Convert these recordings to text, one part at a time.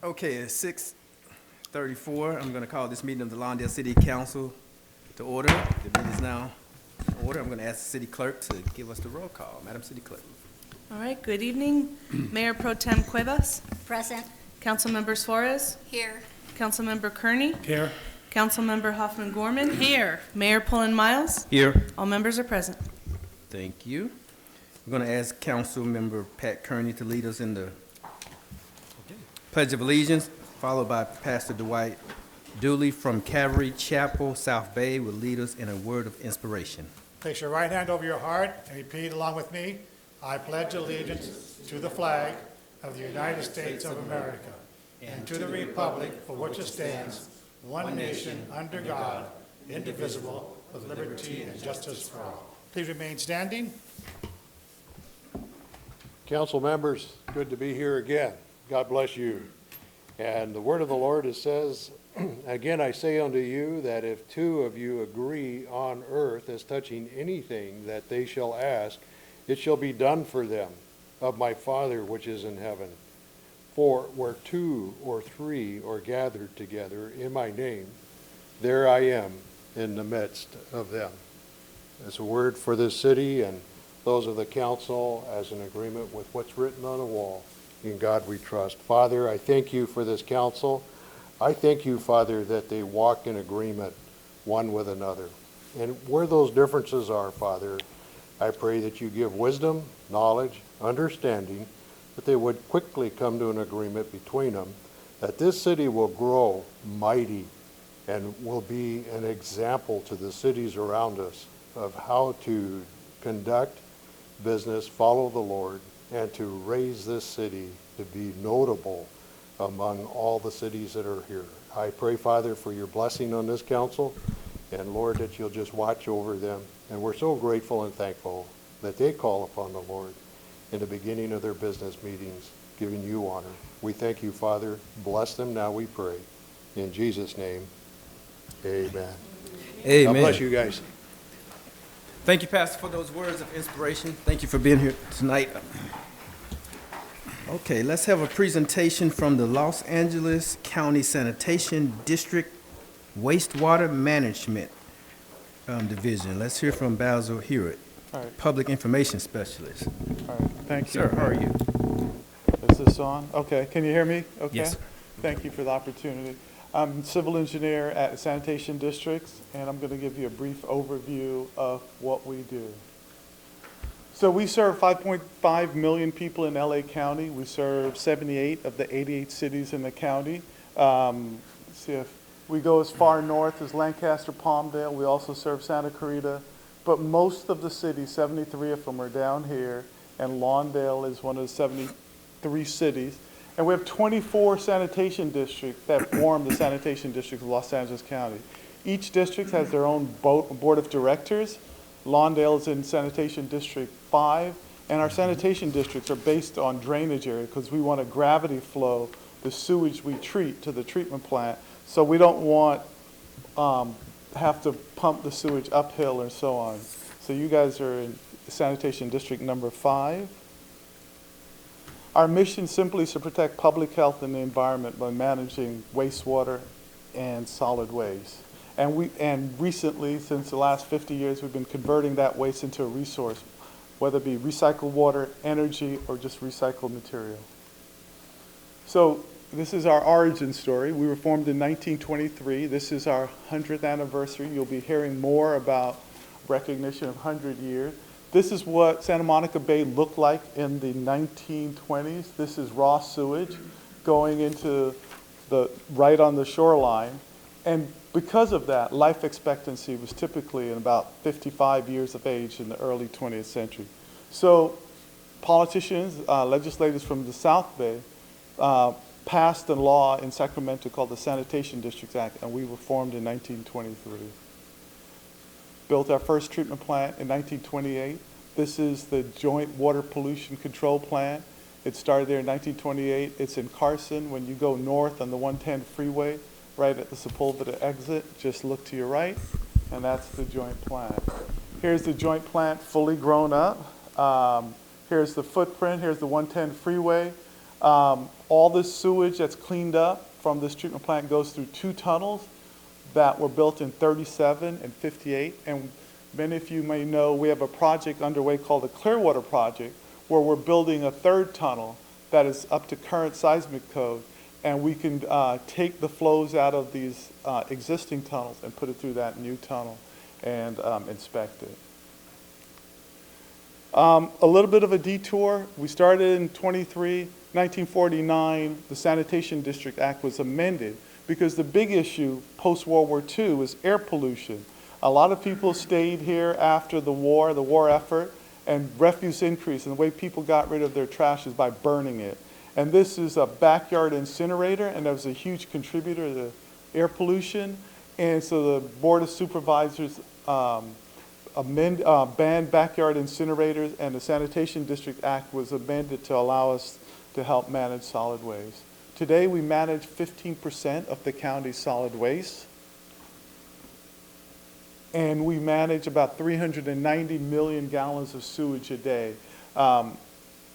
Okay, it's 6:34. I'm going to call this meeting of the Lawndale City Council to order. The meeting is now in order. I'm going to ask the city clerk to give us the roll call. Madam City Clerk. All right, good evening. Mayor Pro Tem Cuevas, Present. Councilmember Suarez, Here. Councilmember Kearney, Here. Councilmember Hoffman Gorman. Here. Mayor Pullen Miles. Here. All members are present. Thank you. We're going to ask Councilmember Pat Kearney to lead us in the Pledge of Allegiance, followed by Pastor Dwight Dooley from Calvary Chapel, South Bay, will lead us in a word of inspiration. Place your right hand over your heart and repeat along with me. I pledge allegiance to the flag of the United States of America and to the republic for which it stands, one nation, under God, indivisible, with liberty and justice for all. Please remain standing. Council members, good to be here again. God bless you. And the word of the Lord, it says, again, I say unto you that if two of you agree on earth as touching anything that they shall ask, it shall be done for them of my Father which is in heaven. For where two or three are gathered together in my name, there I am in the midst of them. It's a word for this city and those of the council as an agreement with what's written on the wall. In God we trust. Father, I thank you for this council. I thank you, Father, that they walk in agreement one with another. And where those differences are, Father, I pray that you give wisdom, knowledge, understanding, that they would quickly come to an agreement between them, that this city will grow mighty and will be an example to the cities around us of how to conduct business, follow the Lord, and to raise this city to be notable among all the cities that are here. I pray, Father, for your blessing on this council, and Lord, that you'll just watch over them. And we're so grateful and thankful that they call upon the Lord in the beginning of their business meetings, giving you honor. We thank you, Father. Bless them now, we pray. In Jesus' name, amen. Amen. God bless you guys. Thank you, Pastor, for those words of inspiration. Thank you for being here tonight. Okay, let's have a presentation from the Los Angeles County Sanitation District Wastewater Management Division. Let's hear from Basil Hewitt, All right, Public Information Specialist. all right, thank you. Sir, how are you? Is this on? Okay, can you hear me? Okay. Yes, sir. Thank you for the opportunity. I'm civil engineer at Sanitation Districts, and I'm going to give you a brief overview of what we do. So we serve 5.5 million people in LA County. We serve 78 of the 88 cities in the county. Let's see if we go as far north as Lancaster, Palmdale. We also serve Santa Clarita. But most of the cities, 73 of them, are down here, and Lawndale is one of the 73 cities. And we have 24 sanitation districts that form the sanitation district of Los Angeles County. Each district has their own board of directors. Lawndale is in Sanitation District 5, and our sanitation districts are based on drainage area because we want to gravity flow the sewage we treat to the treatment plant, so we don't want have to pump the sewage uphill and so on. So you guys are in Sanitation District number 5. Our mission simply is to protect public health and the environment by managing wastewater and solid waste. And recently, since the last 50 years, we've been converting that waste into a resource, whether it be recycled water, energy, or just recycled material. So this is our origin story. We were formed in 1923. This is our 100th anniversary. You'll be hearing more about recognition of 100 years. This is what Santa Monica Bay looked like in the 1920s. This is raw sewage going into right on the shoreline. And because of that, life expectancy was typically in about 55 years of age in the early 20th century. So politicians, legislators from the South Bay passed a law in Sacramento called the Sanitation Districts Act, and we were formed in 1923. Built our first treatment plant in 1928. This is the Joint Water Pollution Control Plant. It started there in 1928. It's in Carson. When you go north on the 110 freeway, right at the Sepulveda exit, just look to your right, and that's the joint plant. Here's the joint plant fully grown up. Here's the footprint. Here's the 110 freeway. All this sewage that's cleaned up from this treatment plant goes through 2 tunnels that were built in 37 and 58. And many of you may know we have a project underway called the Clearwater Project, where we're building a 3rd tunnel that is up to current seismic code. And we can take the flows out of these existing tunnels and put it through that new tunnel and inspect it. A little bit of a detour. We started in 1949, the Sanitation District Act was amended because the big issue post-World War II was air pollution. A lot of people stayed here after the war effort, and refuse increased, and the way people got rid of their trash is by burning it. And this is a backyard incinerator, and that was a huge contributor to air pollution. And so the Board of Supervisors banned backyard incinerators, and the Sanitation District Act was amended to allow us to help manage solid waste. Today, we manage 15% of the county's solid waste, and we manage about 390 million gallons of sewage a day.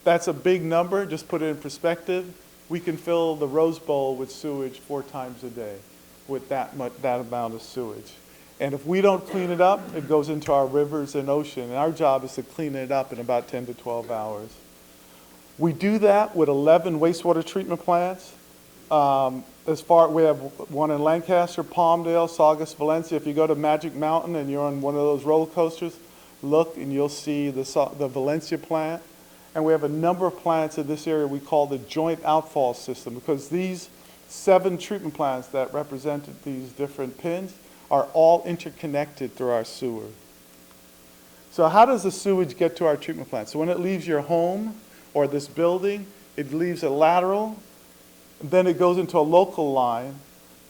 That's a big number. Just put it in perspective. We can fill the Rose Bowl with sewage 4 times a day with that amount of sewage. And if we don't clean it up, it goes into our rivers and ocean. And our job is to clean it up in about 10 to 12 hours. We do that with 11 wastewater treatment plants. We have one in Lancaster, Palmdale, Saugus, Valencia. If you go to Magic Mountain and you're on one of those roller coasters, look and you'll see the Valencia plant. And we have a number of plants in this area we call the joint outfall system, because these 7 treatment plants that represented these different pins are all interconnected through our sewer. So how does the sewage get to our treatment plant? So when it leaves your home or this building, it leaves a lateral, then it goes into a local line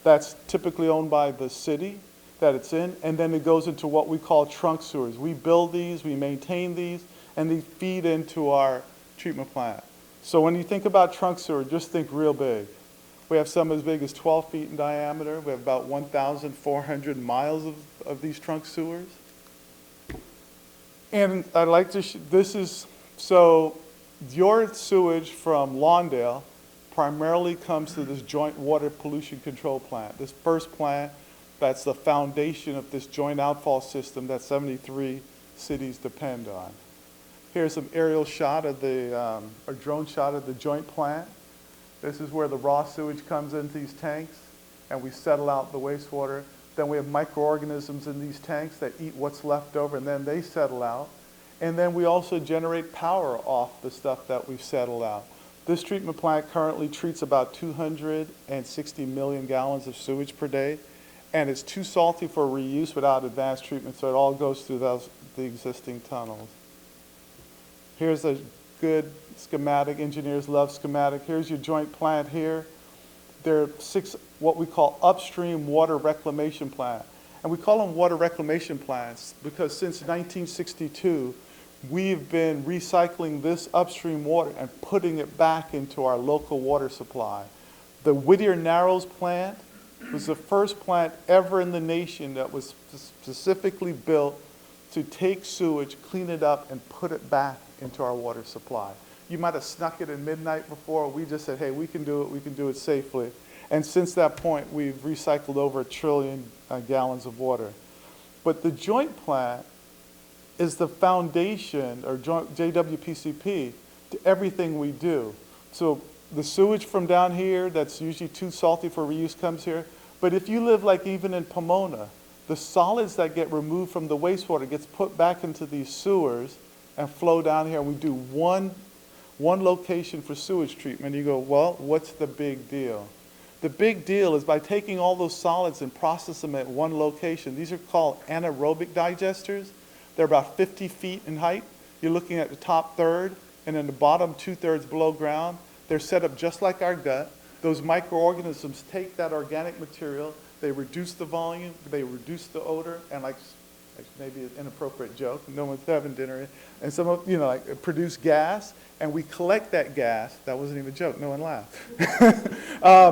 that's typically owned by the city that it's in, and then it goes into what we call trunk sewers. We build these, we maintain these, and they feed into our treatment plant. So when you think about trunk sewer, just think real big. We have some as big as 12 feet in diameter. We have about 1,400 miles of these trunk sewers. And I'd like to, so your sewage from Lawndale primarily comes to this joint water pollution control plant. This first plant, that's the foundation of this joint outfall system that 73 cities depend on. Here's some aerial shot of a drone shot of the joint plant. This is where the raw sewage comes into these tanks, and we settle out the wastewater. Then we have microorganisms in these tanks that eat what's left over, and then they settle out. And then we also generate power off the stuff that we've settled out. This treatment plant currently treats about 260 million gallons of sewage per day, and it's too salty for reuse without advanced treatment, so it all goes through the existing tunnels. Here's a good schematic. Engineers love schematic. Here's your joint plant here. There are 6 what we call upstream water reclamation plants. And we call them water reclamation plants because since 1962, we've been recycling this upstream water and putting it back into our local water supply. The Whittier Narrows plant was the first plant ever in the nation that was specifically built to take sewage, clean it up, and put it back into our water supply. You might have snuck it at midnight before. We just said, hey, we can do it safely. And since that point, we've recycled over 1 trillion gallons of water. But the joint plant is the foundation, or JWPCP, to everything we do. So the sewage from down here that's usually too salty for reuse comes here. But if you live like even in Pomona, the solids that get removed from the wastewater gets put back into these sewers and flow down here. We do one location for sewage treatment. You go, well, what's the big deal? The big deal is by taking all those solids and process them at one location. These are called anaerobic digesters. They're about 50 feet in height. You're looking at the top third, and then the bottom 2/3 below ground. They're set up just like our gut. Those microorganisms take that organic material, they reduce the volume, they reduce the odor, and like maybe an inappropriate joke, no one's having dinner, and some of, like produce gas, and we collect that gas. That wasn't even a joke, no one laughed.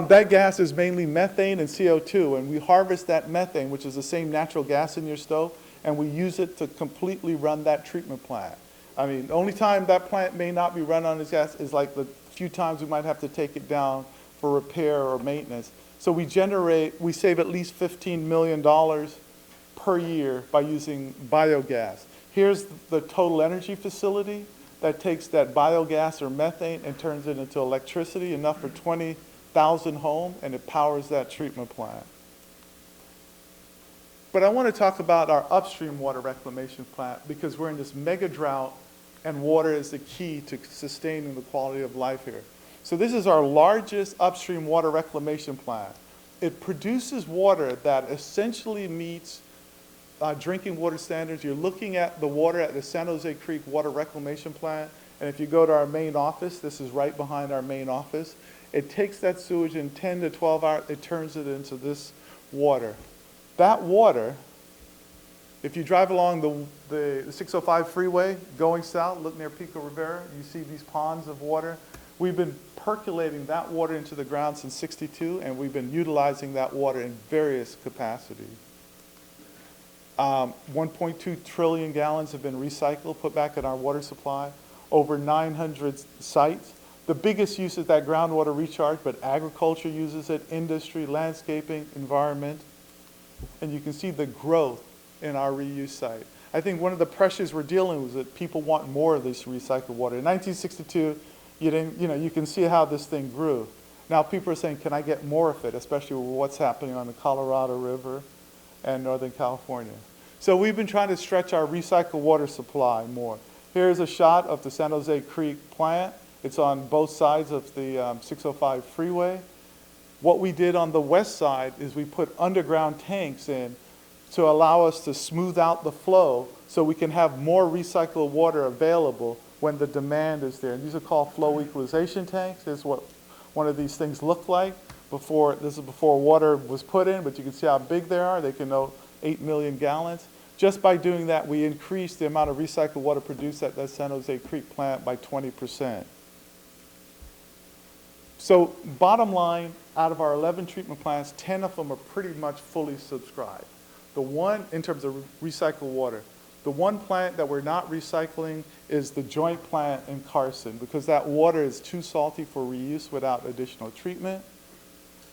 That gas is mainly methane and CO2, and we harvest that methane, which is the same natural gas in your stove, and we use it to completely run that treatment plant. I mean, the only time that plant may not be run on this gas is like the few times we might have to take it down for repair or maintenance. So we save at least $15 million per year by using biogas. Here's the total energy facility that takes that biogas or methane and turns it into electricity, enough for 20,000 homes, and it powers that treatment plant. But I want to talk about our upstream water reclamation plant because we're in this mega drought and water is the key to sustaining the quality of life here. So this is our largest upstream water reclamation plant. It produces water that essentially meets drinking water standards. You're looking at the water at the San Jose Creek Water Reclamation Plant, and if you go to our main office, this is right behind our main office, it takes that sewage in 10 to 12 hours, it turns it into this water. That water, if you drive along the 605 freeway going south, look near Pico Rivera, you see these ponds of water. We've been percolating that water into the ground since '62, and we've been utilizing that water in various capacities. 1.2 trillion gallons have been recycled, put back in our water supply, over 900 sites. The biggest use is that groundwater recharge, but agriculture uses it, industry, landscaping, environment, and you can see the growth in our reuse site. I think one of the pressures we're dealing with is that people want more of this recycled water. In 1962, you can see how this thing grew. Now people are saying, can I get more of it, especially with what's happening on the Colorado River and Northern California. So we've been trying to stretch our recycled water supply more. Here's a shot of the San Jose Creek plant. It's on both sides of the 605 freeway. What we did on the west side is we put underground tanks in to allow us to smooth out the flow so we can have more recycled water available when the demand is there. And these are called flow equalization tanks. This is what one of these things look like. This is before water was put in, but you can see how big they are. They can hold 8 million gallons. Just by doing that, we increased the amount of recycled water produced at that San Jose Creek plant by 20%. So bottom line, out of our 11 treatment plants, 10 of them are pretty much fully subscribed. The one, in terms of recycled water, the one plant that we're not recycling is the joint plant in Carson because that water is too salty for reuse without additional treatment.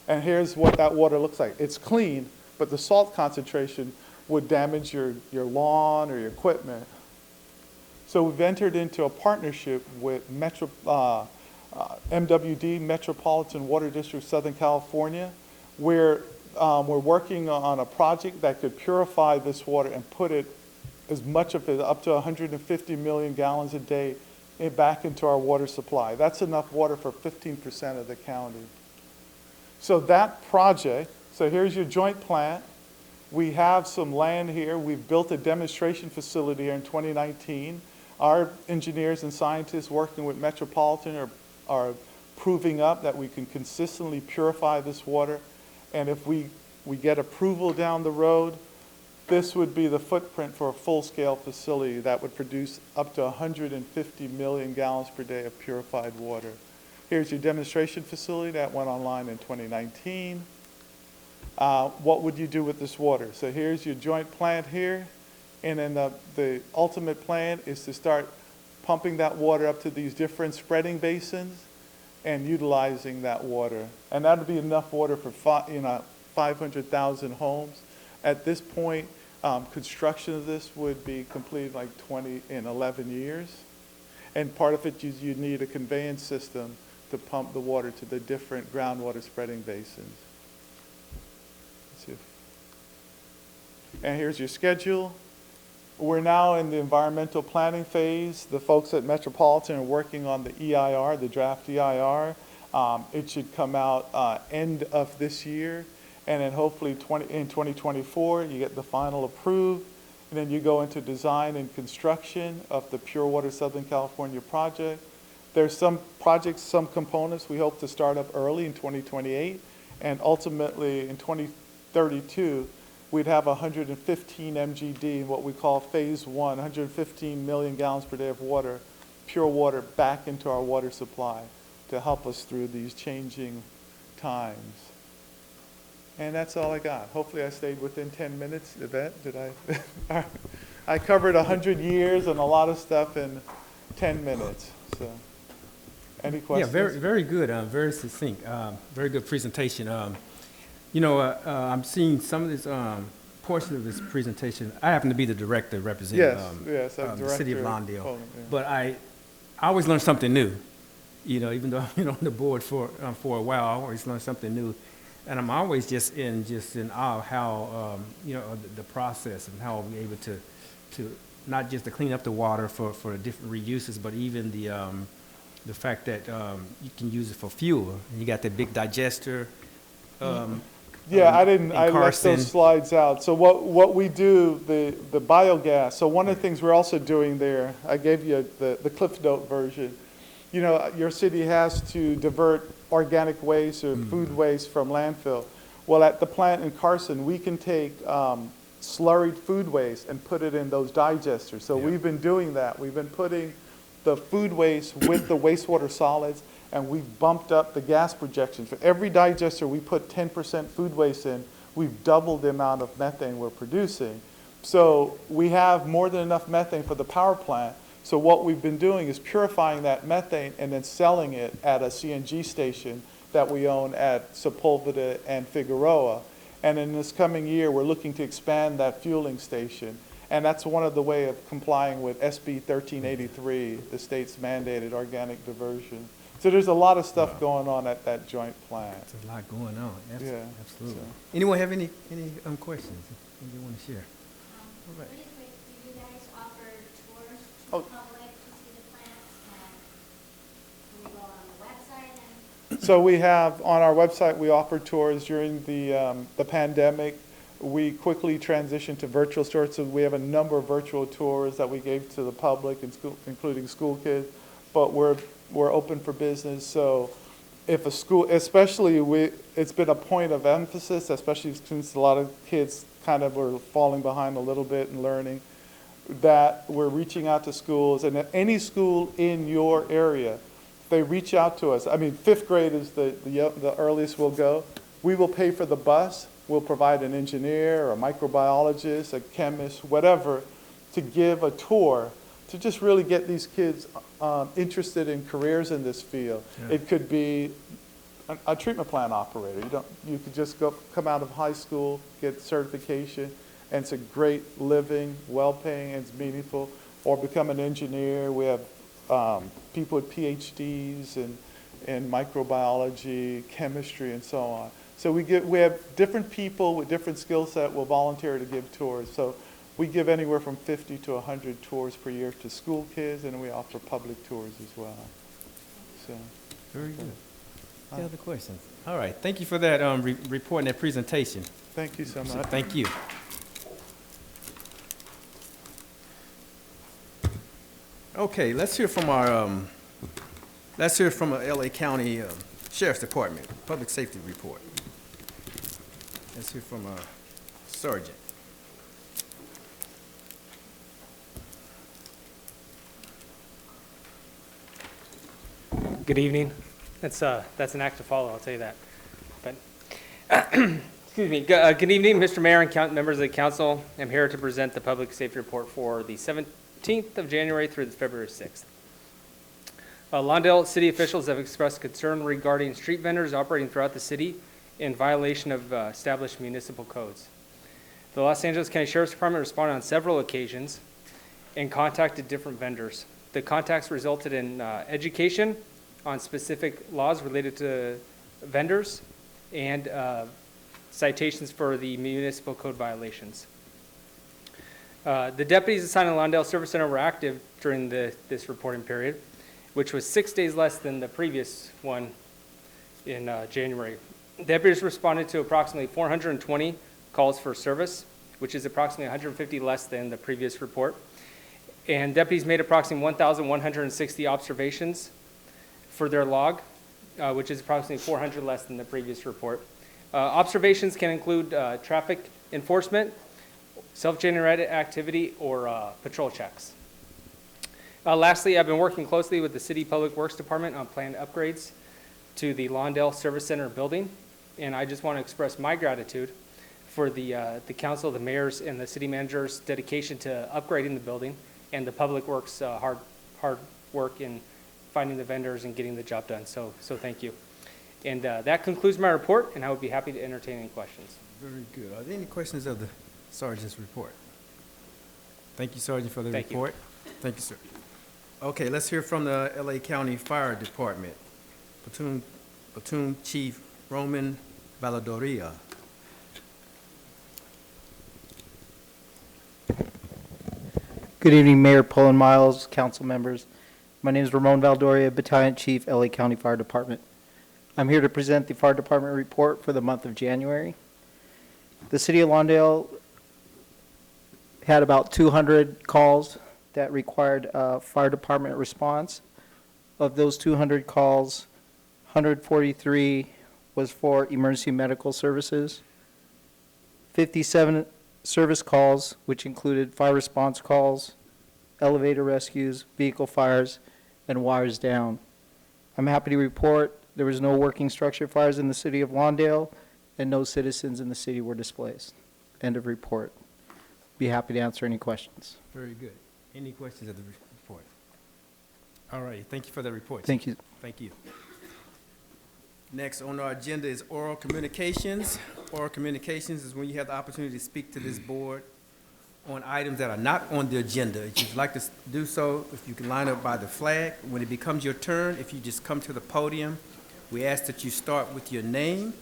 And here's what that water looks like. It's clean, but the salt concentration would damage your lawn or your equipment. So we've entered into a partnership with MWD, Metropolitan Water District, Southern California, where we're working on a project that could purify this water and put it, as much of it, up to 150 million gallons a day, back into our water supply. That's enough water for 15% of the county. So that project, so here's your joint plant. We have some land here. We've built a demonstration facility here in 2019. Our engineers and scientists working with Metropolitan are proving up that we can consistently purify this water. And if we get approval down the road, this would be the footprint for a full-scale facility that would produce up to 150 million gallons per day of purified water. Here's your demonstration facility that went online in 2019. What would you do with this water? So here's your joint plant here, and then the ultimate plan is to start pumping that water up to these different spreading basins and utilizing that water. And that would be enough water for 500,000 homes. At this point, construction of this would be completed like 11 years. And part of it is you need a conveyance system to pump the water to the different groundwater spreading basins. And here's your schedule. We're now in the environmental planning phase. The folks at Metropolitan are working on the EIR, the draft EIR. It should come out end of this year. And then hopefully in 2024, you get the final approved. And then you go into design and construction of the Pure Water Southern California project. There's some projects, some components we hope to start up early in 2028. And ultimately in 2032, we'd have 115 MGD, what we call phase one, 115 million gallons per day of water, pure water back into our water supply to help us through these changing times. And that's all I got. Hopefully I stayed within 10 minutes. Yvette, did I? I covered 100 years and a lot of stuff in 10 minutes. So. Any Yeah, questions? very good, very succinct, very good presentation. I'm seeing some of this portion of this presentation. I happen to be the director representing Yes, I'm the city of director Lawndale. Poland, yeah. But I always learn something new. Even though I've been on the board for a while, I always learn something new, and I'm always just in awe of how the process and how we're able to not just to clean up the water for different reuses, but even the fact that you can use it for fuel. And you got that big digester. Yeah, I in left Carson. those slides out. So what we do, the biogas, so one of the things we're also doing there, I gave you the Cliff Note version. Your city has to divert organic waste or food waste from landfill. Well, at the plant in Carson, we can take slurried food waste and put it in those digesters. So we've been doing that. We've been putting the food waste with the wastewater solids, and we've bumped up the gas projections. For every digester we put 10% food waste in, we've doubled the amount of methane we're producing. So we have more than enough methane for the power plant. So what we've been doing is purifying that methane and then selling it at a CNG station that we own at Sepulveda and Figueroa. And in this coming year, we're looking to expand that fueling station. And that's one of the way of complying with SB 1383, the state's mandated organic diversion. So there's a lot of stuff going on at that joint plant. There's a lot going on. Yeah, Absolutely. so. Anyone have any questions you want to share? All right. Really quick, do you guys offer tours to Oh. the public to see the plants? And can we go on the website and So we have, on our website, we offer tours during the pandemic. We quickly transitioned to virtual tours, so we have a number of virtual tours that we gave to the public, including school kids. But we're open for business, so if a school, especially it's been a point of emphasis, especially since a lot of kids kind of were falling behind a little bit in learning, that we're reaching out to schools, and at any school in your area, they reach out to us. I mean, 5th grade is the earliest we'll go. We will pay for the bus. We'll provide an engineer, a microbiologist, a chemist, whatever, to give a tour to just really get these kids interested in careers in this field. Yeah. It could be a treatment plant operator. You could just come out of high school, get certification, and it's a great living, well-paying, and it's meaningful. Or become an engineer. We have people with PhDs in microbiology, chemistry, and so on. So we have different people with different skill set will volunteer to give tours. So we give anywhere from 50 to 100 tours per year to school kids, and we offer public tours as well. So, Very good. Any other questions? All right. Thank you for that report and that presentation. thank you so much. Thank you. Okay, let's hear from our LA County Sheriff's Department Public Safety Report. Let's hear from Sergeant. Good evening. That's an act to follow, I'll tell you that. But, excuse me. Good evening, Mr. Mayor and members of the council. I'm here to present the public safety report for the 17th of January through the February 6th. Lawndale city officials have expressed concern regarding street vendors operating throughout the city in violation of established municipal codes. The Los Angeles County Sheriff's Department responded on several occasions and contacted different vendors. The contacts resulted in education on specific laws related to vendors and citations for the municipal code violations. The deputies assigned to Lawndale Service Center were active during this reporting period, which was 6 days less than the previous one in January. Deputies responded to approximately 420 calls for service, which is approximately 150 less than the previous report. And deputies made approximately 1,160 observations for their log, which is approximately 400 less than the previous report. Observations can include traffic enforcement, self-generated activity, or patrol checks. Lastly, I've been working closely with the City Public Works Department on planned upgrades to the Lawndale Service Center building, and I just want to express my gratitude for the council, the mayor's, and the city manager's dedication to upgrading the building and the Public Works hard work in finding the vendors and getting the job done. So thank you. And that concludes my report, and I would be happy to entertain any questions. Very good. Are there any questions of the sergeant's report? Thank you, Sergeant, for the Thank you. report. Thank you, sir. Okay, let's hear from the LA County Fire Department. Platoon Chief Roman Valadoria. Good evening, Mayor Pullen Miles, council members. My name is Ramon Valdoria, Battalion Chief, LA County Fire Department. I'm here to present the Fire Department report for the month of January. The city of Lawndale had about 200 calls that required a fire department response. Of those 200 calls, 143 was for emergency medical services, 57 service calls, which included fire response calls, elevator rescues, vehicle fires, and wires down. I'm happy to report there was no working structure fires in the city of Lawndale, and no citizens in the city were displaced. End of report. Be happy to answer any questions. Very good. Any questions of the report? All right, thank you for the report. Thank you. Thank you. Next on our agenda is oral communications. Oral communications is when you have the opportunity to speak to this board on items that are not on the agenda. If you'd like to do so, if you can line up by the flag. When it becomes your turn, if you just come to the podium, we ask that you start with your name.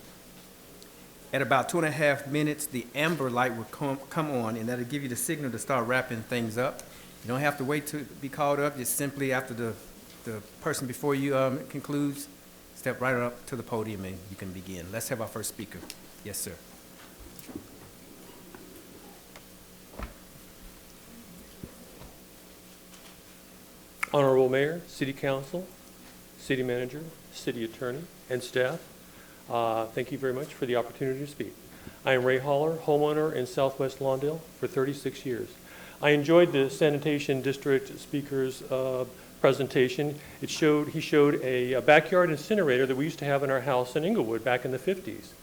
At about 2.5 minutes, the amber light will come on, and that'll give you the signal to start wrapping things up. You don't have to wait to be called up. Just simply after the person before you concludes, step right up to the podium and you can begin. Let's have our first speaker. Yes, sir. Honorable Mayor, City Council, City Manager, City Attorney, and staff, thank you very much for the opportunity to speak. I am Ray Holler, homeowner in Southwest Lawndale for 36 years. I enjoyed the Sanitation District Speaker's presentation. He showed a backyard incinerator that we used to have in our house in Inglewood back in the 50s.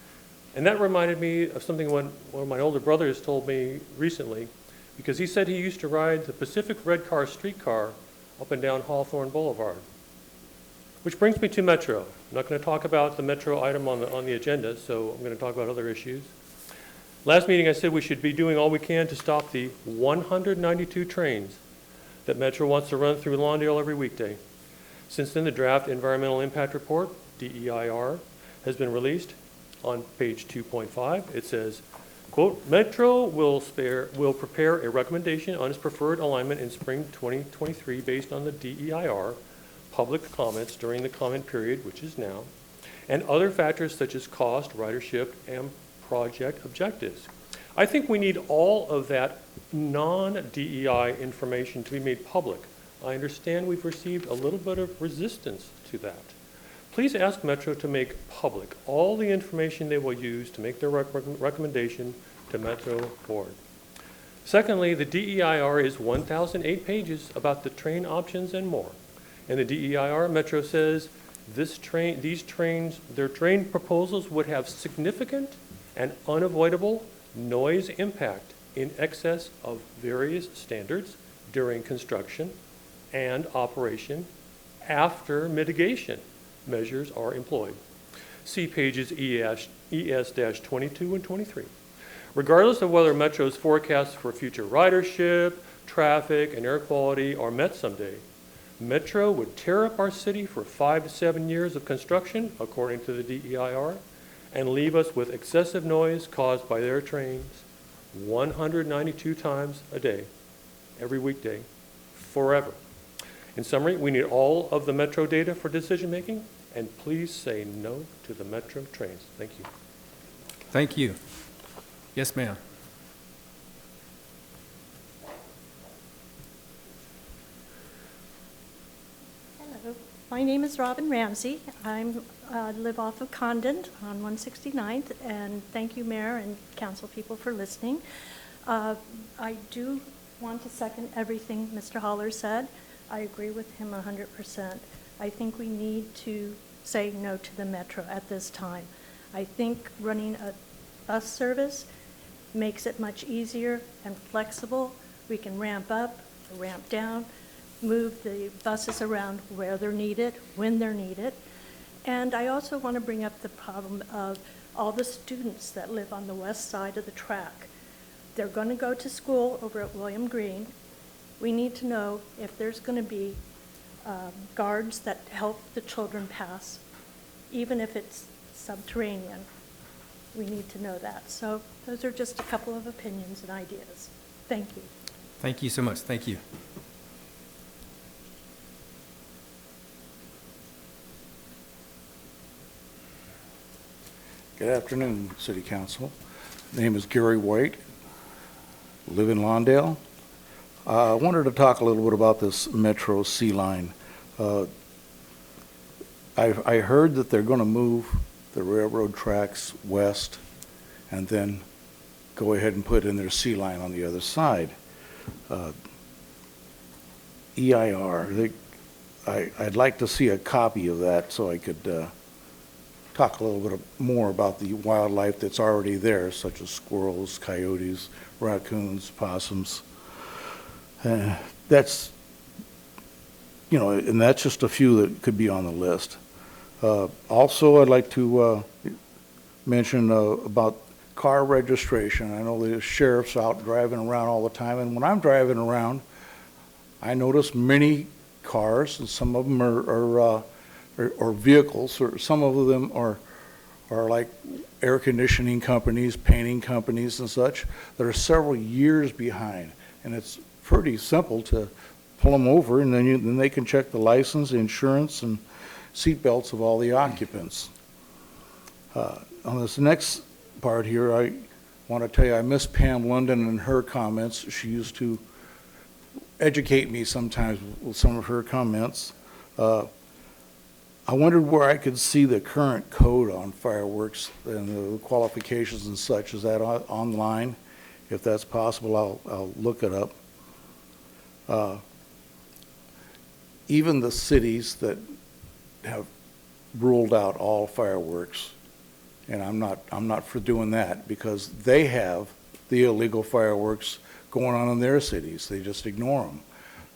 And that reminded me of something one of my older brothers told me recently, because he said he used to ride the Pacific Red Car streetcar up and down Hawthorne Boulevard. Which brings me to Metro. I'm not going to talk about the Metro item on the agenda, so I'm going to talk about other issues. Last meeting I said we should be doing all we can to stop the 192 trains that Metro wants to run through Lawndale every weekday. Since then, the draft Environmental Impact Report, DEIR, has been released. On page 2.5, it says, quote, Metro will prepare a recommendation on its preferred alignment in spring 2023 based on the DEIR, public comments during the comment period, which is now, and other factors such as cost, ridership, and project objectives. I think we need all of that non-DEI information to be made public. I understand we've received a little bit of resistance to that. Please ask Metro to make public all the information they will use to make their recommendation to Metro Board. Secondly, the DEIR is 1,008 pages about the train options and more. In the DEIR, Metro says their train proposals would have significant and unavoidable noise impact in excess of various standards during construction and operation after mitigation measures are employed. See pages ES-22 and 23. Regardless of whether Metro's forecasts for future ridership, traffic, and air quality are met someday, Metro would tear up our city for 5 to 7 years of construction, according to the DEIR, and leave us with excessive noise caused by their trains 192 times a day, every weekday, forever. In summary, we need all of the Metro data for decision making, and please say no to the Metro trains. Thank you. Thank you. Yes, ma'am. Hello, my name is Robin Ramsey. I live off of Condon on 169th, and thank you, Mayor and council people, for listening. I do want to second everything Mr. Holler said. I agree with him 100%. I think we need to say no to the Metro at this time. I think running a bus service makes it much easier and flexible. We can ramp up, ramp down. move the buses around where they're needed, when they're needed. And I also want to bring up the problem of all the students that live on the west side of the track. They're going to go to school over at William Green. We need to know if there's going to be guards that help the children pass, even if it's subterranean. We need to know that. So those are just a couple of opinions and ideas. Thank you. Thank you so much. Thank you. Good afternoon, City Council. Name is Gary White, live in Lawndale. I wanted to talk a little bit about this Metro C line. I heard that they're going to move the railroad tracks west and then go ahead and put in their C line on the other side. EIR, I'd like to see a copy of that so I could talk a little bit more about the wildlife that's already there, such as squirrels, coyotes, raccoons, possums. That's, you know, and that's just a few that could be on the list. Also, I'd like to mention about car registration. I know the sheriff's out driving around all the time, and when I'm driving around, I notice many cars, and some of them are vehicles, or some of them are like air conditioning companies, painting companies and such, that are several years behind. And it's pretty simple to pull them over, and then they can check the license, the insurance, and seat belts of all the occupants. On this next part here, I want to tell you I miss Pam London and her comments. She used to educate me sometimes with some of her comments. I wondered where I could see the current code on fireworks and the qualifications and such. Is that online? If that's possible, I'll look it up. Even the cities that have ruled out all fireworks, and I'm not for doing that, because they have the illegal fireworks going on in their cities. They just ignore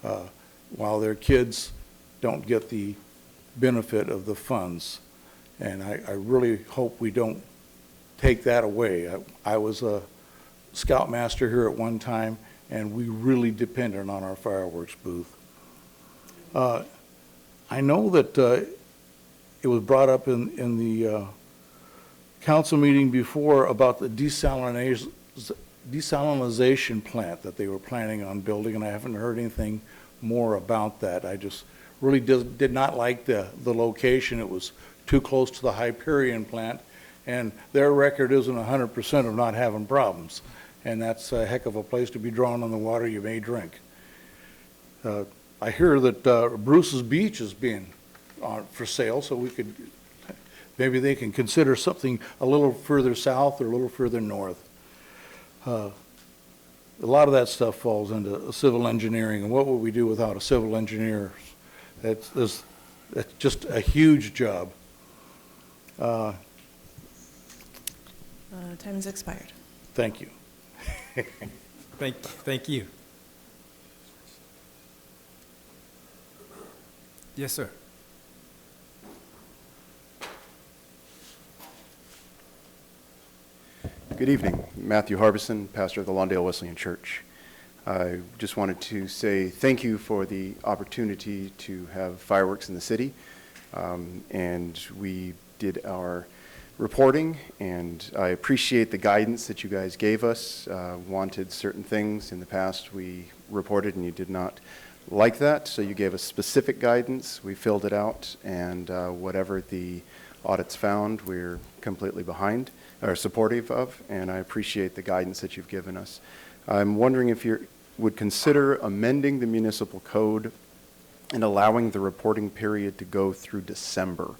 them, while their kids don't get the benefit of the funds. And I really hope we don't take that away. I was a scoutmaster here at one time, and we really depended on our fireworks booth. I know that it was brought up in the council meeting before about the desalinization plant that they were planning on building, and I haven't heard anything more about that. I just really did not like the location. It was too close to the Hyperion plant, and their record isn't 100% of not having problems. And that's a heck of a place to be drawing on the water you may drink. I hear that Bruce's Beach is being for sale, so we could, maybe they can consider something a little further south or a little further north. A lot of that stuff falls into civil engineering, and what would we do without a civil engineer? That's just a huge job. Time's expired. Thank you. Thank you. Yes, sir. Good evening. Matthew Harbison, pastor of the Lawndale Wesleyan Church. I just wanted to say thank you for the opportunity to have fireworks in the city. And we did our reporting, and I appreciate the guidance that you guys gave us. Wanted certain things in the past we reported, and you did not like that, so you gave us specific guidance. We filled it out, and whatever the audits found, we're completely behind, or supportive of, and I appreciate the guidance that you've given us. I'm wondering if you would consider amending the municipal code and allowing the reporting period to go through December.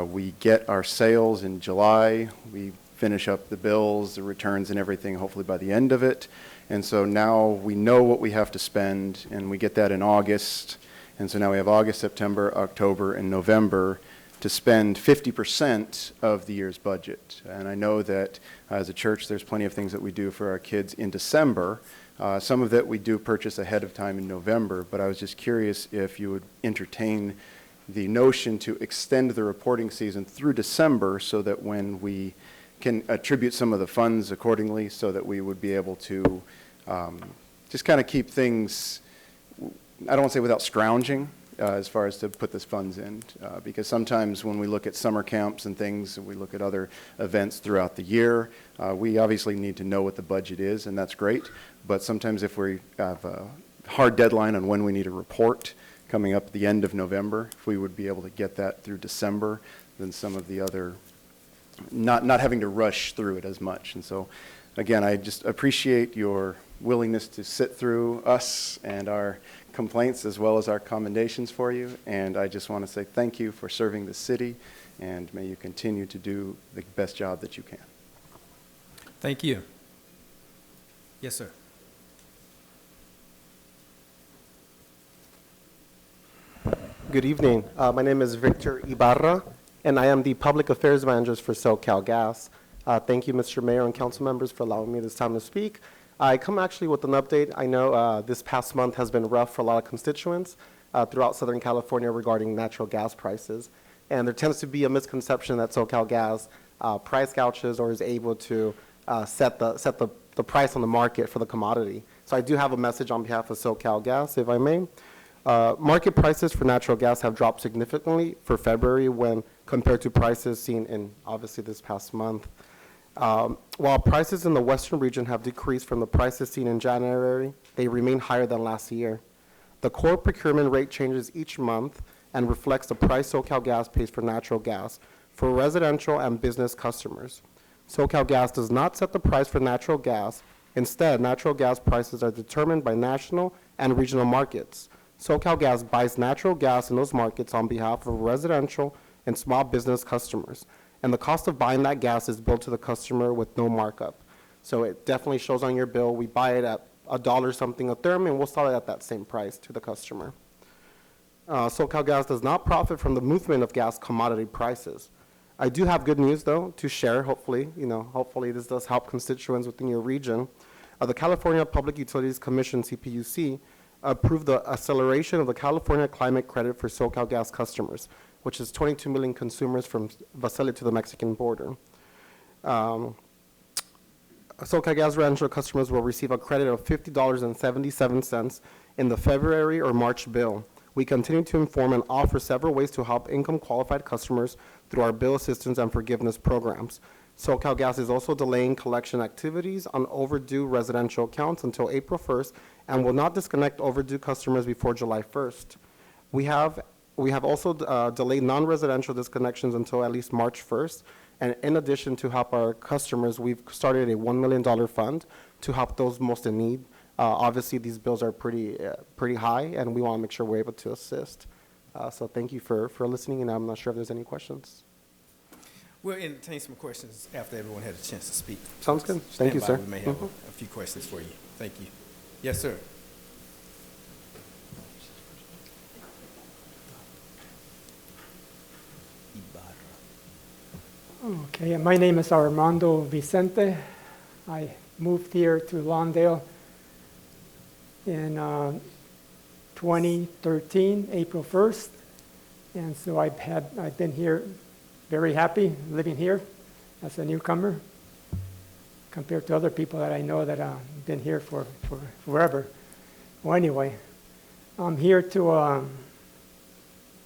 We get our sales in July, we finish up the bills, the returns and everything, hopefully by the end of it. And so now we know what we have to spend, and we get that in August. And so now we have August, September, October, and November to spend 50% of the year's budget. And I know that as a church, there's plenty of things that we do for our kids in December. Some of that we do purchase ahead of time in November, but I was just curious if you would entertain the notion to extend the reporting season through December so that when we can attribute some of the funds accordingly so that we would be able to just kind of keep things, I don't want to say without scrounging, as far as to put those funds in. Because sometimes when we look at summer camps and things, and we look at other events throughout the year, we obviously need to know what the budget is, and that's great. But sometimes if we have a hard deadline on when we need a report coming up at the end of November, if we would be able to get that through December, then some of the other, not having to rush through it as much. And so, again, I just appreciate your willingness to sit through us and our complaints as well as our commendations for you. And I just want to say thank you for serving the city, and may you continue to do the best job that you can. Thank you. Yes, sir. Good evening. My name is Victor Ibarra, and I am the Public Affairs Manager for SoCal Gas. Thank you, Mr. Mayor and council members, for allowing me this time to speak. I come actually with an update. I know this past month has been rough for a lot of constituents throughout Southern California regarding natural gas prices. And there tends to be a misconception that SoCal Gas price gouges or is able to set the price on the market for the commodity. So I do have a message on behalf of SoCal Gas, if I may. Market prices for natural gas have dropped significantly for February when compared to prices seen in, obviously, this past month. While prices in the western region have decreased from the prices seen in January, they remain higher than last year. The core procurement rate changes each month and reflects the price SoCal Gas pays for natural gas for residential and business customers. SoCal Gas does not set the price for natural gas. Instead, natural gas prices are determined by national and regional markets. SoCal Gas buys natural gas in those markets on behalf of residential and small business customers. And the cost of buying that gas is billed to the customer with no markup. So it definitely shows on your bill. We buy it at $1 something a therm, and we'll sell it at that same price to the customer. SoCal Gas does not profit from the movement of gas commodity prices. I do have good news, though, to share, hopefully. Hopefully this does help constituents within your region. The California Public Utilities Commission, CPUC, approved the acceleration of the California Climate Credit for SoCal Gas customers, which is 22 million consumers from Visalia to the Mexican border. SoCal Gas residential customers will receive a credit of $50.77 in the February or March bill. We continue to inform and offer several ways to help income-qualified customers through our bill assistance and forgiveness programs. SoCal Gas is also delaying collection activities on overdue residential accounts until April 1st and will not disconnect overdue customers before July 1st. We have also delayed non-residential disconnections until at least March 1st. And in addition to help our customers, we've started a $1 million fund to help those most in need. Obviously, these bills are pretty high, and we want to make sure we're able to assist. So thank you for listening, and I'm not sure if there's any questions. We'll entertain some questions after everyone had a chance to speak. Sounds good. Thank you, Stand by. sir. We may have a few questions for you. Thank you. Yes, sir. Okay, my name is Armando Vicente. I moved here to Lawndale in 2013, April 1st. And so I've been here very happy living here as a newcomer compared to other people that I know that have been here for forever. Well, anyway, I'm here to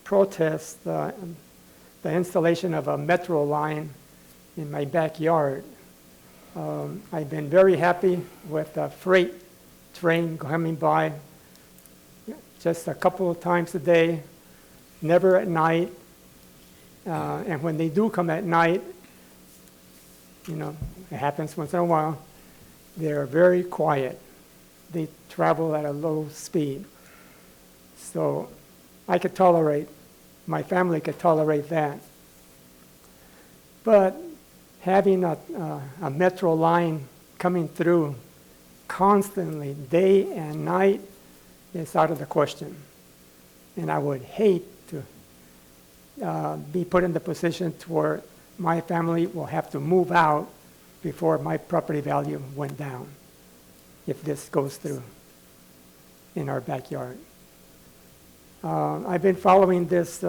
protest the installation of a metro line in my backyard. I've been very happy with the freight train coming by just a couple of times a day, never at night. And when they do come at night, it happens once in a while, they're very quiet. They travel at a low speed. So my family could tolerate that. But having a metro line coming through constantly, day and night, is out of the question. And I would hate be put in the position to where my family will have to move out before my property value went down, if this goes through in our backyard. I've been following this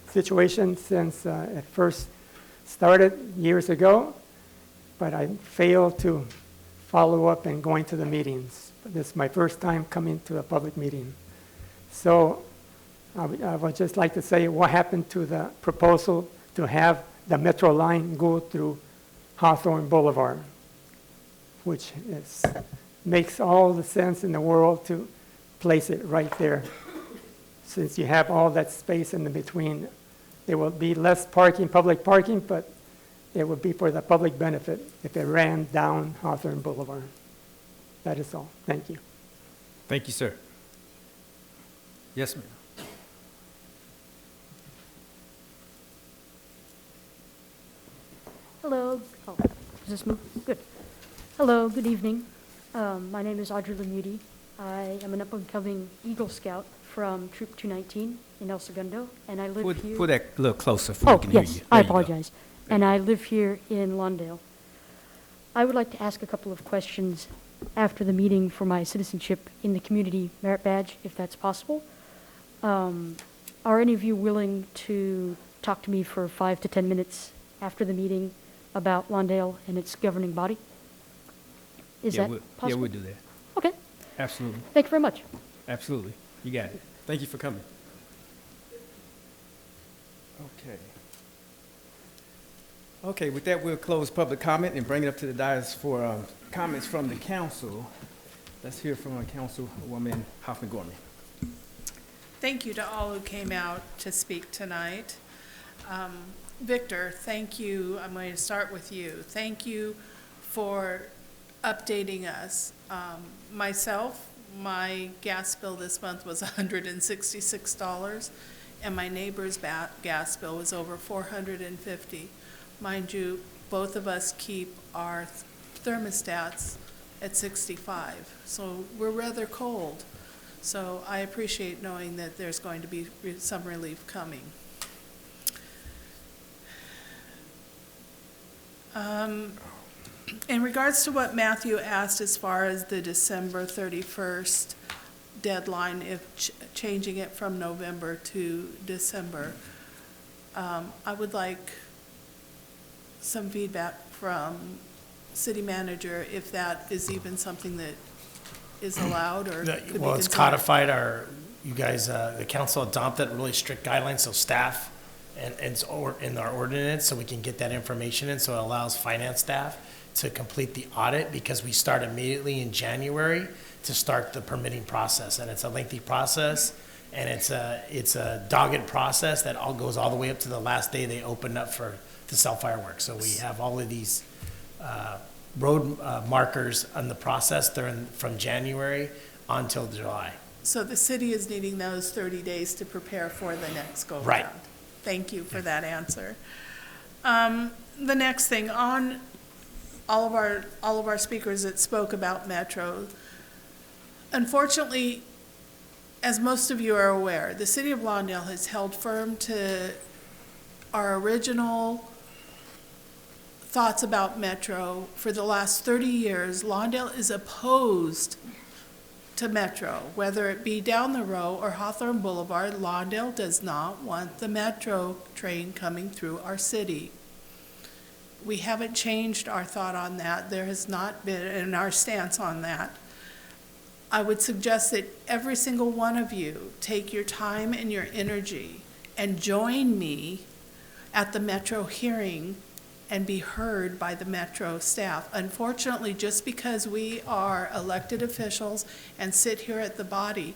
situation since it first started years ago, but I failed to follow up and going to the meetings. This is my first time coming to a public meeting. So I would just like to say what happened to the proposal to have the metro line go through Hawthorne Boulevard, which makes all the sense in the world to place it right there. Since you have all that space in the between, there will be less parking, public parking, but it would be for the public benefit if it ran down Hawthorne Boulevard. That is all. Thank you. Thank you, sir. Yes, ma'am. Hello. Oh, does this move? Good. Hello, good evening. My name is Audrey Lamuti. I am an up-and-coming Eagle Scout from Troop 219 in El Segundo, and I live here. Put that a little closer so we can hear you. Yes, There I you go. apologize. And I live here in Lawndale. I would like to ask a couple of questions after the meeting for my citizenship in the community merit badge, if that's possible. Are any of you willing to talk to me for 5 to 10 minutes after the meeting about Lawndale and its governing body? Is that possible? Yeah, we'll do that. Okay. Absolutely. Thank you very much. Absolutely. You got it. Thank you for coming. Okay. Okay, with that, we'll close public comment and bring it up to the dais for comments from the council. Let's hear from Councilwoman Hoffman-Gorman. Thank you to all who came out to speak tonight. Victor, thank you. I'm going to start with you. Thank you for updating us. Myself, my gas bill this month was $166, and my neighbor's gas bill was over $450. Mind you, both of us keep our thermostats at 65, so we're rather cold. So I appreciate knowing that there's going to be some relief coming. In regards to what Matthew asked as far as the December 31st deadline, if changing it from November to December, I would like some feedback from city manager if that is even something that is allowed or could be Well, it's considered. codified, you guys, the council adopted really strict guidelines, so staff and it's in our ordinance, so we can get that information in, so it allows finance staff to complete the audit, because we start immediately in January to start the permitting process, and it's a lengthy process, and it's a dogged process that goes all the way up to the last day they open up to sell fireworks. So we have all of these road markers on the process from January until July. So the city is needing those 30 days to prepare for the next go-around. Right. Thank you for that answer. The next thing, on all of our speakers that spoke about Metro, unfortunately, as most of you are aware, the city of Lawndale has held firm to our original thoughts about Metro. For the last 30 years, Lawndale is opposed to Metro, whether it be down the road or Hawthorne Boulevard. Lawndale does not want the Metro train coming through our city. We haven't changed our thought on that. There has not been, in our stance on that. I would suggest that every single one of you take your time and your energy and join me at the Metro hearing and be heard by the Metro staff. Unfortunately, just because we are elected officials and sit here at the body,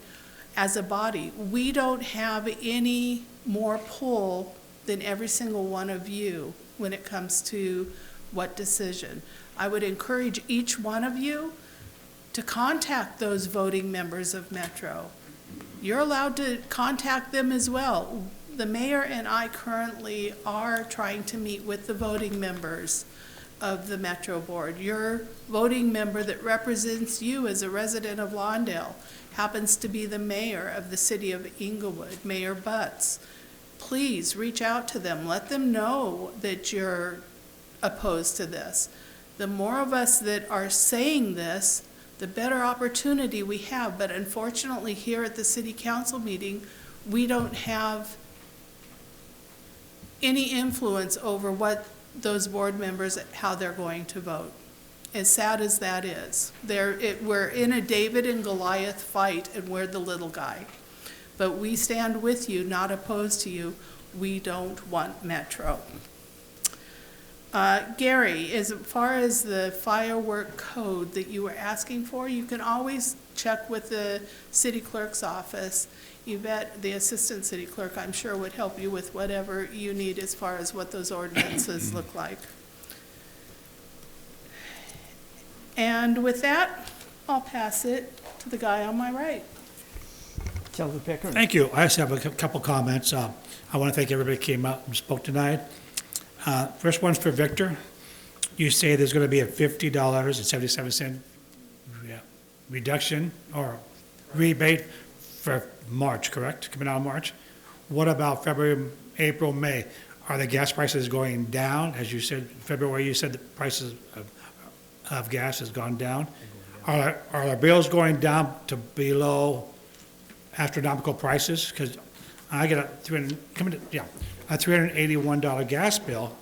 as a body, we don't have any more pull than every single one of you when it comes to what decision. I would encourage each one of you to contact those voting members of Metro. You're allowed to contact them as well. The mayor and I currently are trying to meet with the voting members of the Metro Board. Your voting member that represents you as a resident of Lawndale happens to be the mayor of the city of Inglewood, Mayor Butts. please reach out to them. Let them know that you're opposed to this. The more of us that are saying this, the better opportunity we have. But unfortunately, here at the city council meeting, we don't have any influence over what those board members, how they're going to vote. As sad as that is. We're in a David and Goliath fight, and we're the little guy. But we stand with you, not opposed to you. We don't want Metro. Gary, as far as the firework code that you were asking for, you can always check with the city clerk's office. You bet the assistant city clerk, I'm sure, would help you with whatever you need as far as what those ordinances look like. And with that, I'll pass it to the guy on my right. Thank you. I just have a couple comments. I want to thank everybody who came out and spoke tonight. First one's for Victor. You say there's going to be a $50.77 reduction or rebate for March, correct? Coming out of March. What about February, April, May? Are the gas prices going down? As you said, February, you said the prices of gas has gone down. Are our bills going down to below astronomical prices? Because I get a $381 gas bill,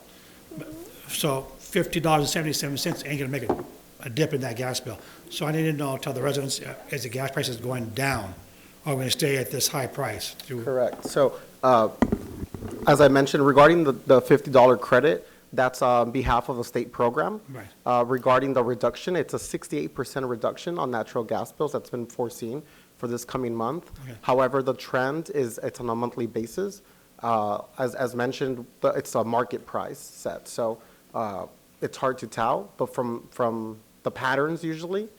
so $50.77 ain't gonna make a dip in that gas bill. So I need to know, tell the residents, is the gas prices going down, or are we gonna stay at this high price? Correct. So, as I mentioned, regarding the $50 credit, that's on behalf of a state program. Right. Regarding the reduction, it's a 68% reduction on natural gas bills that's been foreseen for this coming month. Okay. However, the trend is it's on a monthly basis. As mentioned, it's a market price set, so it's hard to tell, but from the patterns usually,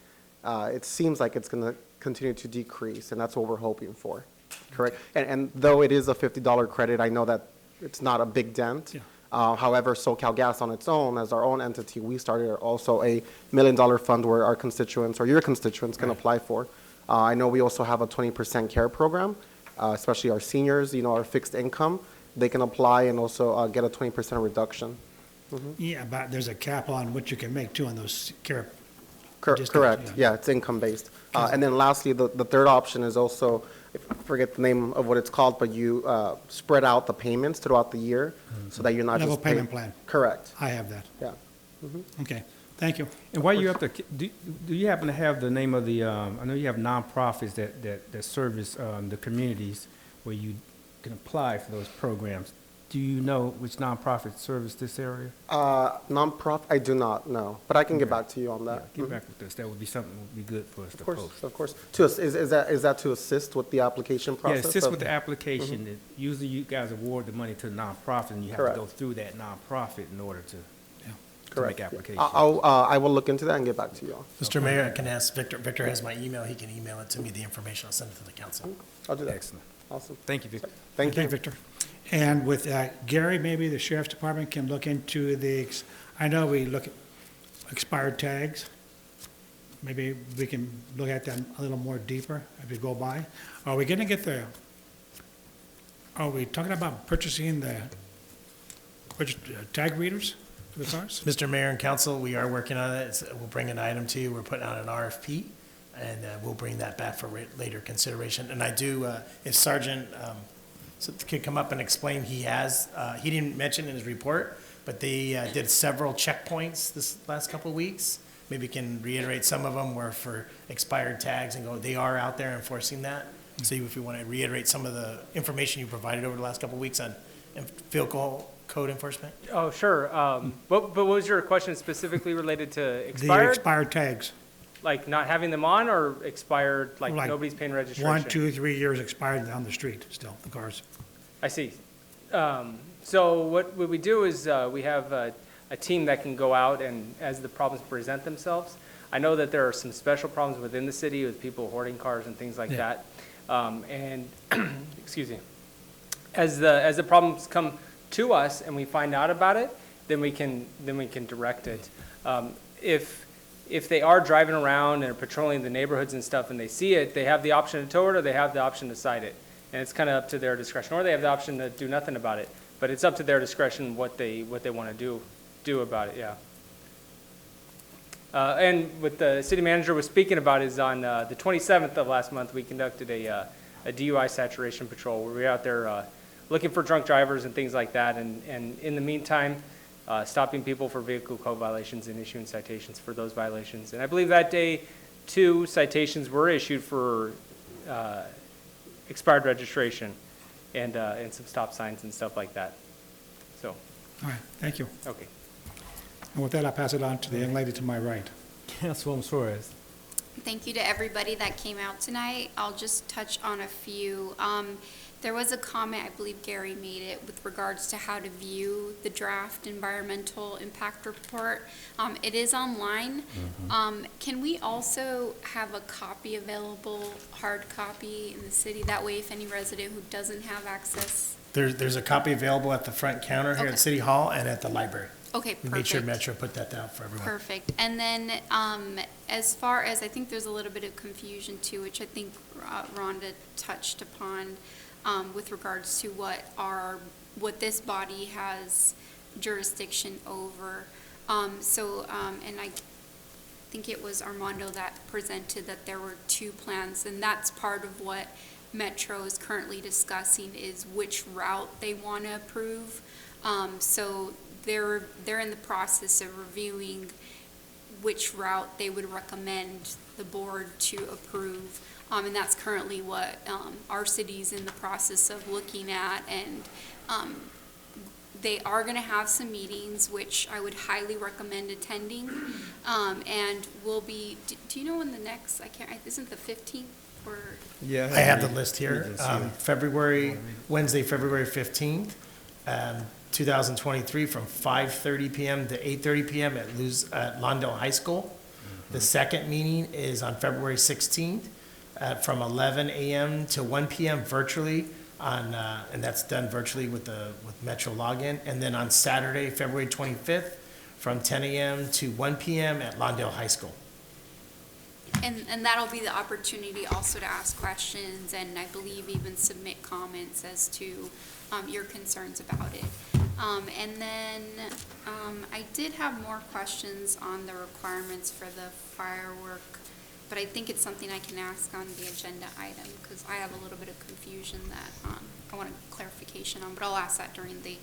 it seems like it's going to continue to decrease, and that's what we're hoping for. Correct? And though it is a $50 credit, I know that it's not a big dent. Yeah. However, SoCalGas on its own, as our own entity, we started also a $1 million fund where our constituents or your constituents can apply for. I know we also have a 20% care program, especially our seniors, our fixed income. They can apply and also get a 20% reduction. Yeah, but there's a cap on what you can make too on those care. Correct, yeah, it's income-based. And then lastly, the third option is also, I forget the name of what it's called, but you spread out the payments throughout the year so that you're not just Level payment plan. Correct. I have that. Yeah. Okay, thank you. And while you're up there, do you happen to have the name of the, I know you have nonprofits that service the communities where you can apply for those programs. Do you know which nonprofits service this area? Nonprofit, I do not know, but I can get back to you on that. Get back with us. That would be something that would be good for us to Of course, post. of course. Is that to assist with the application Yeah, process? assist with the application. Usually you guys award the money to a nonprofit, and you have Correct. to go through that nonprofit in order to Correct. make application. I will look into that and get back to you all. Mr. Mayor, I can ask Victor. Victor has my email. He can email it to me, the information. I'll send it to the council. I'll do that. Excellent. Awesome. Thank you, Victor. Thank you. Victor. And with Gary, maybe the sheriff's department can look into I know we look at expired tags. Maybe we can look at them a little more deeper as we go by. Are we going to get are we talking about purchasing the tag readers for the cars? Mr. Mayor and Council, we are working on it. We'll bring an item to you. We're putting out an RFP, and we'll bring that back for later consideration. And I do, if Sergeant could come up and explain, he didn't mention in his report, but they did several checkpoints this last couple of weeks. Maybe can reiterate some of them were for expired tags and they are out there enforcing that. So if you want to reiterate some of the information you provided over the last couple of weeks on vehicle code enforcement? Oh, sure. But what was your question specifically related to expired? The expired tags. Like not having them on, or expired, like nobody's paying registration? 1, 2, 3 years expired on the street still, the cars. I see. So what we do is we have a team that can go out and as the problems present themselves. I know that there are some special problems within the city with people hoarding cars and things like that. And excuse me. As the problems come to us and we find out about it, then we can direct it. If they are driving around and are patrolling the neighborhoods and stuff and they see it, they have the option to tow it or they have the option to cite it. And it's kind of up to their discretion, or they have the option to do nothing about it. But it's up to their discretion what they want to do about it, yeah. And what the city manager was speaking about is on the 27th of last month, we conducted a DUI saturation patrol where we were out there looking for drunk drivers and things like that. And in the meantime, stopping people for vehicle code violations and issuing citations for those violations. And I believe that day, 2 citations were issued for expired registration and some stop signs and stuff like that. So. All right, thank you. Okay. And with that, I'll pass it on to the young lady to my right. Councilwoman Suarez. Thank you to everybody that came out tonight. I'll just touch on a few. There was a comment, I believe Gary made it, with regards to how to view the draft environmental impact report. It is online. Can we also have a copy available, hard copy in the city? That way, if any resident who doesn't have access. There's a copy available at the front counter here at City Hall and at the library. Okay, perfect. We made sure Metro put that down for everyone. Perfect. And then, as far as, I think there's a little bit of confusion too, which I think Rhonda touched upon, with regards to what this body has jurisdiction over. And I think it was Armando that presented that there were 2 plans, and that's part of what Metro is currently discussing, is which route they want to approve. So they're in the process of reviewing which route they would recommend the board to approve. And that's currently what our city's in the process of looking at. And they are going to have some meetings, which I would highly recommend attending. And we'll be, do you know when the next, isn't the 15th or? Yeah. I have the list here. Wednesday, February 15th, 2023, from 5:30 p.m. to 8:30 p.m. at Lawndale High School. The second meeting is on February 16th from 11 a.m. to 1 p.m. virtually and that's done virtually with Metro login. And then on Saturday, February 25th, from 10 a.m. to 1 p.m. at Lawndale High School. And that'll be the opportunity also to ask questions and I believe even submit comments as to your concerns about it. And then I did have more questions on the requirements for the firework, but I think it's something I can ask on the agenda item because I have a little bit of confusion that I want a clarification on, but I'll ask that during the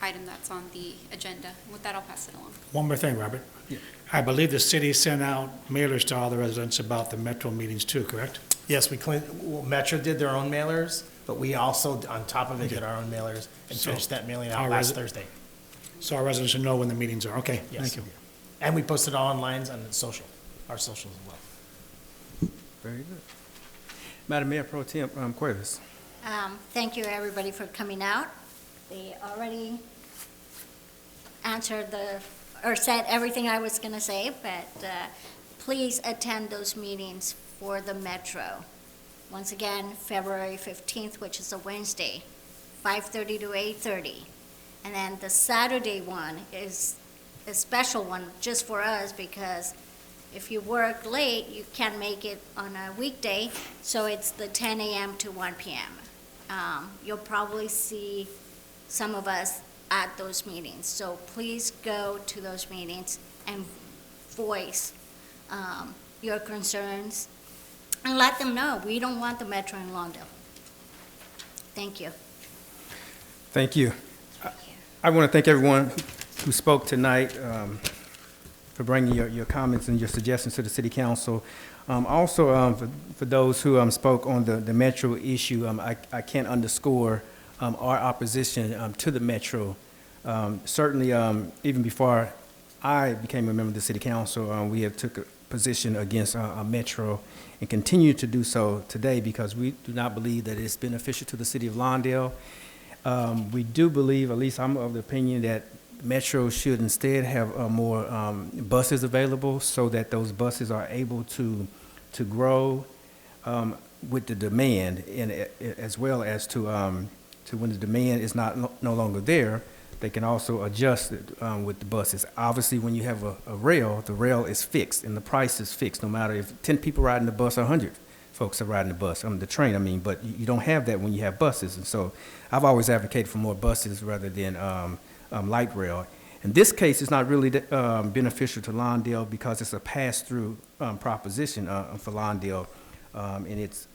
item that's on the agenda. With that, I'll pass it along. One more thing, Robert. Yeah. I believe the city sent out mailers to all the residents about the Metro meetings too, correct? Yes, Metro did their own mailers, but we also, on top of it, did our own mailers and finished that mailing out last Thursday. So our residents should know when the meetings are. Okay, Yes. thank you. And we posted all online on the our socials as well. Very good. Madam Mayor Pro Tem Cuevas. Thank you, everybody, for coming out. They already answered or said everything I was going to say, but please attend those meetings for the Metro. Once again, February 15th, which is a Wednesday, 5:30 to 8:30. And then the Saturday one is a special one just for us because if you work late, you can't make it on a weekday, so it's the 10 a.m. to 1 p.m. You'll probably see some of us at those meetings. So please go to those meetings and voice your concerns and let them know we don't want the Metro in Lawndale. Thank you. Thank you. I want to thank everyone who spoke tonight for bringing your comments and your suggestions to the City Council. Also, for those who spoke on the Metro issue, I can't underscore our opposition to the Metro. Certainly, even before I became a member of the City Council, we have took a position against Metro and continue to do so today because we do not believe that it's beneficial to the City of Lawndale. We do believe, at least I'm of the opinion, that Metro should instead have more buses available so that those buses are able to grow with the demand, and as well as to when the demand is no longer there, they can also adjust it with the buses. Obviously, when you have a rail, the rail is fixed and the price is fixed, no matter if 10 people ride in the bus or 100. folks are riding the bus, the train, I mean, but you don't have that when you have buses. And so I've always advocated for more buses rather than light rail. In this case, it's not really beneficial to Lawndale because it's a pass-through proposition for Lawndale. And it's,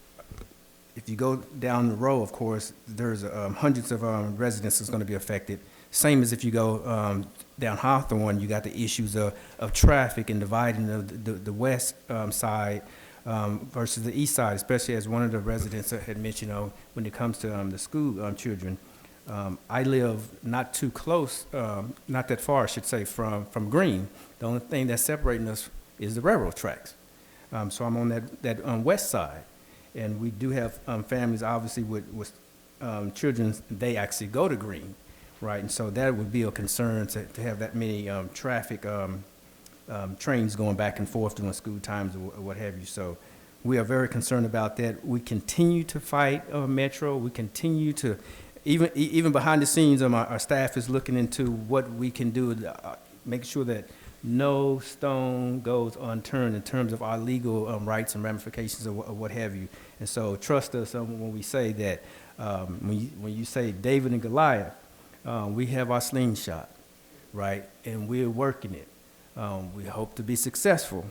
if you go down the road, of course, there's hundreds of residents that's going to be affected. Same as if you go down Hawthorne, you got the issues of traffic and dividing the west side versus the east side, especially as one of the residents had mentioned, when it comes to the school children. I live not too close, not that far, I should say, from Green. The only thing that's separating us is the railroad tracks. So I'm on that west side. And we do have families, obviously, with children, they actually go to Green, right? And so that would be a concern to have that many traffic trains going back and forth during school times or what have you. So we are very concerned about that. We continue to fight Metro. We continue to, even behind the scenes, our staff is looking into what we can do to make sure that no stone goes unturned in terms of our legal rights and ramifications or what have you. And so trust us when we say that when you say David and Goliath, we have our slingshot, right? And we're working it. We hope to be successful,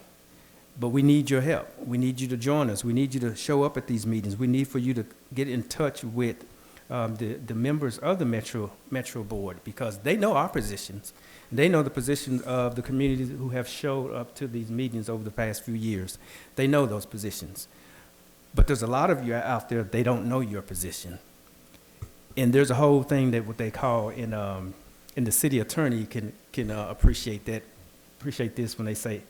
but we need your help. We need you to join us. We need you to show up at these meetings. We need for you to get in touch with the members of the Metro Board because they know our positions. They know the positions of the communities who have showed up to these meetings over the past few years. They know those positions. But there's a lot of you out there, they don't know your position. And there's a whole thing that what they call in the city attorney can appreciate this when they say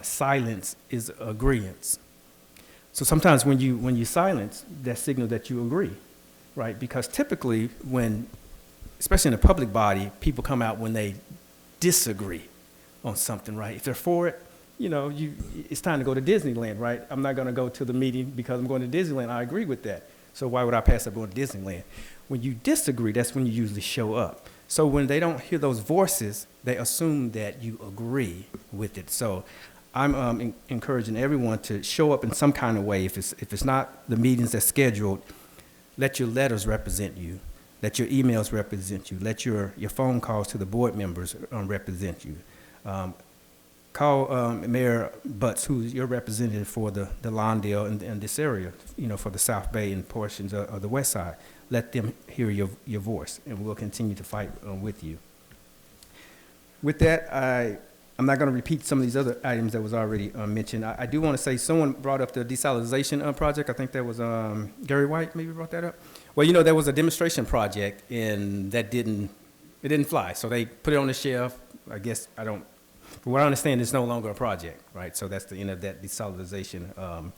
silence is agreeance. So sometimes when you silence, that signal that you agree, right? Because typically especially in a public body, people come out when they disagree on something, right? If they're for it, it's time to go to Disneyland, right? I'm not going to go to the meeting because I'm going to Disneyland. I agree with that. So why would I pass up going to Disneyland? When you disagree, that's when you usually show up. So when they don't hear those voices, they assume that you agree with it. So I'm encouraging everyone to show up in some kind of way. If it's not the meetings that's scheduled, let your letters represent you. Let your emails represent you. Let your phone calls to the board members represent you. Call Mayor Butts, who's your representative for the Lawndale and this area, for the South Bay and portions of the west side. Let them hear your voice, and we'll continue to fight with you. With that, I'm not going to repeat some of these other items that was already mentioned. I do want to say someone brought up the desalinization project. I think that was Gary White maybe brought that up. Well, there was a demonstration project, and it didn't fly. So they put it on the shelf. I guess from what I understand, it's no longer a project, right? So that's the end of that desalinization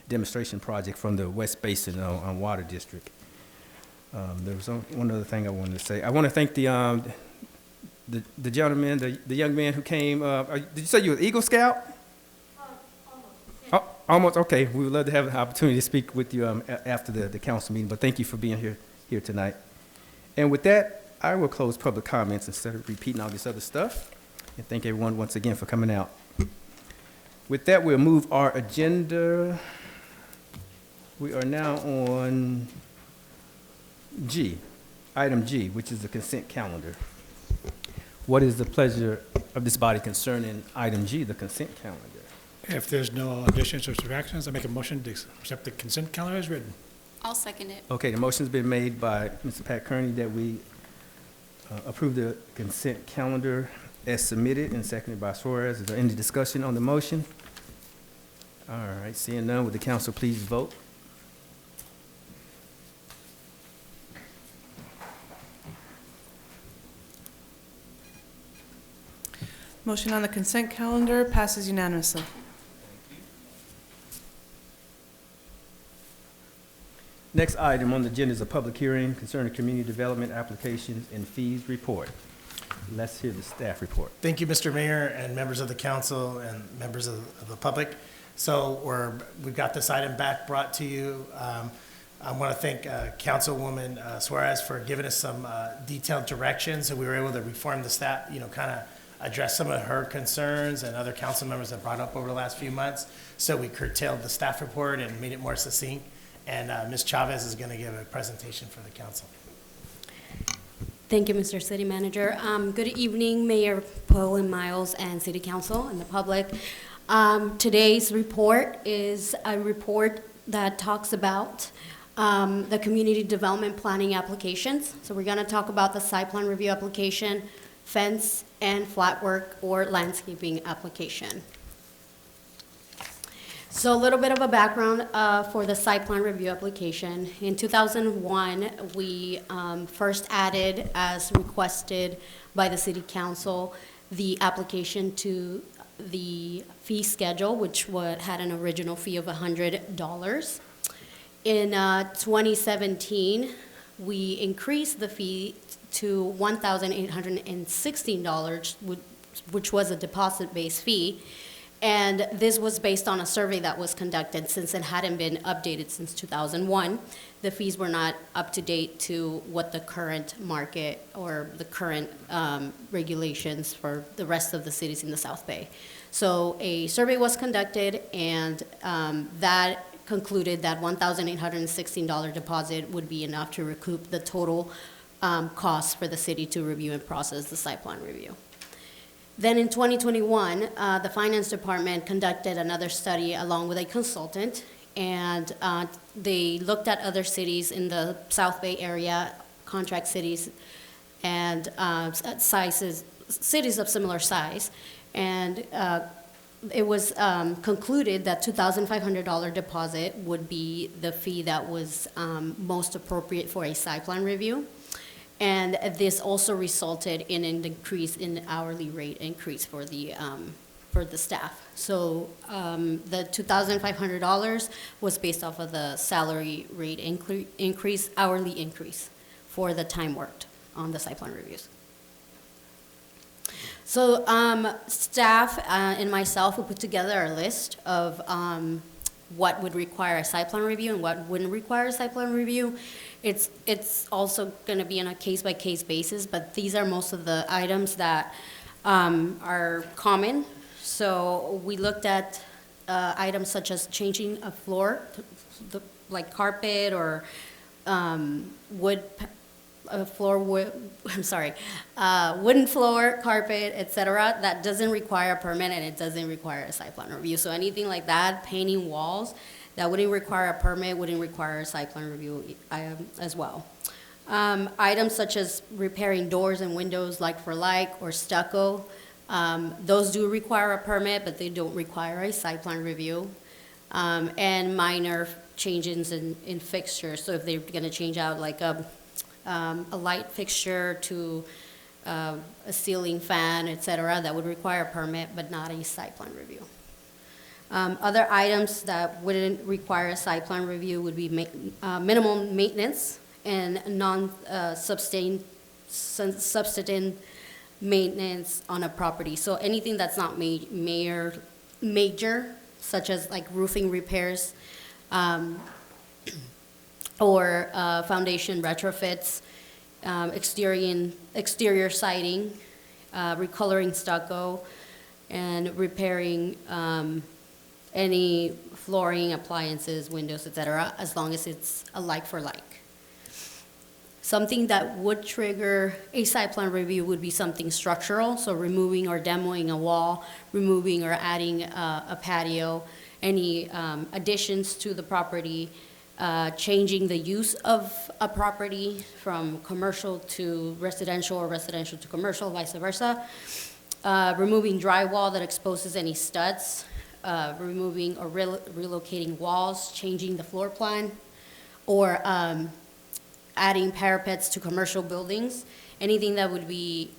demonstration project from the West Basin on Water District. There was one other thing I wanted to say. I want to thank the gentleman, the young man who came. Did you say you were an Eagle Scout? Oh, almost. Okay. We would love to have the opportunity to speak with you after the council meeting, but thank you for being here tonight. And with that, I will close public comments instead of repeating all this other stuff. And thank everyone once again for coming out. With that, we'll move our agenda. We are now on item G, which is the consent calendar. What is the pleasure of this body concerning item G, the consent calendar? If there's no additions or subtractions, I make a motion to accept the consent calendar as written. I'll second it. Okay, the motion's been made by Mr. Pat Kearney that we approve the consent calendar as submitted and seconded by Suarez. Is there any discussion on the motion? All right, seeing none, would the council please vote? Motion on the consent calendar passes unanimously. Next item on the agenda is a public hearing concerning community development applications and fees report. Let's hear the staff report. Thank you, Mr. Mayor and members of the council and members of the public. So we've got this item back brought to you. I want to thank Councilwoman Suarez for giving us some detailed directions, so we were able to reform the staff, kind of address some of her concerns and other council members have brought up over the last few months. So we curtailed the staff report and made it more succinct. And Ms. Chavez is going to give a presentation for the council. Thank you, Mr. City Manager. Good evening, Mayor Poe and Miles and City Council and the public. Today's report is a report that talks about the community development planning applications. So we're going to talk about the site plan review application, fence, and flat work or landscaping application. So a little bit of a background for the site plan review application. In 2001, we first added, as requested by the City Council, the application to the fee schedule, which had an original fee of $100. In 2017, we increased the fee to $1,816, which was a deposit-based fee. And this was based on a survey that was conducted. Since it hadn't been updated since 2001, the fees were not up to date to what the current market or the current regulations for the rest of the cities in the South Bay. So a survey was conducted, and that concluded that $1,816 deposit would be enough to recoup the total cost for the city to review and process the site plan review. Then in 2021, the Finance Department conducted another study along with a consultant, and they looked at other cities in the South Bay area, contract cities, and cities of similar size. And it was concluded that $2,500 deposit would be the fee that was most appropriate for a site plan review. And this also resulted in an increase in hourly rate increase for the staff. So the $2,500 was based off of the salary rate increase, hourly increase for the time worked on the site plan reviews. So staff and myself, we put together a list of what would require a site plan review and what wouldn't require a site plan review. It's also going to be on a case-by-case basis, but these are most of the items that are common. So we looked at items such as changing a floor, like carpet or wooden floor, carpet, etc. That doesn't require a permit and it doesn't require a site plan review. So anything like that, painting walls, that wouldn't require a permit, wouldn't require a site plan review as well. Items such as repairing doors and windows like for like or stucco, those do require a permit, but they don't require a site plan review. And minor changes in fixtures. So if they're going to change out like a light fixture to a ceiling fan, etc., that would require a permit, but not a site plan review. Other items that wouldn't require a site plan review would be minimum maintenance and non-substantive maintenance on a property. So anything that's not major, such as like roofing repairs or foundation retrofits, exterior siding, recoloring stucco, and repairing any flooring, appliances, windows, etc., as long as it's a like for like. Something that would trigger a site plan review would be something structural, so removing or demoing a wall, removing or adding a patio, any additions to the property, changing the use of a property from commercial to residential or residential to commercial, vice versa, removing drywall that exposes any studs, removing or relocating walls, changing the floor plan, or adding parapets to commercial buildings, anything that would be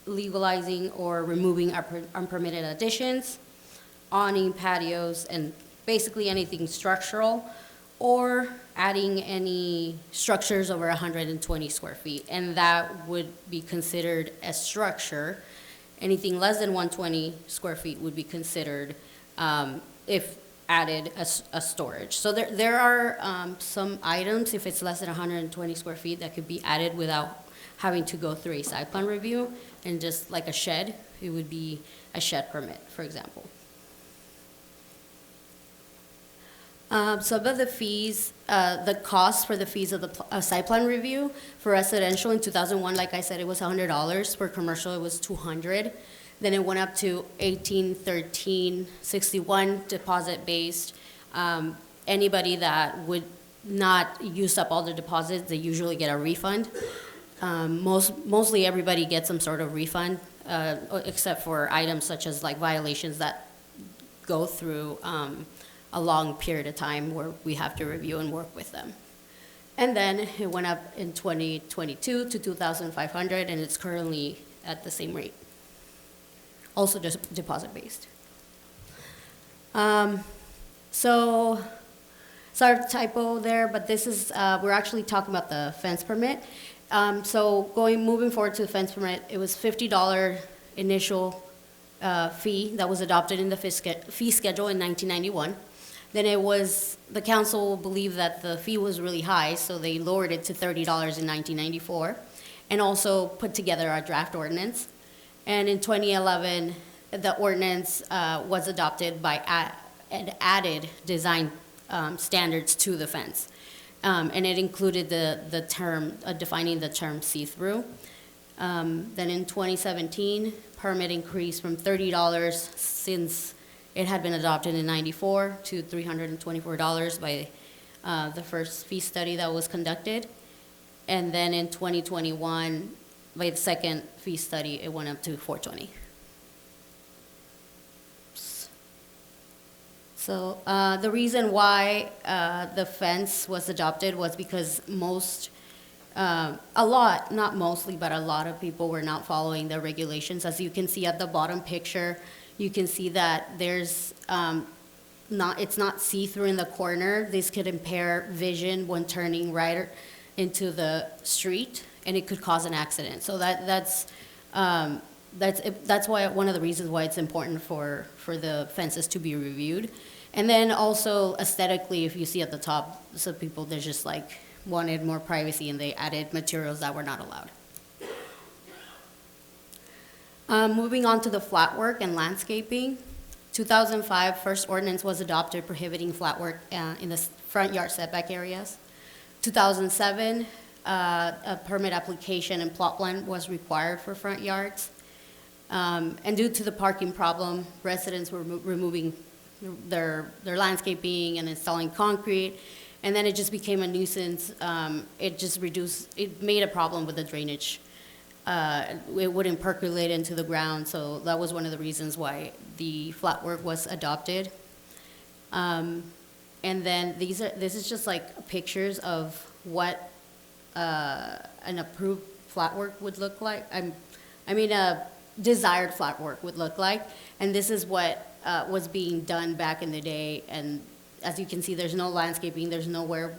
legalizing or removing unpermitted additions, awning patios, and basically anything structural, or adding any structures over 120 square feet, and that would be considered a structure. Anything less than 120 square feet would be considered, if added, a storage. So there are some items, if it's less than 120 square feet, that could be added without having to go through a site plan review. And just like a shed, it would be a shed permit, for example. Some of the fees, the cost for the fees of the site plan review for residential in 2001, like I said, it was $100. For commercial, it was $200. Then it went up to $18, $13, $61 deposit-based. Anybody that would not use up all the deposits, they usually get a refund. Mostly everybody gets some sort of refund, except for items such as like violations that go through a long period of time where we have to review and work with them. And then it went up in 2022 to $2,500, and it's currently at the same rate. Also just deposit-based. So, sorry typo there, but this is, we're actually talking about the fence permit. So moving forward to the fence permit, it was $50 initial fee that was adopted in the fee schedule in 1991. Then the council believed that the fee was really high, so they lowered it to $30 in 1994, and also put together a draft ordinance. And in 2011, the ordinance was adopted and added design standards to the fence. And it included the term, defining the term see-through. Then in 2017, permit increased from $30 since it had been adopted in 94 to $324 by the first fee study that was conducted. And then in 2021, by the second fee study, it went up to $420. So the reason why the fence was adopted was because a lot, not mostly, but a lot of people were not following the regulations. As you can see at the bottom picture, you can see that there's it's not see-through in the corner. This could impair vision when turning right into the street, and it could cause an accident. So that's why one of the reasons why it's important for the fences to be reviewed. And then also aesthetically, if you see at the top, some people, they just like wanted more privacy and they added materials that were not allowed. Moving on to the flat work and landscaping. 2005, first ordinance was adopted prohibiting flat work in the front yard setback areas. 2007, a permit application and plot plan was required for front yards. And due to the parking problem, residents were removing their landscaping and installing concrete, and then it just became a nuisance. It made a problem with the drainage. It wouldn't percolate into the ground, so that was one of the reasons why the flat work was adopted. And then this is just like pictures of what an approved flat work would look like. A desired flat work would look like, and this is what was being done back in the day. And as you can see, there's no landscaping, there's nowhere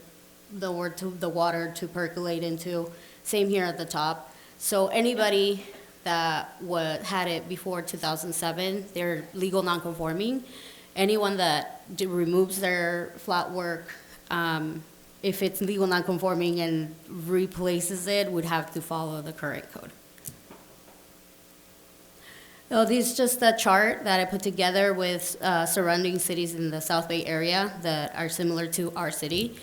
the water to percolate into. Same here at the top. So anybody that had it before 2007, they're legal non-conforming. Anyone that removes their flat work, if it's legal non-conforming and replaces it, would have to follow the current code. So this is just a chart that I put together with surrounding cities in the South Bay area that are similar to our city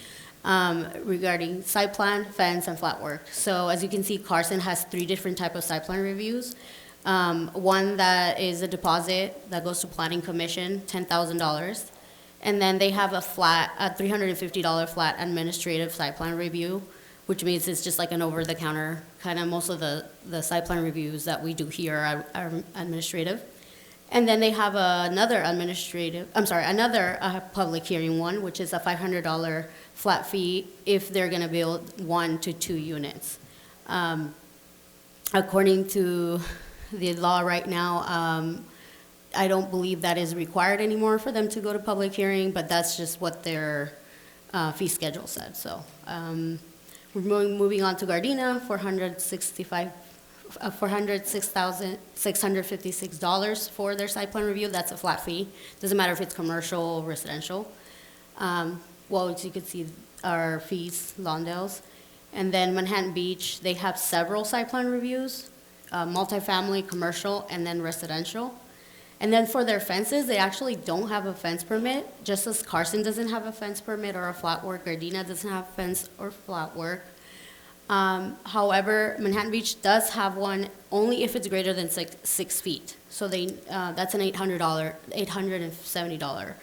regarding site plan, fence, and flat work. So as you can see, Carson has 3 different types of site plan reviews. One that is a deposit that goes to Planning Commission, $10,000. And then they have a $350 flat administrative site plan review, which means it's just like an over-the-counter, kind of most of the site plan reviews that we do here are administrative. And then they have another public hearing one, which is a $500 flat fee if they're gonna build 1 to 2 units. According to the law right now, I don't believe that is required anymore for them to go to public hearing, but that's just what their fee schedule said. So we're moving on to Gardena, $406,656 for their site plan review. That's a flat fee. Doesn't matter if it's commercial or residential. Well, as you can see, our fees, Lawndale's. And then Manhattan Beach, they have several site plan reviews, multifamily, commercial, and then residential. And then for their fences, they actually don't have a fence permit, just as Carson doesn't have a fence permit or a flat work, Gardena doesn't have fence or flat work. However, Manhattan Beach does have one only if it's greater than 6 feet. So that's an $870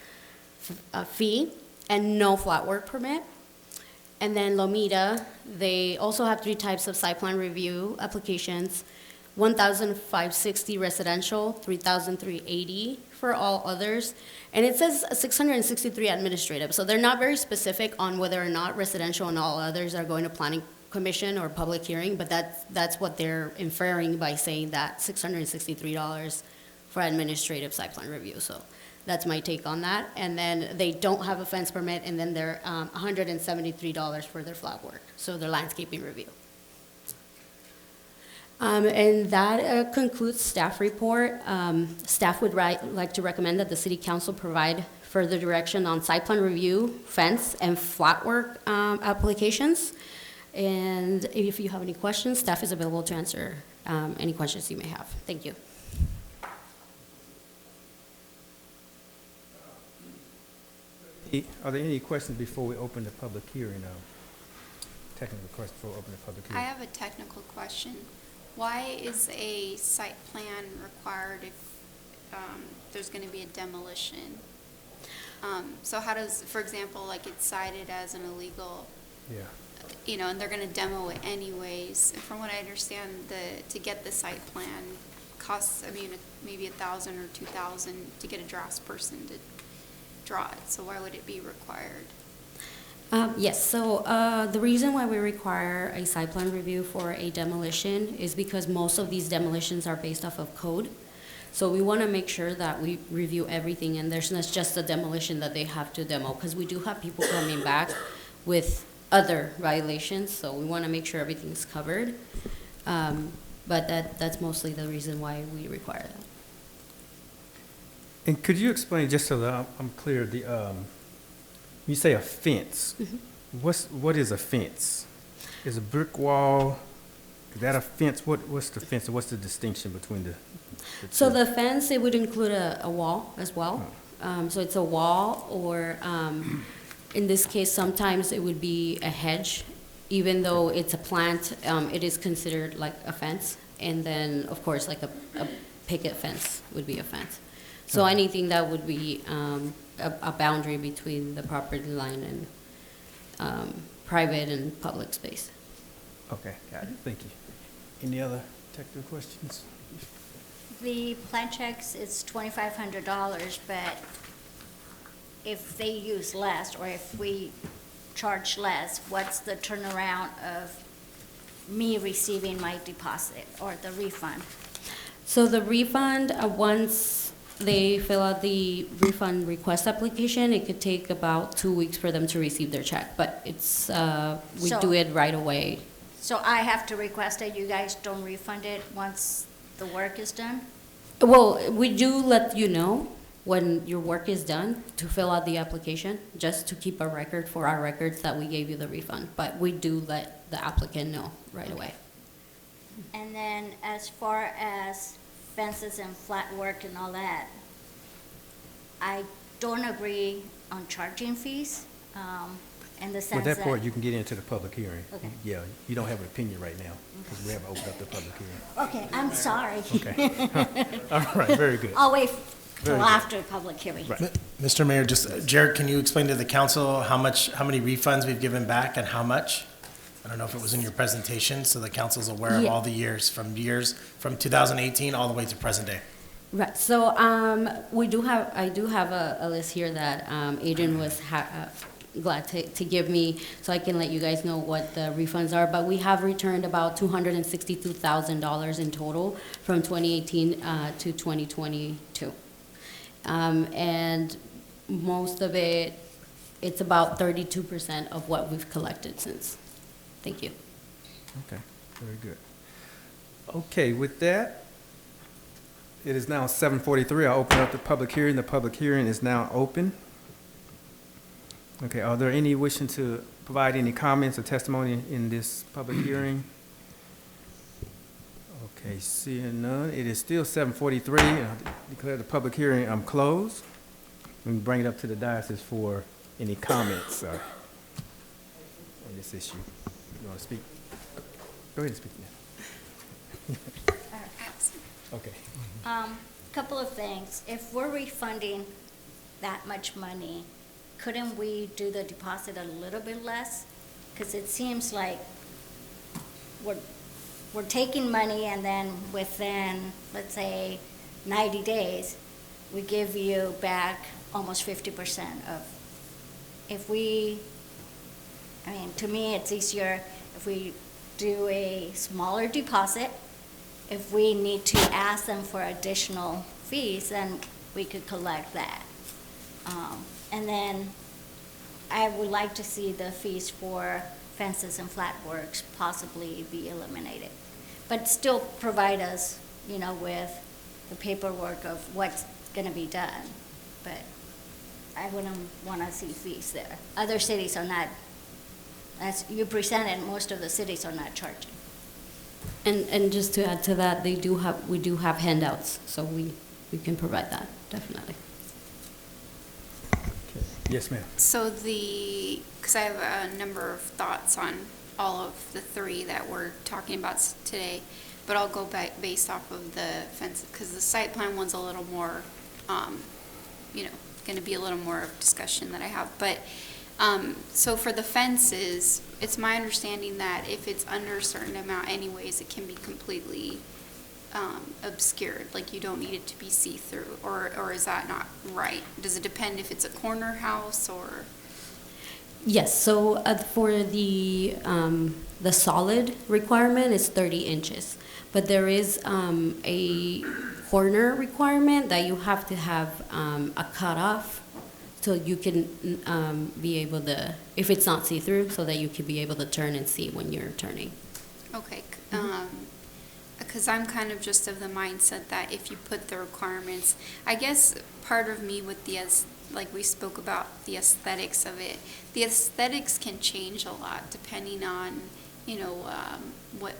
fee and no flat work permit. And then Lomita, they also have 3 types of site plan review applications: 1,560 residential, 3,380 for all others. And it says 663 administrative. So they're not very specific on whether or not residential and all others are going to planning commission or public hearing, but that's what they're inferring by saying that $663 for administrative site plan review. So that's my take on that. And then they don't have a fence permit, and then they're $173 for their flat work, so their landscaping review. And that concludes staff report. Staff would like to recommend that the city council provide further direction on site plan review, fence, and flat work applications. And if you have any questions, staff is available to answer any questions you may have. Thank you. Are there any questions before we open the public hearing? Technical question before we open the public hearing. I have a technical question. Why is a site plan required if there's going to be a demolition? So how does, for example, like it's cited as an illegal, and they're going to demo it anyways. From what I understand, to get the site plan costs, maybe $1,000 or $2,000 to get a draftsperson to draw it. So why would it be required? Yes, so the reason why we require a site plan review for a demolition is because most of these demolitions are based off of code. So we want to make sure that we review everything, and there's not just a demolition that they have to demo, because we do have people coming back with other violations, so we want to make sure everything's covered. But that's mostly the reason why we require that. And could you explain, just so that I'm clear, you say a fence. Mm-hmm. What is a fence? Is a brick wall, is that a fence? What's the fence, and what's the distinction between the So two? the fence, it would include a wall as well. So it's a wall, or in this case, sometimes it would be a hedge. Even though it's a plant, it is considered like a fence. And then, of course, like a picket fence would be a fence. So anything that would be a boundary between the property line and private and public space. Okay, got it, thank you. Any other technical questions? The plan checks is $2,500, but if they use less, or if we charge less, what's the turnaround of me receiving my deposit or the refund? So the refund, once they fill out the refund request application, it could take about 2 weeks for them to receive their check, but it's, we do it right away. So I have to request that you guys don't refund it once the work is done? Well, we do let you know when your work is done to fill out the application, just to keep a record for our records that we gave you the refund, but we do let the applicant know right away. And then as far as fences and flat work and all that, I don't agree on charging fees, in the sense Well, that. that part you can get into the public hearing. Okay. Yeah, you don't have an opinion right now, because we haven't opened up the public hearing. Okay, I'm sorry. Okay. All right, very good. I'll wait Very till good. after public hearing. Mr. Mayor, just, Jared, can you explain to the council how many refunds we've given back and how much? I don't know if it was in your presentation, so the council's aware of Yeah. all the years from 2018 all the way to present day. Right, so, I do have a list here that, Adrian was glad to give me, so I can let you guys know what the refunds are, but we have returned about $262,000 in total from 2018 to 2022. And most of it, it's about 32% of what we've collected since. Thank you. Okay, very good. Okay, with that, it is now 7:43. I'll open up the public hearing. The public hearing is now open. Okay, are there any wishing to provide any comments or testimony in this public hearing? Okay, seeing none, it is still 7:43. Declare the public hearing closed. We can bring it up to the diocese for any comments on this issue. You want to speak? Go ahead and speak now. Okay. Couple of things. If we're refunding that much money, couldn't we do the deposit a little bit less? Because it seems like we're taking money and then within, let's say, 90 days, we give you back almost 50% of, to me, it's easier if we do a smaller deposit. If we need to ask them for additional fees, then we could collect that. And then I would like to see the fees for fences and flat works possibly be eliminated. But still provide us, with the paperwork of what's gonna be done. But I wouldn't wanna see fees there. Other cities are not, as you presented, most of the cities are not charging. And just to add to that, we do have handouts, so we can provide that, definitely. Yes, ma'am. So because I have a number of thoughts on all of the three that we're talking about today, but I'll go back based off of the fence, because the site plan one's a little more, going to be a little more of discussion that I have. But, so for the fences, it's my understanding that if it's under a certain amount anyways, it can be completely obscured, like you don't need it to be see-through, or is that not right? Does it depend if it's a corner house or? Yes, so for the solid requirement is 30 inches, but there is a corner requirement that you have to have a cutoff, so you can be able to, if it's not see-through, so that you can be able to turn and see when you're turning. Okay, because I'm kind of just of the mindset that if you put the requirements, I guess part of me with like we spoke about the aesthetics of it, the aesthetics can change a lot depending on,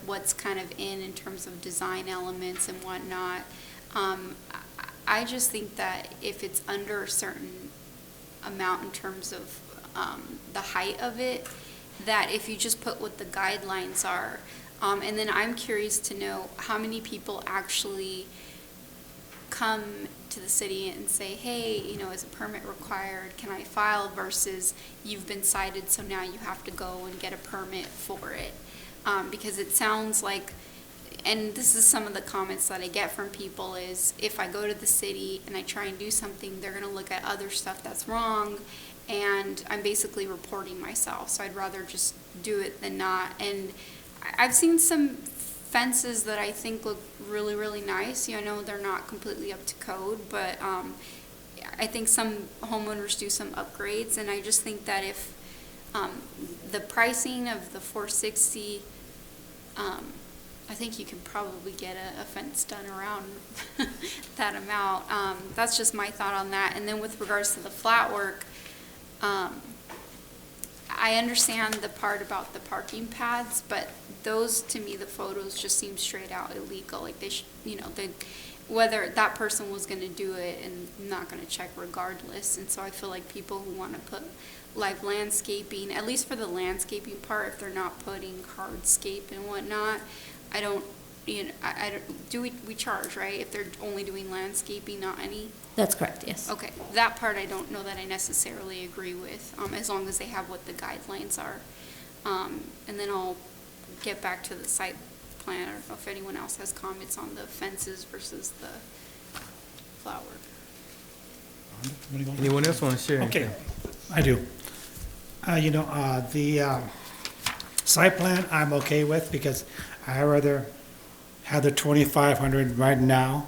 what's kind of in terms of design elements and whatnot. I just think that if it's under a certain amount in terms of the height of it, that if you just put what the guidelines are, and then I'm curious to know how many people actually come to the city and say, hey, is a permit required? Can I file? Versus you've been cited, so now you have to go and get a permit for it. Because it sounds like, and this is some of the comments that I get from people, is if I go to the city and I try and do something, they're going to look at other stuff that's wrong, and I'm basically reporting myself. So I'd rather just do it than not. And I've seen some fences that I think look really, really nice. I know they're not completely up to code, but I think some homeowners do some upgrades, and I just think that if the pricing of the $460, I think you can probably get a fence done around that amount. That's just my thought on that. And then with regards to the flat work, I understand the part about the parking pads, but those, to me, the photos just seem straight out illegal. Like they should, whether that person was going to do it and not going to check regardless. And so I feel like people who want to put live landscaping, at least for the landscaping part, if they're not putting hardscape and whatnot, I don't, we charge, right? If they're only doing landscaping, not any? That's correct, yes. Okay, that part I don't know that I necessarily agree with, as long as they have what the guidelines are. And then I'll get back to the site plan, or if anyone else has comments on the fences versus the flower. Anyone else want to share anything? Okay, I do. The site plan I'm okay with, because I rather have the 2,500 right now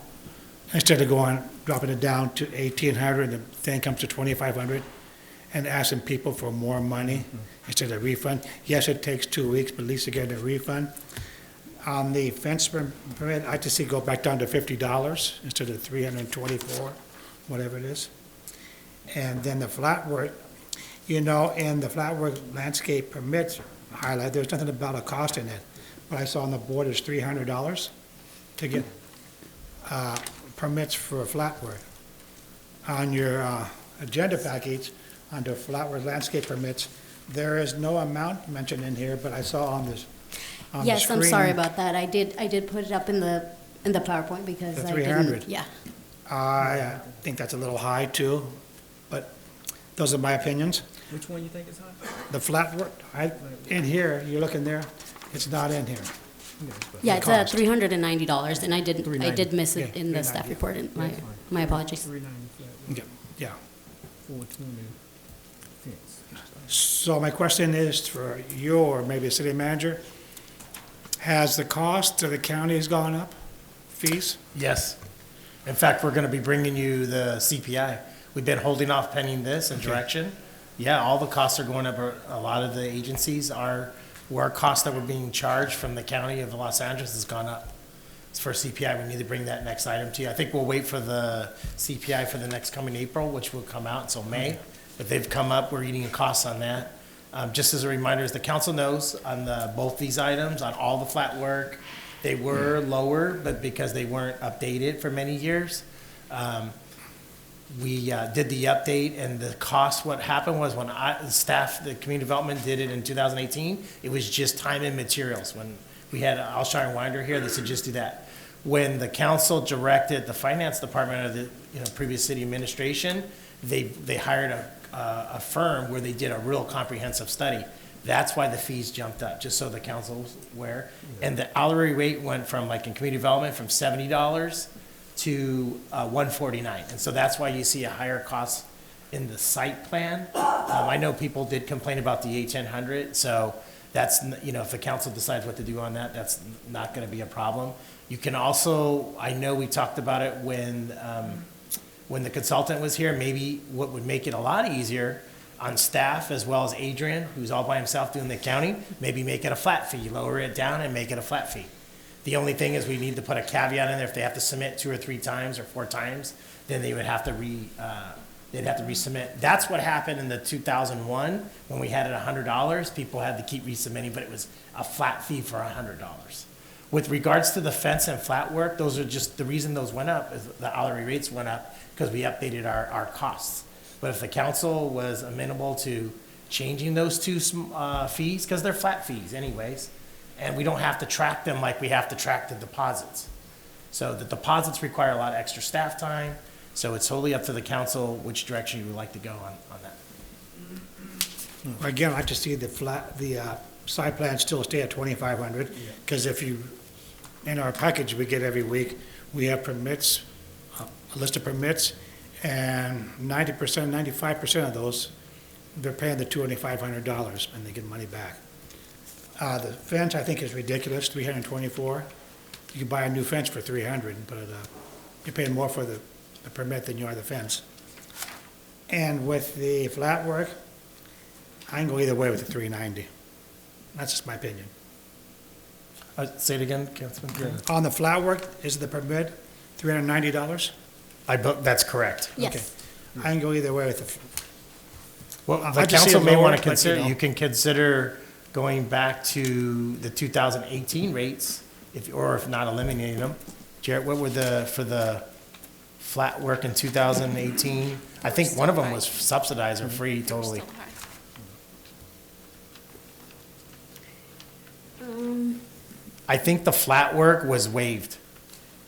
instead of dropping it down to 1,800 and then comes to 2,500 and asking people for more money instead of refund. Yes, it takes 2 weeks, but at least you get a refund. On the fence permit, I just see go back down to $50 instead of $324, whatever it is. And then the flat work, You know, in the flat work landscape permits highlight, there's nothing about a cost in it. But I saw on the board is $300 to get permits for flat work. On your agenda package, under flat work landscape permits, there is no amount mentioned in here, but I saw on this, on the Yes, screen. I'm sorry about that. I did put it up in the PowerPoint because The I 300. didn't, yeah. I think that's a little high too, but those are my opinions. Which one you think is high? The flat work, in here, you're looking there, it's not in here. Yeah, it's cost. $390, and I did miss it Yeah, in the staff report, and my apologies. Yeah. So my question is for you, or maybe the city manager, has the cost to the county has gone up, fees? Yes. In fact, we're going to be bringing you the CPI. We've been holding off pending this and direction. Yeah, all the costs are going up. A lot of the agencies are, where costs that were being charged from the county of Los Angeles has gone up. It's for CPI. We need to bring that next item to you. I think we'll wait for the CPI for the next coming April, which will come out until May. But they've come up, we're eating costs on that. Just as a reminder, as the council knows, on both these items, on all the flat work, they were lower, but because they weren't updated for many years, we did the update, and the cost, what happened was when the staff, the community development did it in 2018, it was just time and materials. When we had Alshire and Winder here, they said just do that. When the council directed the finance department of the previous city administration, they hired a firm where they did a real comprehensive study. That's why the fees jumped up, just so the council's aware. And the hourly rate went from, like in community development, from $70 to $149. And so that's why you see a higher cost in the site plan. I know people did complain about the A1000, so that's, if the council decides what to do on that, that's not gonna be a problem. You can also, I know we talked about it when the consultant was here, maybe what would make it a lot easier on staff as well as Adrian, who's all by himself doing the accounting, maybe make it a flat fee, lower it down and make it a flat fee. The only thing is we need to put a caveat in there, if they have to submit 2 or 3 times or 4 times, then they would have to resubmit. That's what happened in the 2001, when we had it $100, people had to keep resubmitting, but it was a flat fee for $100. With regards to the fence and flat work, those are just, the reason those went up is the hourly rates went up because we updated our costs. But if the council was amenable to changing those 2 fees, because they're flat fees anyways, and we don't have to track them like we have to track the deposits. So the deposits require a lot of extra staff time, so it's totally up to the council which direction you would like to go on that. Again, I like to see the site plan still stay at 2,500, because in our package we get every week, we have permits, a list of permits, and 90%, 95% of those, they're paying the $2,500 and they get money back. The fence, I think, is ridiculous, $324. You can buy a new fence for $300, but you're paying more for the permit than you are the fence. And with the flat work, I can go either way with the $390. That's just my opinion. Say it again, Councilman. On the flat work, is the permit $390? That's correct. Yes. I can go either way with the. Well, the I'd just see council it may lower, want to but, consider, you can consider going back to the 2018 rates, or if not eliminating them. Jarrett, what were for the flat work in 2018? I think one of them was subsidized or free totally. I think the flat work was waived.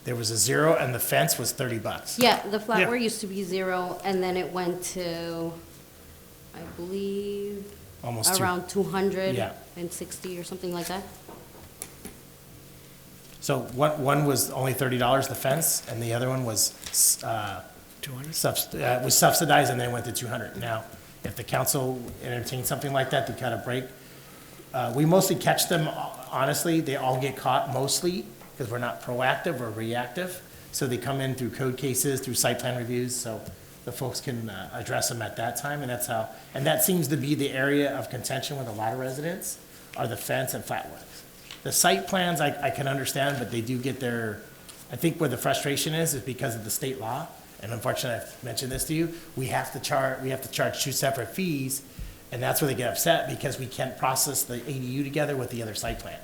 There was a 0 and the fence was $30. Yeah, the flat work used to be 0, and then it went to, I believe, Almost around 260 Yeah. or something like that. So one was only $30, the fence, and the other one was 200? Was subsidized and then went to 200. Now, if the council entertains something like that to kind of break, we mostly catch them, honestly, they all get caught mostly because we're not proactive or reactive. So they come in through code cases, through site plan reviews, so the folks can address them at that time, and that's how, and that seems to be the area of contention with a lot of residents, are the fence and flat works. The site plans, I can understand, but they do get their, I think where the frustration is because of the state law, and unfortunately, I've mentioned this to you, we have to charge 2 separate fees And that's where they get upset, because we can't process the ADU together with the other site plan.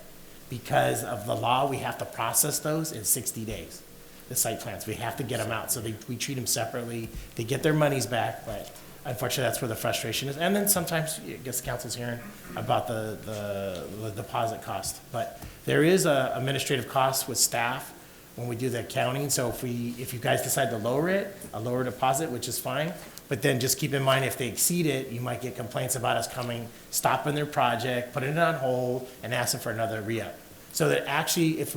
Because of the law, we have to process those in 60 days, the site plans. We have to get them out, so we treat them separately. They get their monies back, but unfortunately, that's where the frustration is. And then sometimes, I guess the council's hearing about the deposit cost. But there is a administrative cost with staff when we do the accounting. So if you guys decide to lower it, a lower deposit, which is fine. But then just keep in mind, if they exceed it, you might get complaints about us coming, stopping their project, putting it on hold, and asking for another re-up. So that actually, if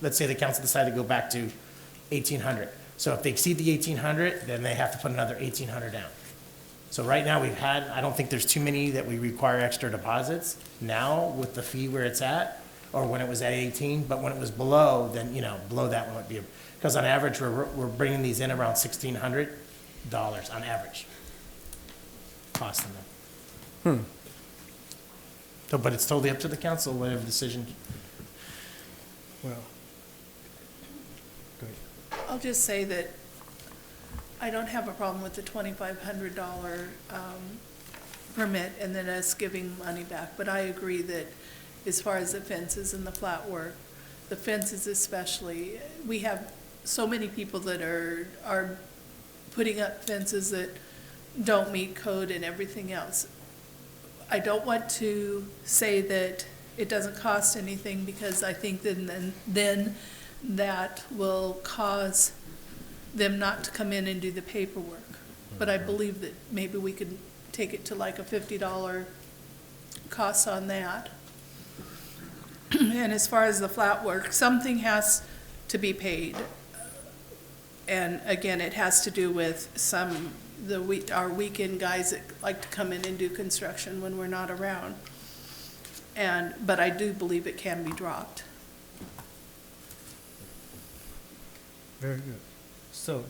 let's say the council decided to go back to 1,800. So if they exceed the 1,800, then they have to put another 1,800 down. So right now, I don't think there's too many that we require extra deposits now with the fee where it's at, or when it was at 18, but when it was below, then, below that one would be, because on average, we're bringing these in around $1,600 on average, costing them. So, but it's totally up to the council, whatever decision. Well, go ahead. I'll just say that I don't have a problem with the $2,500 permit and then us giving money back, but I agree that as far as the fences and the flat work, the fences especially, we have so many people that are putting up fences that don't meet code and everything else. I don't want to say that it doesn't cost anything, because I think then that will cause them not to come in and do the paperwork. But I believe that maybe we could take it to like a $50 cost on that. And as far as the flat work, something has to be paid. And again, it has to do with our weekend guys that like to come in and do construction when we're not around. But I do believe it can be dropped. Very good. So,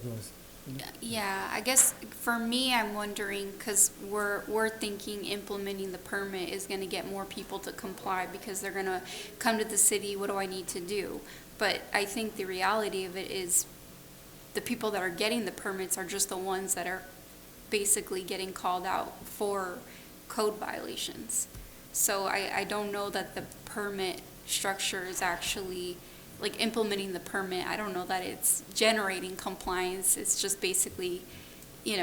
Yeah, I guess for me, I'm wondering, because we're thinking implementing the permit is going to get more people to comply because they're going to come to the city, what do I need to do? But I think the reality of it is the people that are getting the permits are just the ones that are basically getting called out for code violations. So I don't know that the permit structure is actually, like implementing the permit, I don't know that it's generating compliance. It's just basically, I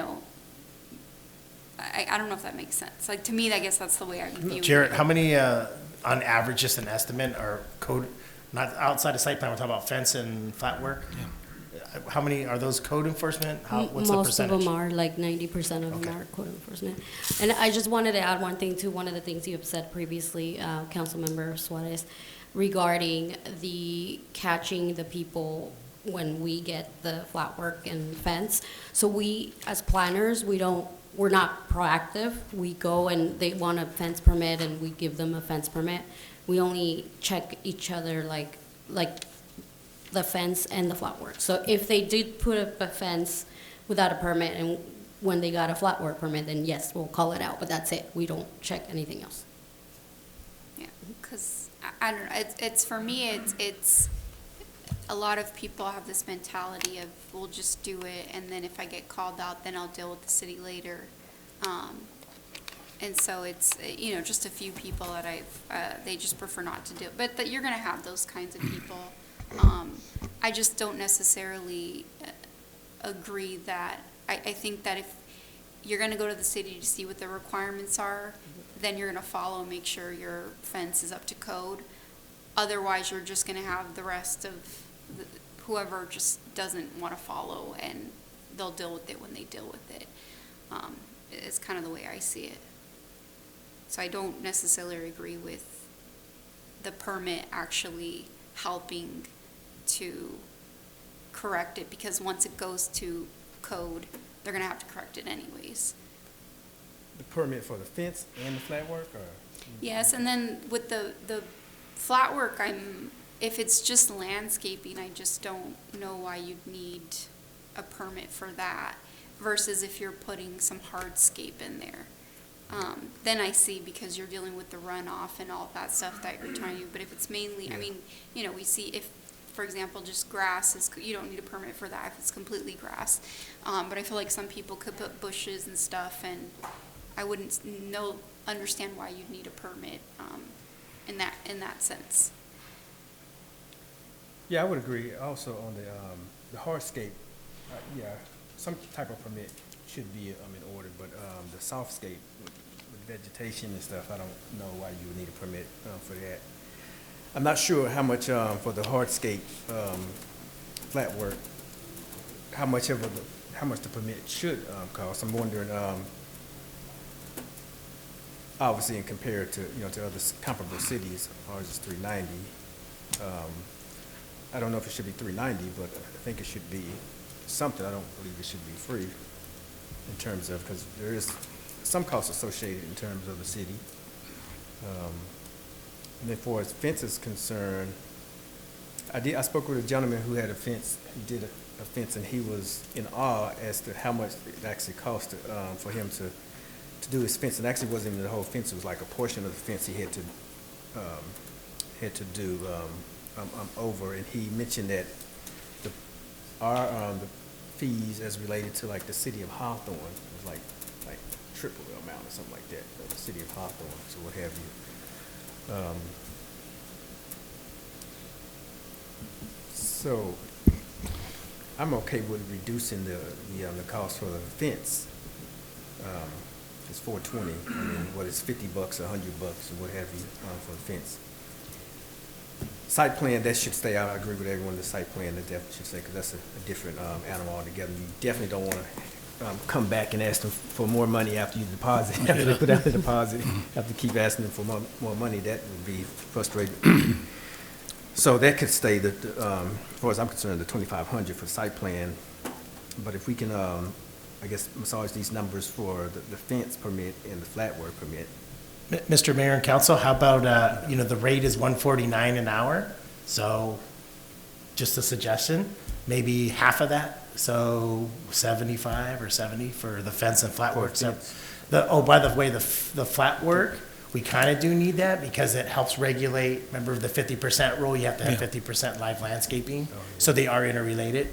don't know if that makes sense. Like, to me, I guess that's the way I view it. Jared, how many, on average, just an estimate, are code, not outside of site plan, we're talking about fence and flat work? How many, are those code enforcement? What's the percentage? Most of them are, like 90% of them are code enforcement. And I just wanted to add one thing to one of the things you have said previously, Councilmember Suarez, regarding the catching the people when we get the flat work and fence. So we, as planners, we're not proactive. We go and they want a fence permit and we give them a fence permit. We only check each other like the fence and the flat work. So if they did put up a fence without a permit and when they got a flat work permit, then yes, we'll call it out, but that's it. We don't check anything else. Yeah, because I don't know, it's for me, it's a lot of people have this mentality of, we'll just do it, and then if I get called out, then I'll deal with the city later. And so it's, just a few people that they just prefer not to do it. But that you're gonna have those kinds of people. I just don't necessarily agree that, I think that if you're gonna go to the city to see what the requirements are, then you're gonna follow, make sure your fence is up to code. Otherwise, you're just gonna have the rest of whoever just doesn't wanna follow, and they'll deal with it when they deal with it. It's kind of the way I see it. So I don't necessarily agree with the permit actually helping to correct it, because once it goes to code, they're gonna have to correct it anyways. the permit for the fence and the flat work, or? Yes, and then with the flat work, if it's just landscaping, I just don't know why you'd need a permit for that versus if you're putting some hardscape in there. Then I see, because you're dealing with the runoff and all that stuff that you're trying to do. But if it's mainly, we see if, for example, just grass is, you don't need a permit for that if it's completely grass. But I feel like some people could put bushes and stuff, and I wouldn't know understand why you'd need a permit in that sense. Yeah, I would agree. Also on the hardscape, yeah, some type of permit should be in order, but the softscape with vegetation and stuff, I don't know why you would need a permit for that. I'm not sure how much for the hardscape flat work, how much the permit should cost. I'm wondering, obviously, in compared to to other comparable cities, ours is $390. I don't know if it should be $390, but I think it should be something. I don't believe it should be free in terms of, because there is some costs associated in terms of the city. And then for as fence is concerned, I spoke with a gentleman who had a fence. He did a fence, and he was in awe as to how much it actually cost for him to do his fence. And actually, it wasn't even the whole fence; it was like a portion of the fence he had to do over. And he mentioned that the fees as related to like the city of Hawthorne was like triple the amount or something like that. The city of Hawthorne, so what have you. So I'm okay with reducing the cost for the fence. It's $420. I mean, what is $50 or $100 or what have you for the fence. Site plan, that should stay out. I agree with everyone. The site plan, that definitely should stay, because that's a different animal altogether. You definitely don't want to come back and ask them for more money after you deposit. After they put out the deposit, have to keep asking them for more money. That would be frustrating. So that could stay. As far as I'm concerned, the $2,500 for site plan. But if we can, I guess, massage these numbers for the fence permit and the flat work permit. Mr. Mayor and Council, how about, the rate is $149 an hour, so just a suggestion, maybe half of that, so 75 or 70 for the fence and flat work. So by the way, the flat work, we kind of do need that because it helps regulate, remember the 50% rule, you have to have 50% live landscaping, so they are interrelated.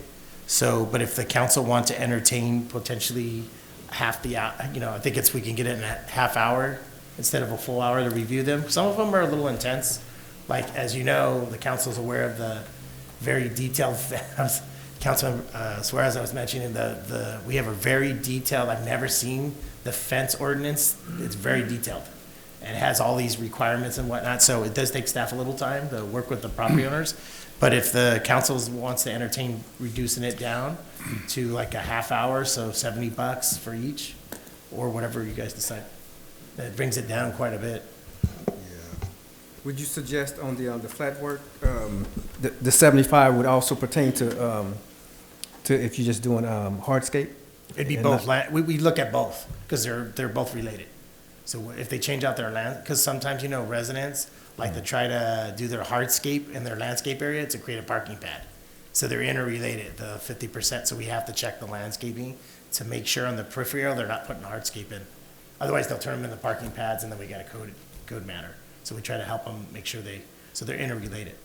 So, but if the council want to entertain potentially half the, I think we can get it in a half hour instead of a full hour to review them. Some of them are a little intense. Like, as you know, the council's aware of the very detailed, Councilman Suarez, I was mentioning we have a very detailed, I've never seen the fence ordinance. It's very detailed. And it has all these requirements and whatnot. So it does take staff a little time to work with the property owners. But if the council wants to entertain reducing it down to like a half hour, so $70 for each, or whatever you guys decide. That brings it down quite a bit. Yeah. Would you suggest on the flat work, the 75 would also pertain to if you're just doing hardscape? It'd be both. We look at both because they're both related. So if they change out their land, because sometimes residents like to try to do their hardscape in their landscape area to create a parking pad. So they're interrelated, the 50%. So we have to check the landscaping to make sure on the peripheral they're not putting hardscape in. Otherwise, they'll turn them into parking pads, and then we got a code matter. So we try to help them make sure they're interrelated.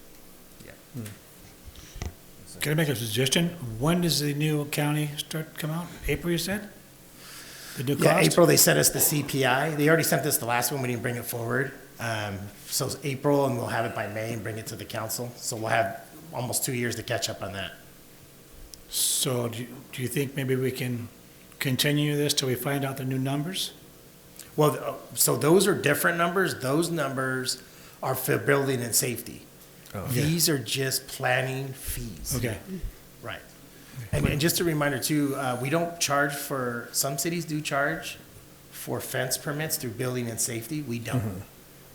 Yeah. Can I make a suggestion? When does the new county start to come out? April, you said? The new cost? Yeah, April, they sent us the CPI. They already sent us the last one. We didn't bring it forward. So it's April, and we'll have it by May and bring it to the council. So we'll have almost 2 years to catch up on that. So do you think maybe we can continue this till we find out the new numbers? Well, so those are different numbers. Those numbers are for building and safety. Oh. These are just planning fees. Okay. Right. And just a reminder too, we don't charge some cities do charge for fence permits through building and safety. We don't. Mm-hmm.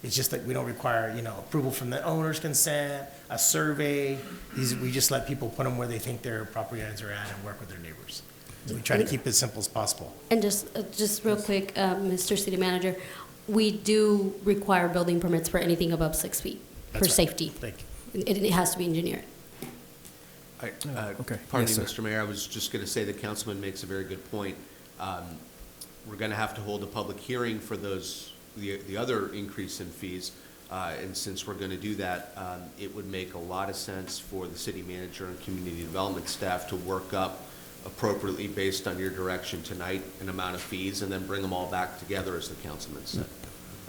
It's just that we don't require, approval from the owner's consent, a survey. We just let people put them where they think their property lines are at and work with their neighbors. So we try to keep it as simple as possible. And just real quick, Mr. City Manager, we do require building permits for anything above 6 feet for safety. Thank you. It has to be engineered. Okay. Pardon Yes, me, sir. Mr. Mayor, I was just going to say the councilman makes a very good point. We're going to have to hold a public hearing for the other increase in fees. And since we're going to do that, it would make a lot of sense for the city manager and community development staff to work up appropriately based on your direction tonight, an amount of fees, and then bring them all back together as the councilman said.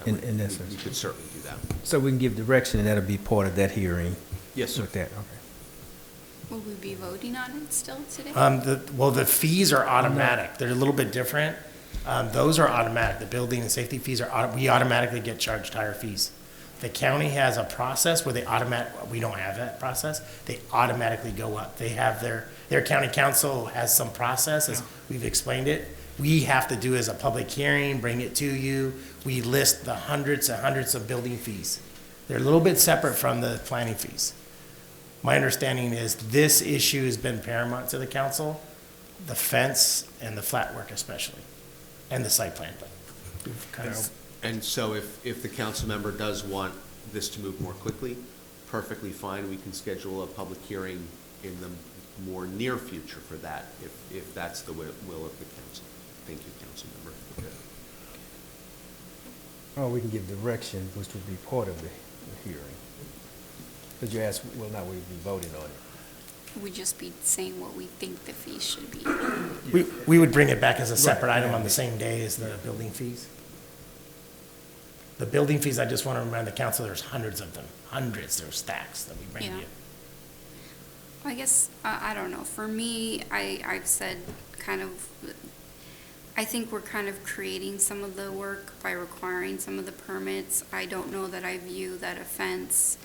In essence. We could certainly do that. So we can give direction, and that'll be part of that hearing? Yes, sir. With that, okay. Will we be voting on it still today? Well, the fees are automatic. They're a little bit different. Those are automatic. The building and safety fees are, we automatically get charged higher fees. The county has a process where we don't have that process. They automatically go up. They have their county council has some process, as we've explained it. We have to do as a public hearing, bring it to you. We list the hundreds and hundreds of building fees. They're a little bit separate from the planning fees. My understanding is this issue has been paramount to the council, the fence and the flat work especially, and the site plan. We've kind of- And so if the council member does want this to move more quickly, perfectly fine, we can schedule a public hearing in the more near future for that, if that's the will of the council. Thank you, council member. Or we can give direction, which would be part of the hearing. Because you asked, well, now we'll be voting on it. We just be saying what we think the fees should be. We would bring it back as a separate item on the same day as the building fees. The building fees, I just want to remind the council, there's hundreds of them, hundreds, there's stacks that we bring to Yeah. you. I guess, I don't know, for me, I've said kind of, I think we're kind of creating some of the work by requiring some of the permits. I don't know that I view that offense,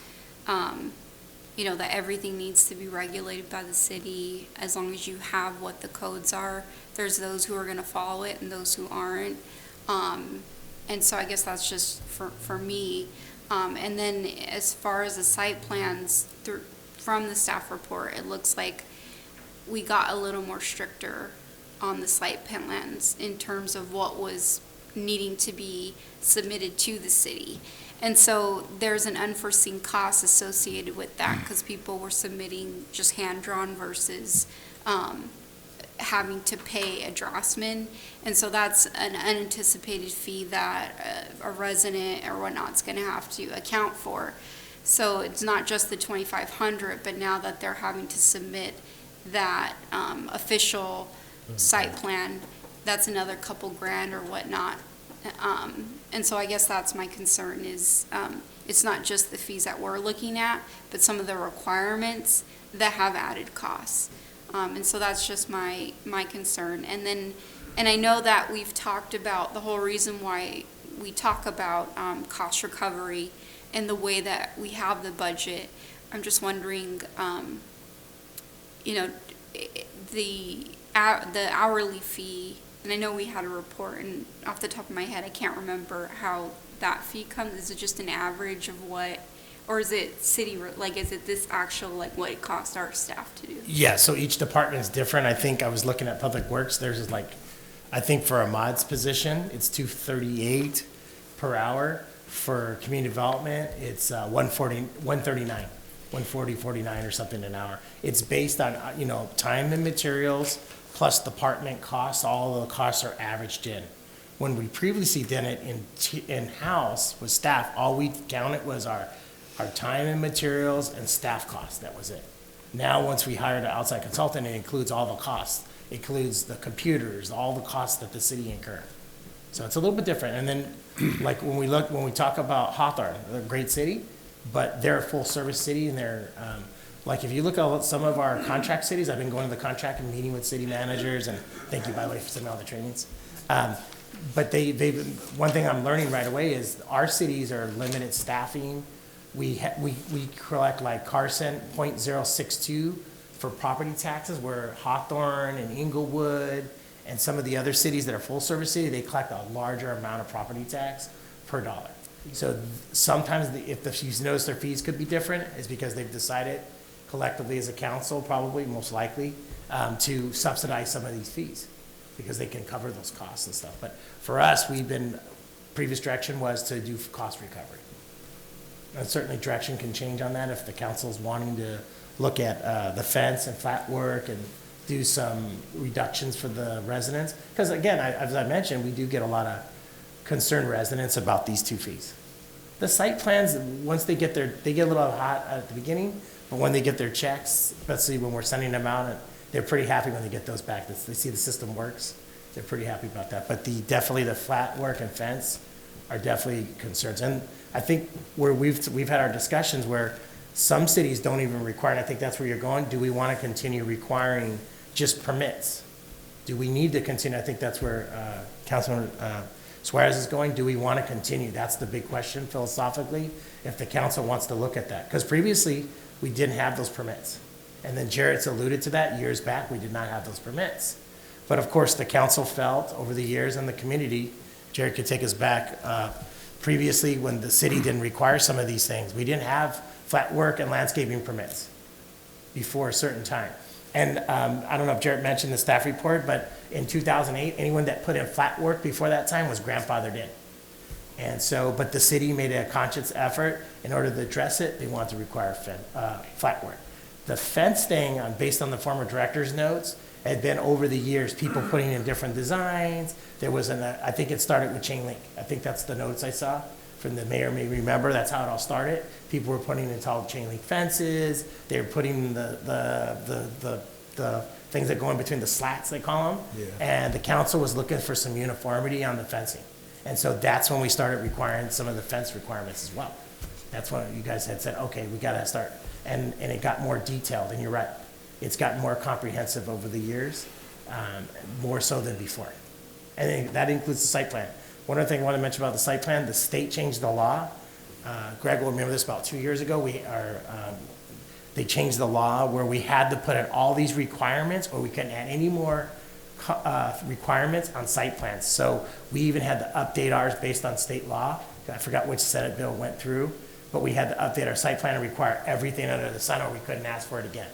that everything needs to be regulated by the city as long as you have what the codes are. There's those who are gonna follow it and those who aren't. And so I guess that's just for me. And then as far as the site plans from the staff report, it looks like we got a little more stricter on the site plans in terms of what was needing to be submitted to the city. And so there's an unforeseen cost associated with that because people were submitting just hand-drawn versus having to pay a draftsman. And so that's an unanticipated fee that a resident or whatnot's gonna have to account for. So it's not just the 2,500, but now that they're having to submit that official site plan, that's another couple grand or whatnot. And so I guess that's my concern is it's not just the fees that we're looking at, but some of the requirements that have added costs. And so that's just my concern. And I know that we've talked about the whole reason why we talk about cost recovery and the way that we have the budget. I'm just wondering, the hourly fee, and I know we had a report, and off the top of my head, I can't remember how that fee comes. Is it just an average of what, or is it city, is it this actual, what it costs our staff to do? Yeah, so each department is different. I think I was looking at Public Works, theirs is I think for Ahmad's position, it's $238 per hour. For community development, it's $140.49 or something an hour. It's based on, time and materials plus department costs. All the costs are averaged in. When we previously did it in-house with staff, all we counted was our time and materials and staff costs. That was it. Now, once we hired an outside consultant, it includes all the costs. It includes the computers, all the costs that the city incur. So it's a little bit different. And then, when we talk about Hawthorne, they're a great city, but they're a full-service city, and they're, if you look at some of our contract cities, I've been going to the contract and meeting with city managers, and thank you, by the way, for sending all the trainings. But one thing I'm learning right away is our cities are limited staffing. We collect Carson, .062 for property taxes, where Hawthorne and Inglewood and some of the other cities that are full-service city, they collect a larger amount of property tax per dollar. So sometimes if you notice their fees could be different, it's because they've decided collectively as a council, probably most likely, to subsidize some of these fees because they can cover those costs and stuff. But for us, previous direction was to do cost recovery. And certainly direction can change on that if the council's wanting to look at the fence and flat work and do some reductions for the residents. Because again, as I mentioned, we do get a lot of concerned residents about these two fees. The site plans, once they get a little hot at the beginning, but when they get their checks, especially when we're sending them out, they're pretty happy when they get those back. They see the system works. They're pretty happy about that. But definitely the flat work and fence, are definitely concerns. And I think where we've had our discussions where some cities don't even require, and I think that's where you're going, do we want to continue requiring just permits? Do we need to continue? I think that's where Councilman Suarez is going. Do we want to continue? That's the big question philosophically, if the council wants to look at that. Because previously, we didn't have those permits. And then Jarrett's alluded to that years back, we did not have those permits. But of course, the council felt over the years and the community, Jarrett could take us back, previously when the city didn't require some of these things, we didn't have flat work and landscaping permits before a certain time. And I don't know if Jarrett mentioned the staff report, but in 2008, anyone that put in flat work before that time was grandfathered in. And so, but the city made a conscious effort in order to address it, they wanted to require flat work. The fence thing, based on the former director's notes, had been over the years, people putting in different designs. There was I think it started with chain link. I think that's the notes I saw from the mayor may remember, that's how it all started. People were putting in tall chain link fences. They were putting the things that go in between the slats, they call them. Yeah. And the council was looking for some uniformity on the fencing. And so that's when we started requiring some of the fence requirements as well. That's when you guys had said, okay, we gotta start. And it got more detailed, and you're right. It's gotten more comprehensive over the years, more so than before. And that includes the site plan. One other thing I want to mention about the site plan, the state changed the law. Greg will remember this about 2 years ago. They changed the law where we had to put in all these requirements, or we couldn't add any more requirements on site plans. So we even had to update ours based on state law. I forgot which Senate bill went through, but we had to update our site plan and require everything under the sun, or we couldn't ask for it again.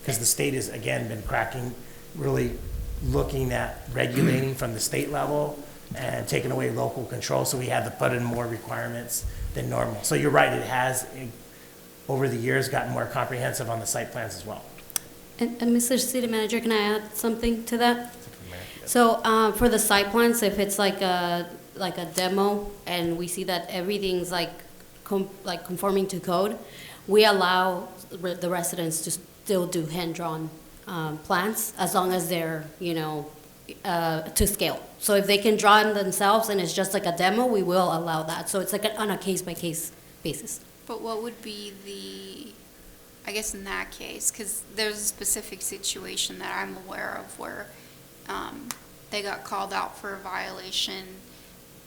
Because the state has, again, been cracking, really looking at regulating from the state level and taking away local control, so we had to put in more requirements than normal. So you're right, it has, over the years, gotten more comprehensive on the site plans as well. And Mr. City Manager, can I add something to that? So for the site plans, if it's like a demo and we see that everything's like conforming to code, we allow the residents to still do hand-drawn plans as long as they're, to scale. So if they can draw them themselves and it's just like a demo, we will allow that. So it's like on a case-by-case basis. But what would be I guess in that case, because there's a specific situation that I'm aware of where they got called out for a violation,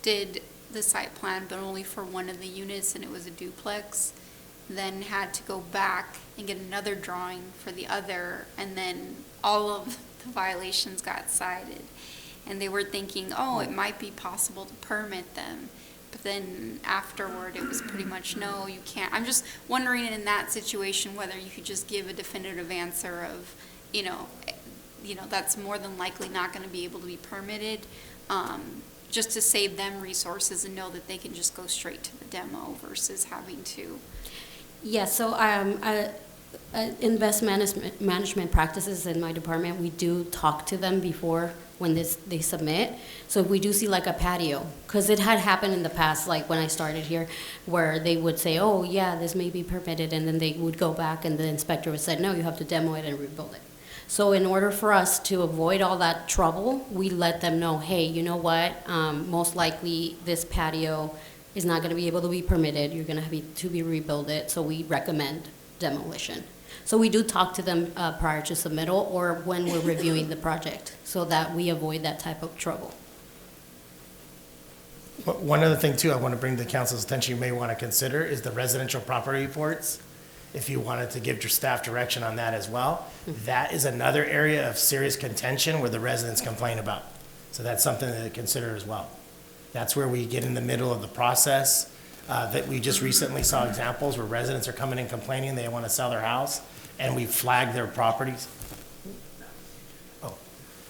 did the site plan, but only for one of the units, and it was a duplex, then had to go back and get another drawing for the other, and then all of the violations got cited. And they were thinking, oh, it might be possible to permit them. But then afterward, it was pretty much, no, you can't. I'm just wondering in that situation whether you could just give a definitive answer of, that's more than likely not going to be able to be permitted, just to save them resources and know that they can just go straight to the demo versus having to. Yeah, so invest management practices in my department, we do talk to them before when they submit. So if we do see like a patio, because it had happened in the past, like when I started here, where they would say, oh yeah, this may be permitted, and then they would go back and the inspector would say, no, you have to demo it and rebuild it. So in order for us to avoid all that trouble, we let them know, hey, you know what, most likely this patio is not going to be able to be permitted. You're going to have to be rebuild it. So we recommend demolition. So we do talk to them prior to submittal or when we're reviewing the project so that we avoid that type of trouble. One other thing too I want to bring to the council's attention you may want to consider is the residential property reports. If you wanted to give your staff direction on that as well, that is another area of serious contention where the residents complain about. So that's something to consider as well. That's where we get in the middle of the process. That we just recently saw examples where residents are coming in complaining they want to sell their house, and we flag their properties. Oh,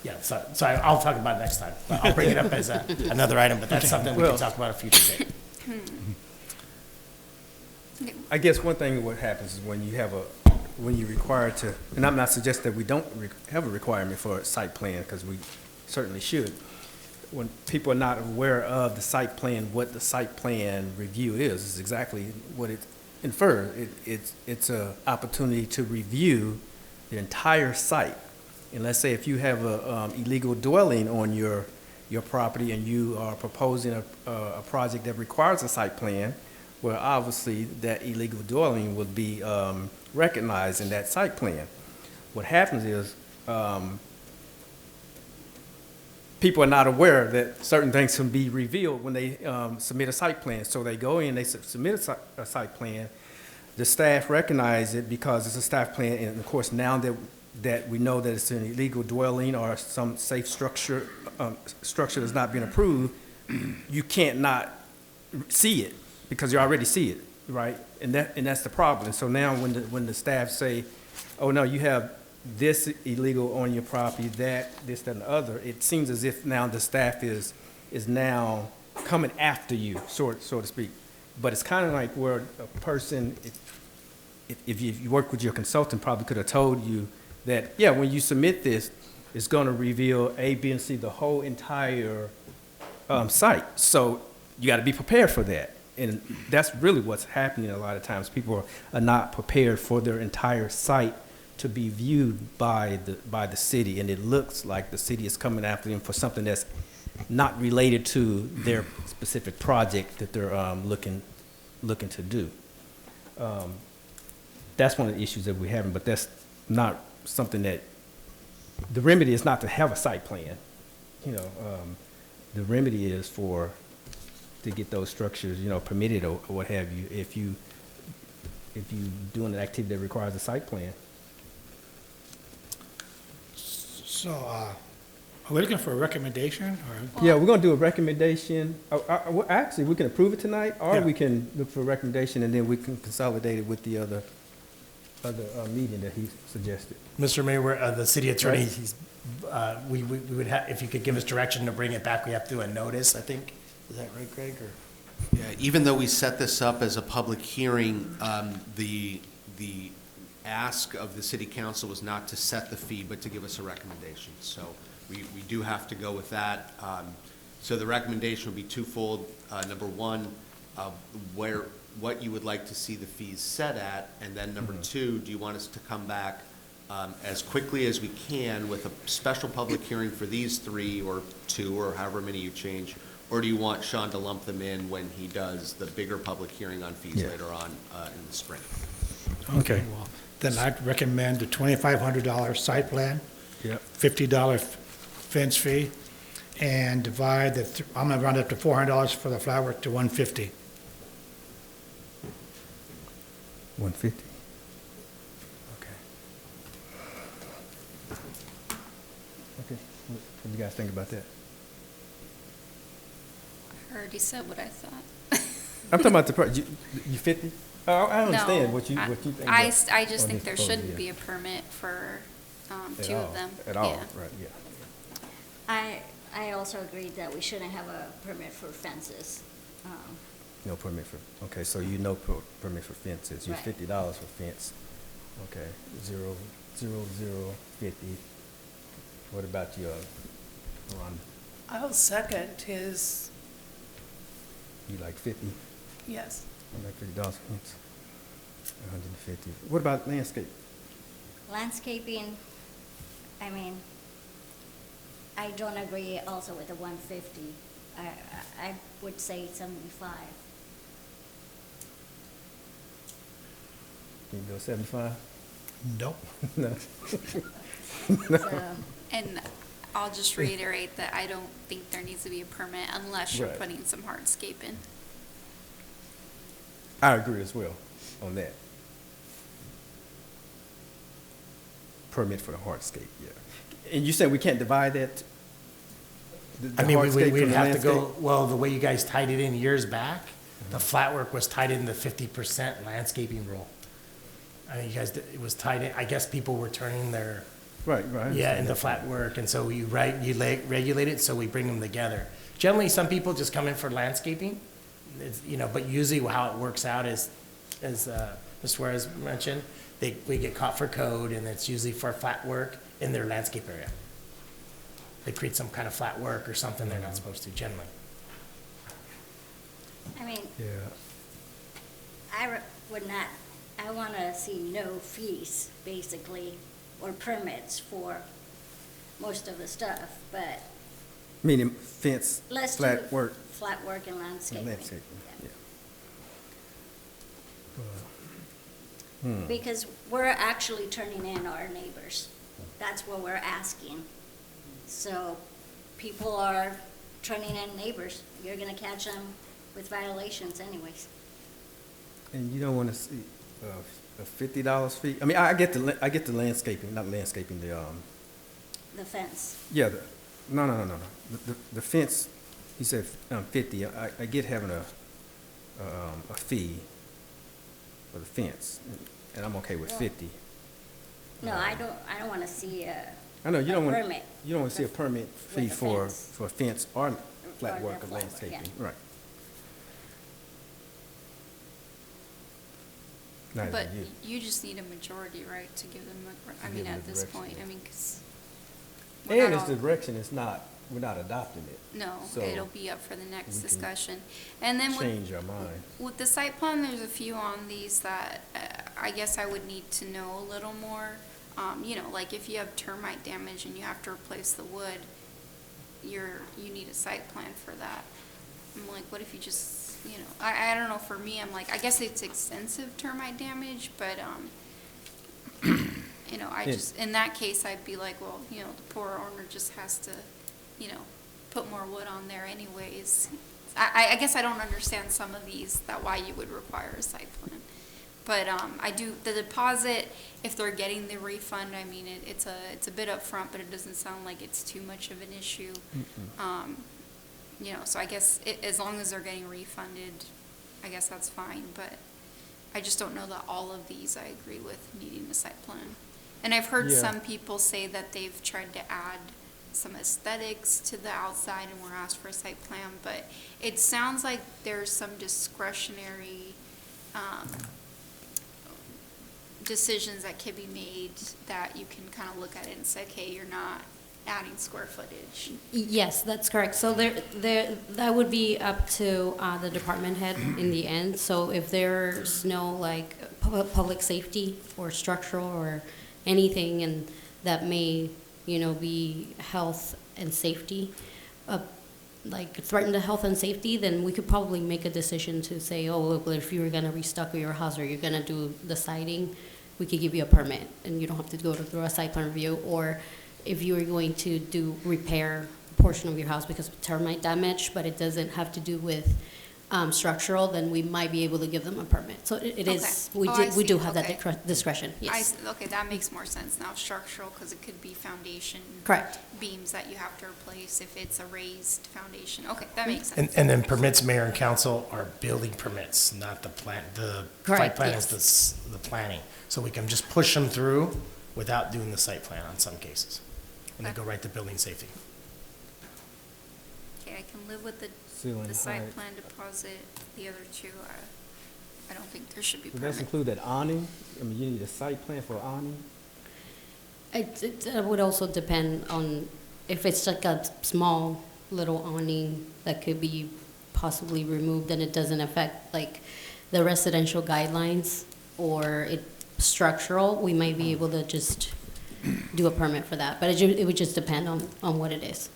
yeah, so I'll talk about it next time. I'll bring it up as another item, but that's something we can talk about a future date. I guess one thing what happens is when you require to, and I'm not suggesting that we don't have a requirement for a site plan, because we certainly should. When people are not aware of the site plan, what the site plan review is exactly what it infers. It's an opportunity to review the entire site. And let's say if you have a illegal dwelling on your your property and you are proposing a project that requires a site plan, well, obviously, that illegal dwelling would be recognized in that site plan. What happens is, people are not aware that certain things can be revealed when they submit a site plan. So they go in, they submit a site plan, the staff recognize it because it's a staff plan, and of course, now that we know that it's an illegal dwelling or some safe structure that's not being approved, you can't not see it because you already see it, right? And that's the problem. And so now when the staff say, oh no, you have this illegal on your property, this, that, and the other, it seems as if now the staff is now coming after you, so to speak. But it's kind of like where a person, if you work with your consultant, probably could have told you that, yeah, when you submit this, it's going to reveal A, B, and C, the whole entire site. So you got to be prepared for that. And that's really what's happening a lot of times. People are not prepared for their entire site to be viewed by the city, and it looks like the city is coming after them for something that's not related to their specific project that they're looking to do. That's one of the issues that we're having, but that's not something that, the remedy is not to have a site plan. The remedy is to get those structures, permitted or what have you, if you doing an activity that requires a site plan. So, are we looking for a recommendation, or? Yeah, we're gonna do a recommendation. Actually, we can approve it tonight, or Yeah. we can look for a recommendation, and then we can consolidate it with the other meeting that he suggested. Mr. Mayor, the city attorney, we would have, if you could give us direction to bring it back, we have to do a notice, I think. Is that right, Greg, or? Yeah, even though we set this up as a public hearing, the ask of the city council was not to set the fee, but to give us a recommendation. So we do have to go with that. So the recommendation would be twofold. Number one, what you would like to see the fees set at, and then number two, do you want us to come back as quickly as we can with a special public hearing for these 3 or 2 or however many you change, or do you want Sean to lump them in when he does the bigger public hearing on fees later on in the spring? Okay, well, then I'd recommend the $2,500 site plan. Yep. $50 fence fee, and divide I'm gonna round up to $400 for the flower to $150. 150. Okay. Okay. What do you guys think about that? I already said what I thought. I'm talking about you 50? Oh, I understand No, what you think. I about just on think this there proposal, shouldn't yeah. be a permit for At 2 all, of them. At all, Yeah. right, yeah. I also agree that we shouldn't have a permit for fences. No permit for, okay, so permit for fences, you're Right. $50 for fence. Okay, 50. What about you, Ron? I'll second his, You like 50? yes. I like $50 for fence. 150. What about landscape? Landscaping, I mean, I don't agree also with the 150. I would say 75. Can you go 75? Nope. No. So, And I'll just reiterate that I don't think there needs to be a permit unless you're Right. putting some hardscape in. I agree as well on that. Permit for the hardscape, yeah. And you said we can't divide that? I mean, hardscape we'd from the have to go, landscape? well, the way you guys tied it in years back, the flat work was tied in the 50% landscaping rule. I mean, you guys, it was tied in, I guess people were turning their, Right. yeah, into flat work, and so you regulate it, so we bring them together. Generally, some people just come in for landscaping, it's, but usually how it works out is, as Ms. Suarez mentioned, we get caught for code, and it's usually for flat work in their landscape area. They create some kind of flat work or something they're not supposed to generally. I mean, Yeah. I want to see no fees, basically, or permits for most of the stuff, but Meaning fence, Let's do flat work. flat work and landscaping. Landscaping, Yeah. yeah. Because we're actually turning in our neighbors. That's what we're asking. So people are turning in neighbors. You're gonna catch them with violations anyways. And you don't want to see a $50 fee? I mean, I get the landscaping, not landscaping, The fence. yeah, no. The fence, he said 50. I get having a fee for the fence, and I'm okay with 50. No, I don't wanna see I know, you don't want, permit. you don't want to see a permit fee With a for fence. a fence or flat Or work the or flat work, landscaping, yeah. right. Not But even you. you just need a majority, right, to give them, I To mean, give them at the this direction, point, yeah. I mean, because. And it's the direction, we're not adopting it. No, So it'll be up for the next we can discussion. And then change our mind. with the site plan, there's a few on these that I guess I would need to know a little more. You know, like if you have termite damage and you have to replace the wood, you need a site plan for that. I'm like, what if you just, you know, I don't know, for me, I'm like, I guess it's extensive termite damage, but, you know, in that case, I'd be like, well, you know, the poor owner just has to, you know, put more wood on there anyways. I guess I don't understand some of these, why you would require a site plan. But, I do, the deposit, if they're getting the refund, I mean, it's a bit upfront, but it doesn't sound like it's too much of an issue. You know, so I guess as long as they're getting refunded, I guess that's fine, but I just don't know that all of these I agree with needing a site plan. And I've heard Yeah. some people say that they've tried to add some aesthetics to the outside and were asked for a site plan, but it sounds like there's some discretionary, decisions that can be made that you can kind of look at it and say, okay, you're not adding square footage. Yes, that's correct. So that would be up to the department head in the end. So if there's no like public safety or structural or anything and that may, you know, be health and safety, like threaten the health and safety, then we could probably make a decision to say, oh, look, if you were gonna restucco your house or you're gonna do the siding, we could give you a permit and you don't have to go through a site plan review. Or if you were going to do repair a portion of your house because of termite damage, but it doesn't have to do with structural, then we might be able to give them a permit. So it is, Okay. Oh, I we do see. have Okay. that discretion, yes. Okay, that makes more sense now, structural, because it could be foundation. Correct. Beams that you have to replace if it's a raised foundation. Okay, that makes sense. And then permits, mayor and council, are building permits, not the plan, the site Correct, plan yes. is the planning. So we can just push them through without doing the site plan on some cases. And they go right to building safety. Okay, I can live with the Ceiling site height. plan deposit, the other two, I don't think there should be Does that permit. include that awning? I mean, you need a site plan for awning? It would also depend on if it's like a small little awning that could be possibly removed and it doesn't affect like the residential guidelines or it structural, we might be able to just do a permit for that. But it would just depend on what it is.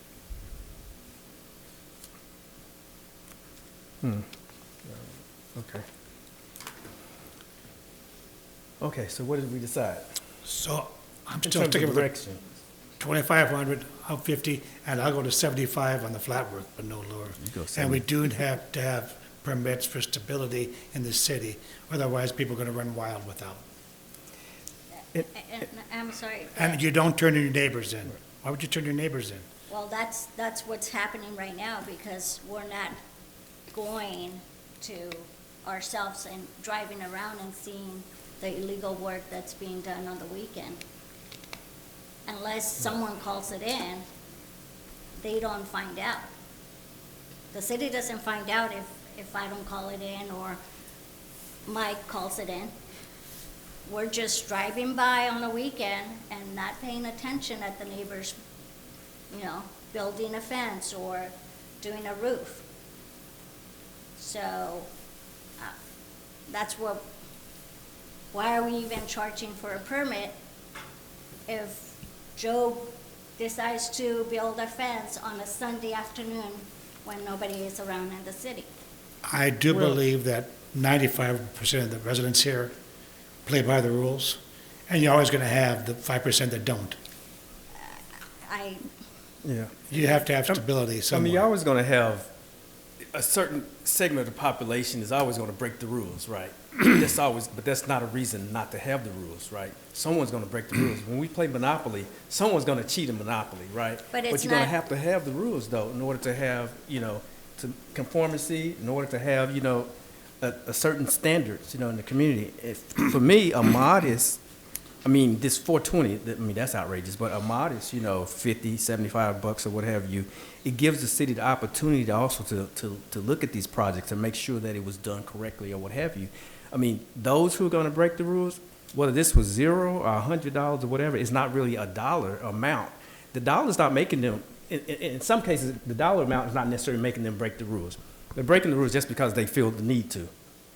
Okay. Okay, so what did we decide? So I'm In still terms of sticking with the direction. 2,500, up 50, and I'll go to 75 on the flat work, but no lower. You go And we do have to have permits for stability in the city, otherwise people are going to run wild without. And I'm sorry. And you don't turn your neighbors in. Why would you turn your neighbors in? Well, that's what's happening right now because we're not going to ourselves and driving around and seeing the illegal work that's being done on the weekend. Unless someone calls it in, they don't find out. The city doesn't find out if I don't call it in or Mike calls it in. We're just driving by on the weekend and not paying attention at the neighbors, you know, building a fence or doing a roof. So, that's why are we even charging for a permit if Joe decides to build a fence on a Sunday afternoon when nobody is around in the city. I do believe that 95% of the residents here play by the rules, and you're always going to have the 5% that don't. Yeah. You have to have stability I somewhere. mean, you're always going to have a certain segment of the population is always going to break the rules, right? That's always, but that's not a reason not to have the rules, right? Someone's going to break the rules. When we play Monopoly, someone's going to cheat in Monopoly, right? But it's you're going not- to have the rules, though, in order to have, to conformity, in order to have, a certain standards, in the community. For me, a modest, this 420, that's outrageous, but a modest, 50, 75 bucks or what have you, it gives the city the opportunity to also to look at these projects and make sure that it was done correctly or what have you. Those who are going to break the rules, whether this was $0 or $100 or whatever, it's not really a dollar amount. The dollar's not making them, in some cases, the dollar amount is not necessarily making them break the rules. They're breaking the rules just because they feel the need to.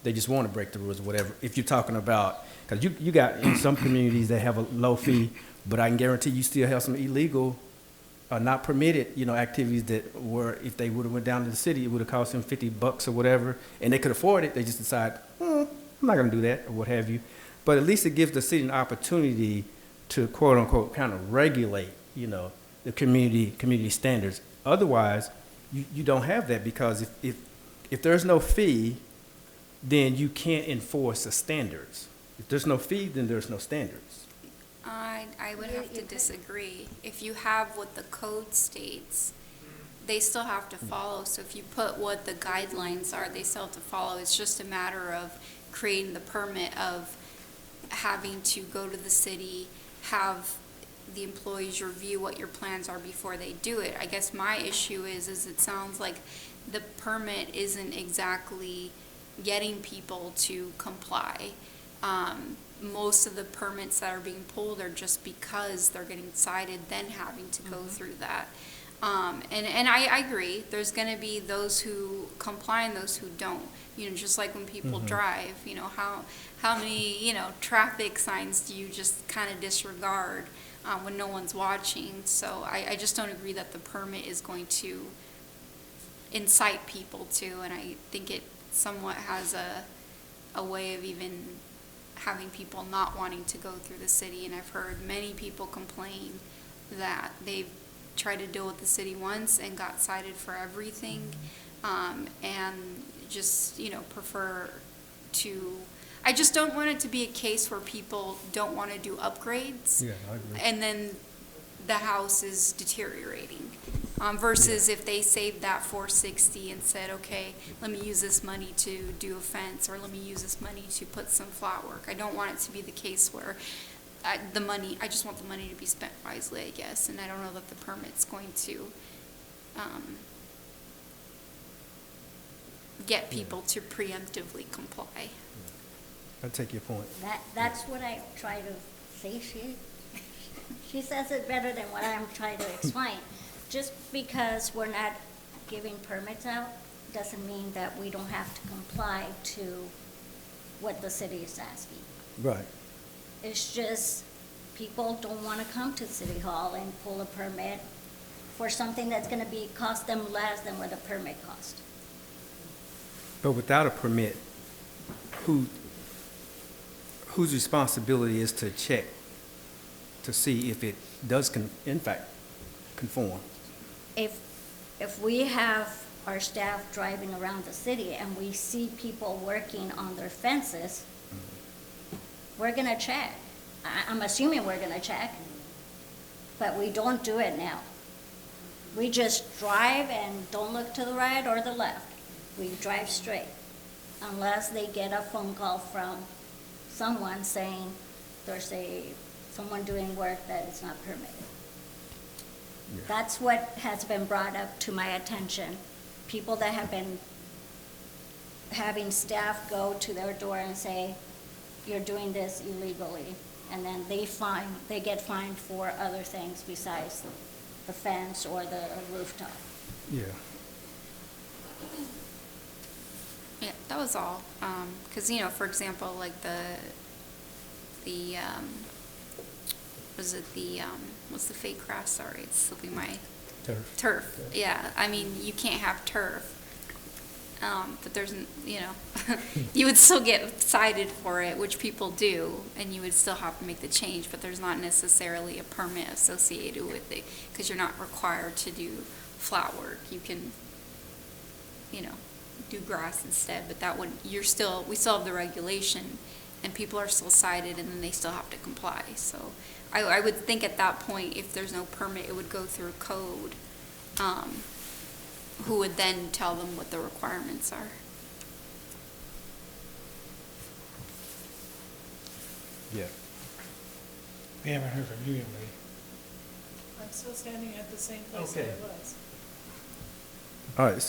They just want to break the rules or whatever. If you're talking about, because you got in some communities that have a low fee, but I can guarantee you still have some illegal or not permitted, activities that were, if they would have went down to the city, it would have cost them 50 bucks or whatever, and they could afford it. They just decide, I'm not going to do that or what have you. But at least it gives the city an opportunity to quote unquote kind of regulate, the community standards. Otherwise, you don't have that, because if there's no fee, then you can't enforce the standards. If there's no fee, then there's no standards. I would have to disagree. If you have what the code states, they still have to follow. So if you put what the guidelines are, they still have to follow. It's just a matter of creating the permit, of having to go to the city, have the employees review what your plans are before they do it. I guess my issue is it sounds like the permit isn't exactly getting people to comply. Most of the permits that are being pulled are just because they're getting cited, then having to go through that. And I agree, there's gonna be those who comply and those who don't. Just like when people drive, how many, traffic signs do you just kind of disregard when no one's watching? So I just don't agree that the permit is going to incite people to, and I think it somewhat has a way of even having people not wanting to go through the city. And I've heard many people complain that they've tried to deal with the city once and got cited for everything, and just, prefer to, I just don't want it to be a case where people don't want to do upgrades. Yeah, I agree. And then the house is deteriorating. Versus if they saved that $460 and said, okay, let me use this money to do a fence, or let me use this money to put some flat work. I don't want it to be the case where I just want the money to be spent wisely, I guess, and I don't know that the permit's going to get people to preemptively comply. I take your point. That's what I try to say. She says it better than what I'm trying to explain. Just because we're not giving permits out doesn't mean that we don't have to comply to what the city is asking. Right. It's just people don't want to come to City Hall and pull a permit for something that's going to cost them less than what a permit costs. But without a permit, whose responsibility is to check to see if it does in fact conform? If we have our staff driving around the city and we see people working on their fences, we're going to check. I'm assuming we're going to check, but we don't do it now. We just drive and don't look to the right or the left. We drive straight, unless they get a phone call from someone saying there's someone doing work that is not permitted. Yeah. That's what has been brought up to my attention. People that have been having staff go to their door and say, you're doing this illegally, and then they get fined for other things besides the fence or the rooftop. Yeah. Yeah, that was all. Because, for example, like the was it the, what's the fake grass? Sorry, it's slipping my. Turf. Turf, yeah. I mean, you can't have turf. But there's, you would still get cited for it, which people do, and you would still have to make the change, but there's not necessarily a permit associated with it, because you're not required to do flat work. You can, do grass instead, but that would, we still have the regulation, and people are still cited, and then they still have to comply. So I would think at that point, if there's no permit, it would go through code, who would then tell them what the requirements are. Yeah. We haven't heard from you yet, Ray. I'm still standing at the same place that I was. All right,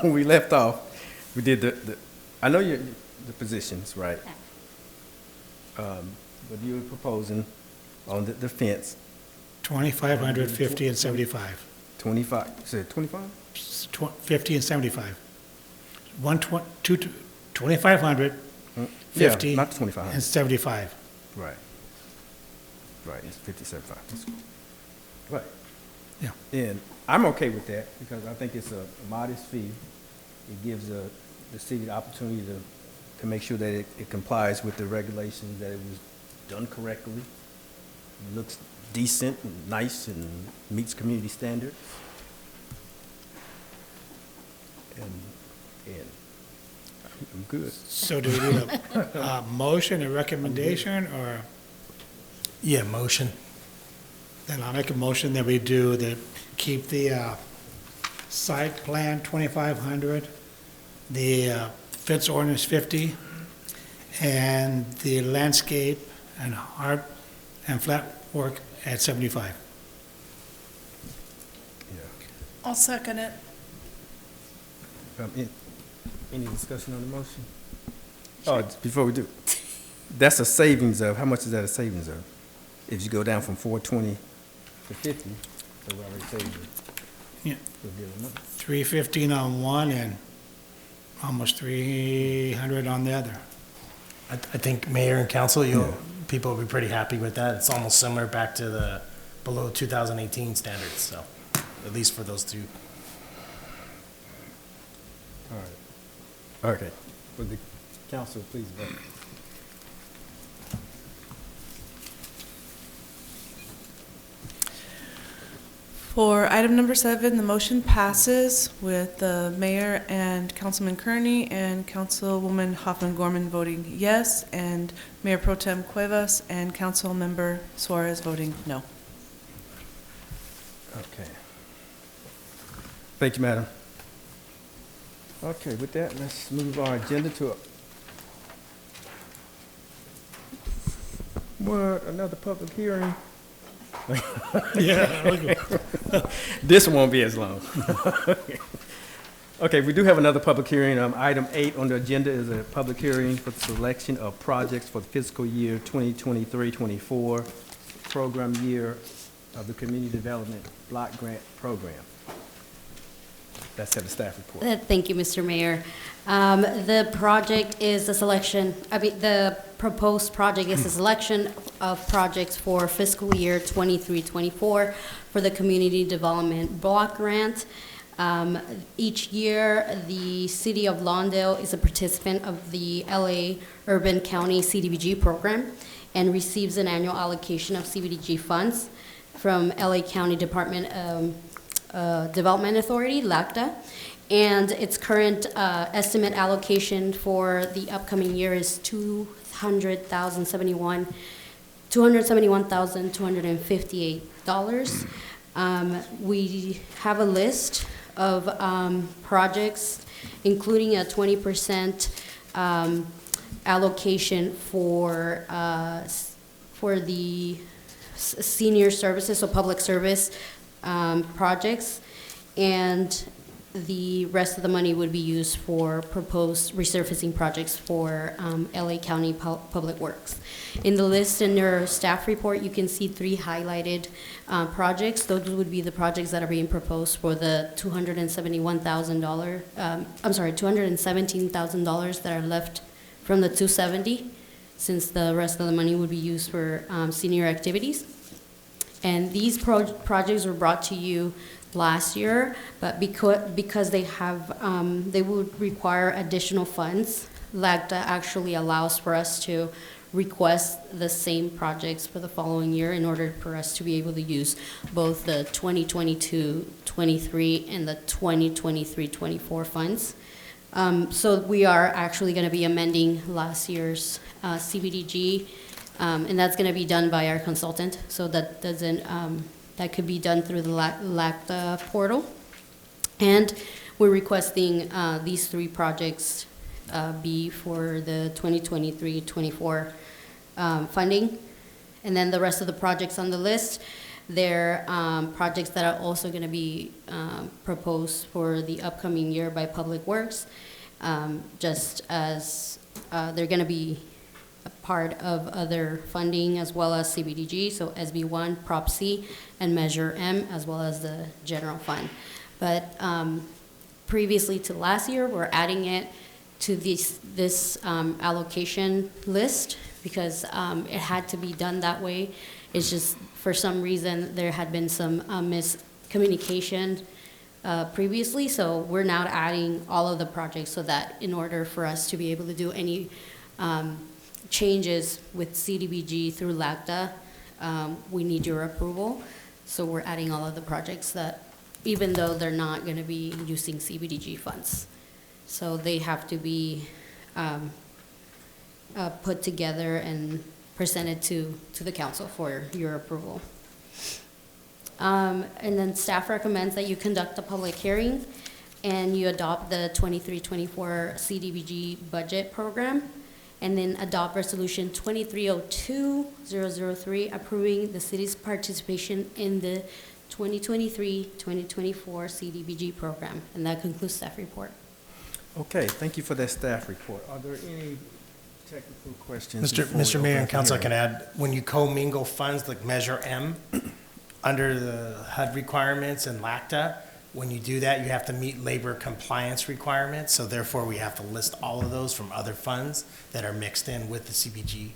when we left off, we did I know the positions, right? But you were proposing on the fence. 2,500, 50, and 75. 25, you said 25? 50 and 75. 2,500, 50, Yeah, not 2,500. and 75. Right. Right, it's 50, 75. That's cool. Right. Yeah. And I'm okay with that because I think it's a modest fee. It gives the city the opportunity to make sure that it complies with the regulations, that it was done correctly, it looks decent and nice and meets community standards. And I'm good. So do we need a motion, a recommendation, or? Yeah, motion. Then I'll make a motion that we keep the site plan 2,500, the fence ordinance 50, and the landscape and hard and flat work at 75. I'll second it. Any discussion on the motion? Oh, before we do, that's a savings of, how much is that a savings of? If you go down from 420 to 50, so we already saved it. Yeah. We'll give them up. 315 on one and almost 300 on the other. I think mayor and council, people will be pretty happy with that. It's almost similar back to the below 2018 standards, so at least for those two. All right. Okay. Would the council please vote? For item number 7, the motion passes with the mayor and Councilman Kearney and Councilwoman Hoffman-Gorman voting yes, and Mayor Pro Tem Cuevas and Councilmember Suarez voting no. Okay. Thank you, madam. Okay, with that, let's move our agenda to another public hearing? Yeah. This one won't be as long. Okay, we do have another public hearing. Item 8 on the agenda is a public hearing for the selection of projects for the fiscal year 2023-24 program year of the Community Development Block Grant Program. Let's have the staff report. Thank you, Mr. Mayor. The project is a selection, the proposed project is a selection of projects for fiscal year 23-24 for the Community Development Block Grant. Each year, the City of Lawndale is a participant of the LA Urban County CDBG program and receives an annual allocation of CDBG funds from LA County Department Development Authority, LACDA, and its current estimate allocation for the upcoming year is $271,258. We have a list of projects, including a 20% allocation for the senior services, so public service projects, and the rest of the money would be used for proposed resurfacing projects for LA County Public Works. In the list in your staff report, you can see 3 highlighted projects. Those would be the projects that are being proposed for the $217,000 that are left from the 270. since the rest of the money would be used for senior activities. And these projects were brought to you last year, but because they have, they would require additional funds, LACTA actually allows for us to request the same projects for the following year in order for us to be able to use both the 2022-23 and the 2023-24 funds. So we are actually going to be amending last year's CBDG, and that's going to be done by our consultant. So that doesn't, that could be done through the LACTA portal. And we're requesting these three projects be for the 2023-24 funding. And then the rest of the projects on the list, they're projects that are also going to be proposed for the upcoming year by Public Works, just as they're going to be a part of other funding as well as CBDG, so SB1, Prop C, and Measure M, as well as the general fund. But previously to last year, we're adding it to this allocation list because it had to be done that way. It's just, for some reason, there had been some miscommunication previously, so we're now adding all of the projects so that in order for us to be able to do any changes with CDBG through LACTA, we need your approval. So we're adding all of the projects that, even though they're not going to be using CBDG funds. So they have to be put together and presented to the council for your approval. And then staff recommends that you conduct a public hearing and you adopt the 23-24 CDBG budget program, and then adopt resolution 2302-003 approving the city's participation in the 2023-2024 CDBG program. And that concludes staff report. Okay, thank you for that staff report. Are there any technical questions? Mr. Mayor and Council, I can add, when you commingle funds like Measure M under the HUD requirements and LACTA, when you do that, you have to meet labor compliance requirements. So therefore, we have to list all of those from other funds that are mixed in with the CBG,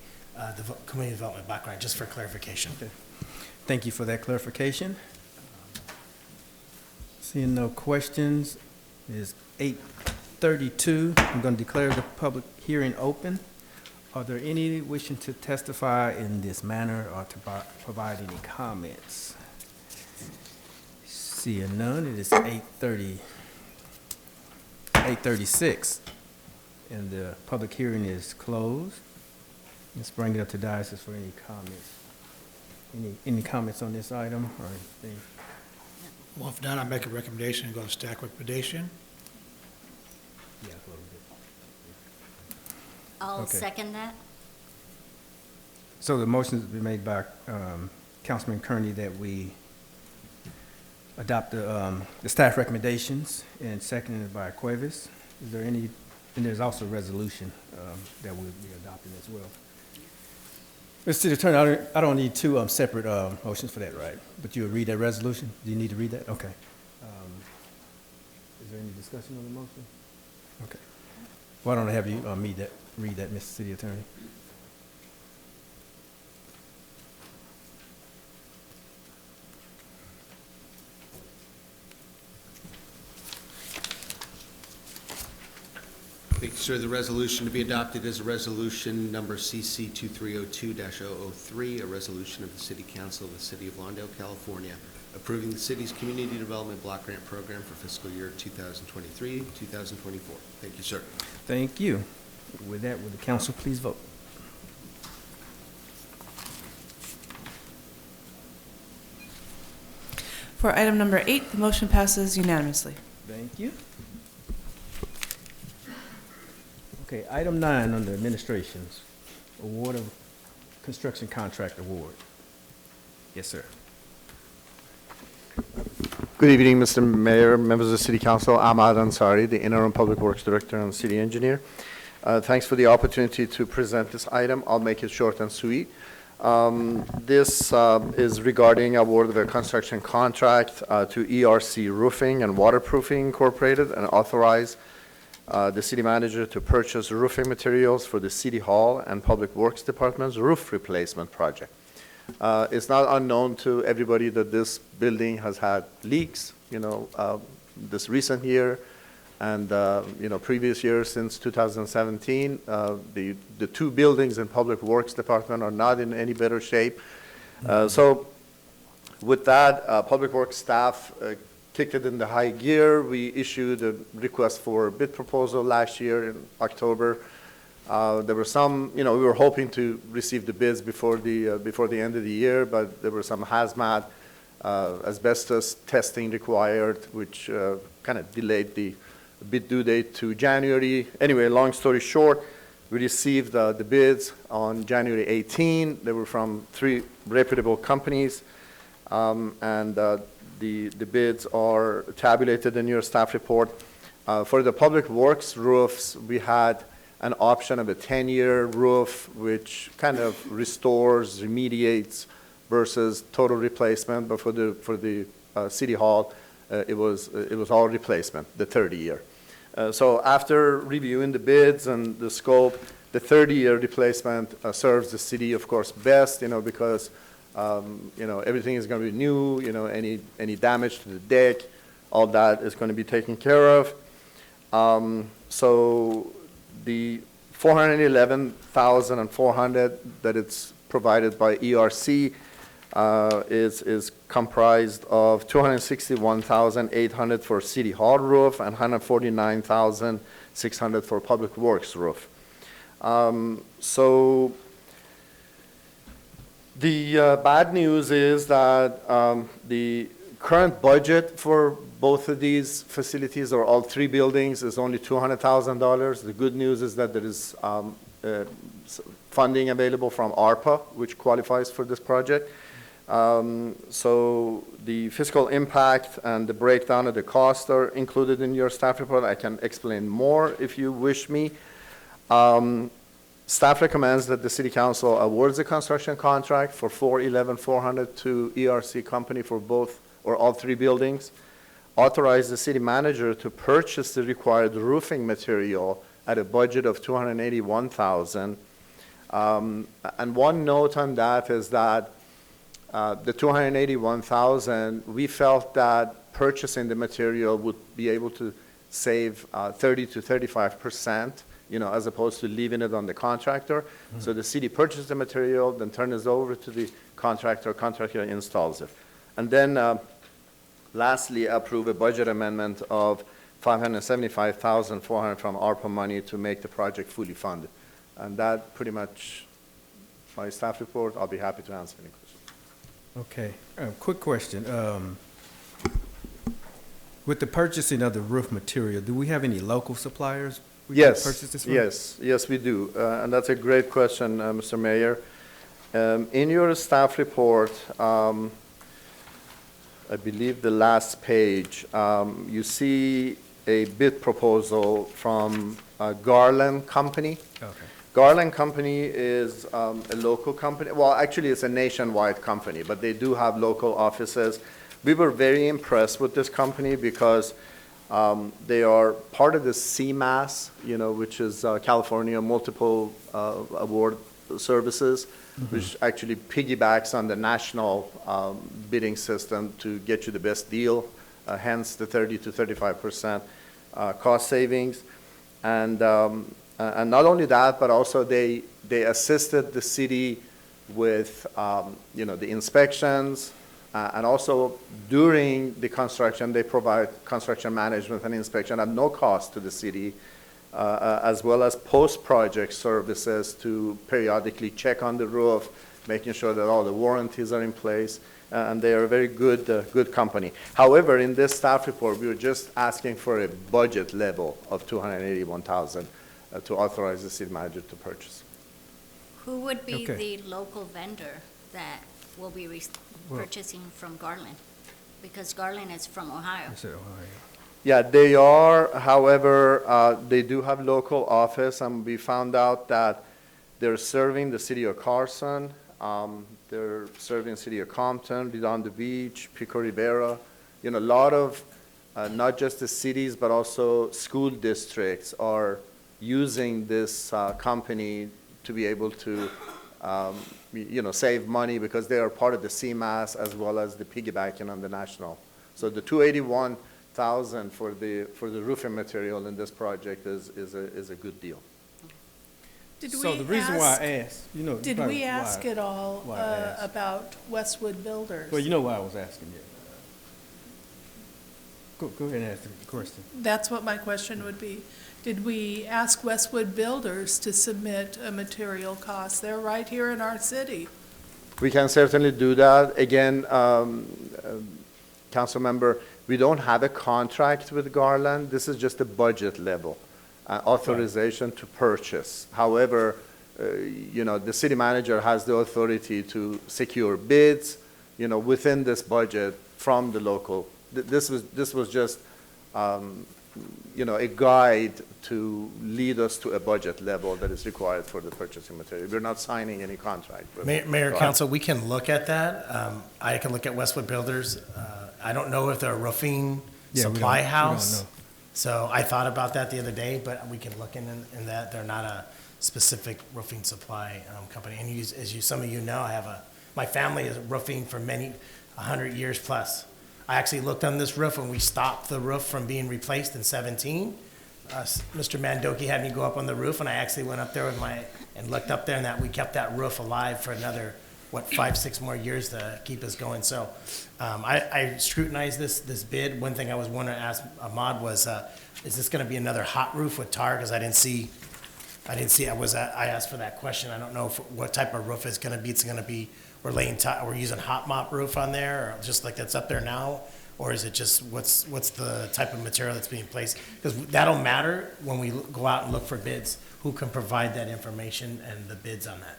Community Development Block Grant, just for clarification. Okay. Thank you for that clarification. Seeing no questions, it is 8:32. I'm going to declare the public hearing open. Are there any wishing to testify in this manner or to provide any comments? Seeing none, it is 8:36, and the public hearing is closed. Let's bring it up to diocese for any comments. Any comments on this item or anything? Well, if not, I make a recommendation to go to staff recommendation. Yeah, I'll Okay. second that. So the motion has been made by Councilman Kearney that we adopt the staff recommendations, and seconded by Cuevas. Is there any, and there's also a resolution that we'll be adopting as well. Mr. City Attorney, I don't need two separate motions for that, right? But you'll read that resolution? Do you need to read that? Okay. Is there any discussion on the motion? Okay. Why don't I have you read that, Mr. City Attorney? Thank you, sir. The resolution to be adopted is a resolution number CC 2302-003, a resolution of the City Council of the City of Lawndale, California, approving the city's Community Development Block Grant Program for fiscal year 2023-2024. Thank you, sir. Thank you. With that, would the council please vote? For item number 8, the motion passes unanimously. Thank you. Okay, item 9 under administrations, award of construction contract award. Yes, sir. Good evening, Mr. Mayor, members of the City Council. I'm Ahmad Ansari, the Interim Public Works Director and City Engineer. Thanks for the opportunity to present this item. I'll make it short and sweet. This is regarding award of a construction contract to ERC Roofing and Waterproofing Incorporated, and authorize the city manager to purchase roofing materials for the City Hall and Public Works Department's roof replacement project. It's not unknown to everybody that this building has had leaks, this recent year and, previous years since 2017. The two buildings in Public Works Department are not in any better shape. So with that, Public Works staff kicked it into high gear. We issued a request for a bid proposal last year in October. There were some, we were hoping to receive the bids before the end of the year, but there were some hazmat, asbestos testing required, which kind of delayed the bid due date to January. Anyway, long story short, we received the bids on January 18. They were from 3 reputable companies, and the bids are tabulated in your staff report. For the public works roofs, we had an option of a 10-year roof, which kind of restores, remediates, versus total replacement. But for the City Hall, it was all replacement, the 30-year. So after reviewing the bids and the scope, the 30-year replacement serves the city, of course, best, because everything is going to be new. Any damage to the deck, all that is going to be taken care of. So the $411,400 that it's provided by ERC is comprised of $261,800 for City Hall roof and $149,600 for Public Works roof. So the bad news is that the current budget for both of these facilities, or all 3 buildings, is only $200,000. The good news is that there is funding available from ARPA, which qualifies for this project. So the fiscal impact and the breakdown of the cost are included in your staff report. I can explain more if you wish me. Staff recommends that the City Council awards a construction contract for $411,400 to ERC company for both or all 3 buildings. Authorize the city manager to purchase the required roofing material at a budget of $281,000. And one note on that is that the $281,000, we felt that purchasing the material would be able to save 30 to 35%, as opposed to leaving it on the contractor. Mm-hmm. So the city purchases the material, then turns it over to the contractor installs it. And then lastly, approve a budget amendment of $575,400 from ARPA money to make the project fully funded. And that pretty much my staff report. I'll be happy to answer any questions. Okay, quick question. With the purchasing of the roof material, do we have any local suppliers we can purchase this from? Yes, we do. And that's a great question, Mr. Mayor. In your staff report, I believe the last page, you see a bid proposal from Garland Company. Okay. Garland Company is a local company. Well, actually, it's a nationwide company, but they do have local offices. We were very impressed with this company because they are part of the CMAS, which is California Multiple Award Services, mm-hmm. which actually piggybacks on the national bidding system to get you the best deal, hence the 30 to 35% cost savings. And not only that, but also they assisted the city with the inspections, and also during the construction they provide construction management and inspection at no cost to the city, as well as post-project services to periodically check on the roof, making sure that all the warranties are in place, and they are a very good company. However, in this staff report, we were just asking for a budget level of $281,000 to authorize the city manager to purchase. Who would be the local vendor that will be purchasing from Garland? Because Garland is from Ohio. Is it Ohio? Yeah, they are. However, they do have local office, and we found out that they're serving the city of Carson. They're serving the city of Compton, Redondo Beach, Pico Rivera. A lot of not just the cities, but also school districts are using this company to be able to, save money because they are part of the CMAS as well as the piggybacking on the national. So the 281,000 for the roofing material in this project is a good deal. So the reason why I asked, Did we ask why- at all why I asked. about Westwood Builders? Well, you know why I was asking you. Go ahead and ask the question. That's what my question would be. Did we ask Westwood Builders to submit a material cost? They're right here in our city. We can certainly do that. Again, council member, we don't have a contract with Garland. This is just a budget level, authorization to purchase. However, the city manager has the authority to secure bids, within this budget from the local. This was just, a guide to lead us to a budget level that is required for the purchasing material. We're not signing any contract. with Mayor, Garland. Council, we can look at that. I can look at Westwood Builders. I don't know if they're a roofing Yeah, we supply don't house. know. So I thought about that the other day, but we can look in that. They're not a specific roofing supply company. And some of you know, my family is roofing for 100 years plus. I actually looked on this roof when we stopped the roof from being replaced in 17. Mr. Mandoki had me go up on the roof, and I actually went up there and looked up there, and that we kept that roof alive for another, 5-6 more years to keep us going. So I scrutinized this bid. One thing I was wanting to ask Ahmad was, is this going to be another hot roof with tar? Because I didn't see. I asked for that question. I don't know what type of roof it's going to be. It's going to be we're using hot mop roof on there, or just like that's up there now, or is it just what's the type of material that's being placed? Because that'll matter when we go out and look for bids. Who can provide that information and the bids on that?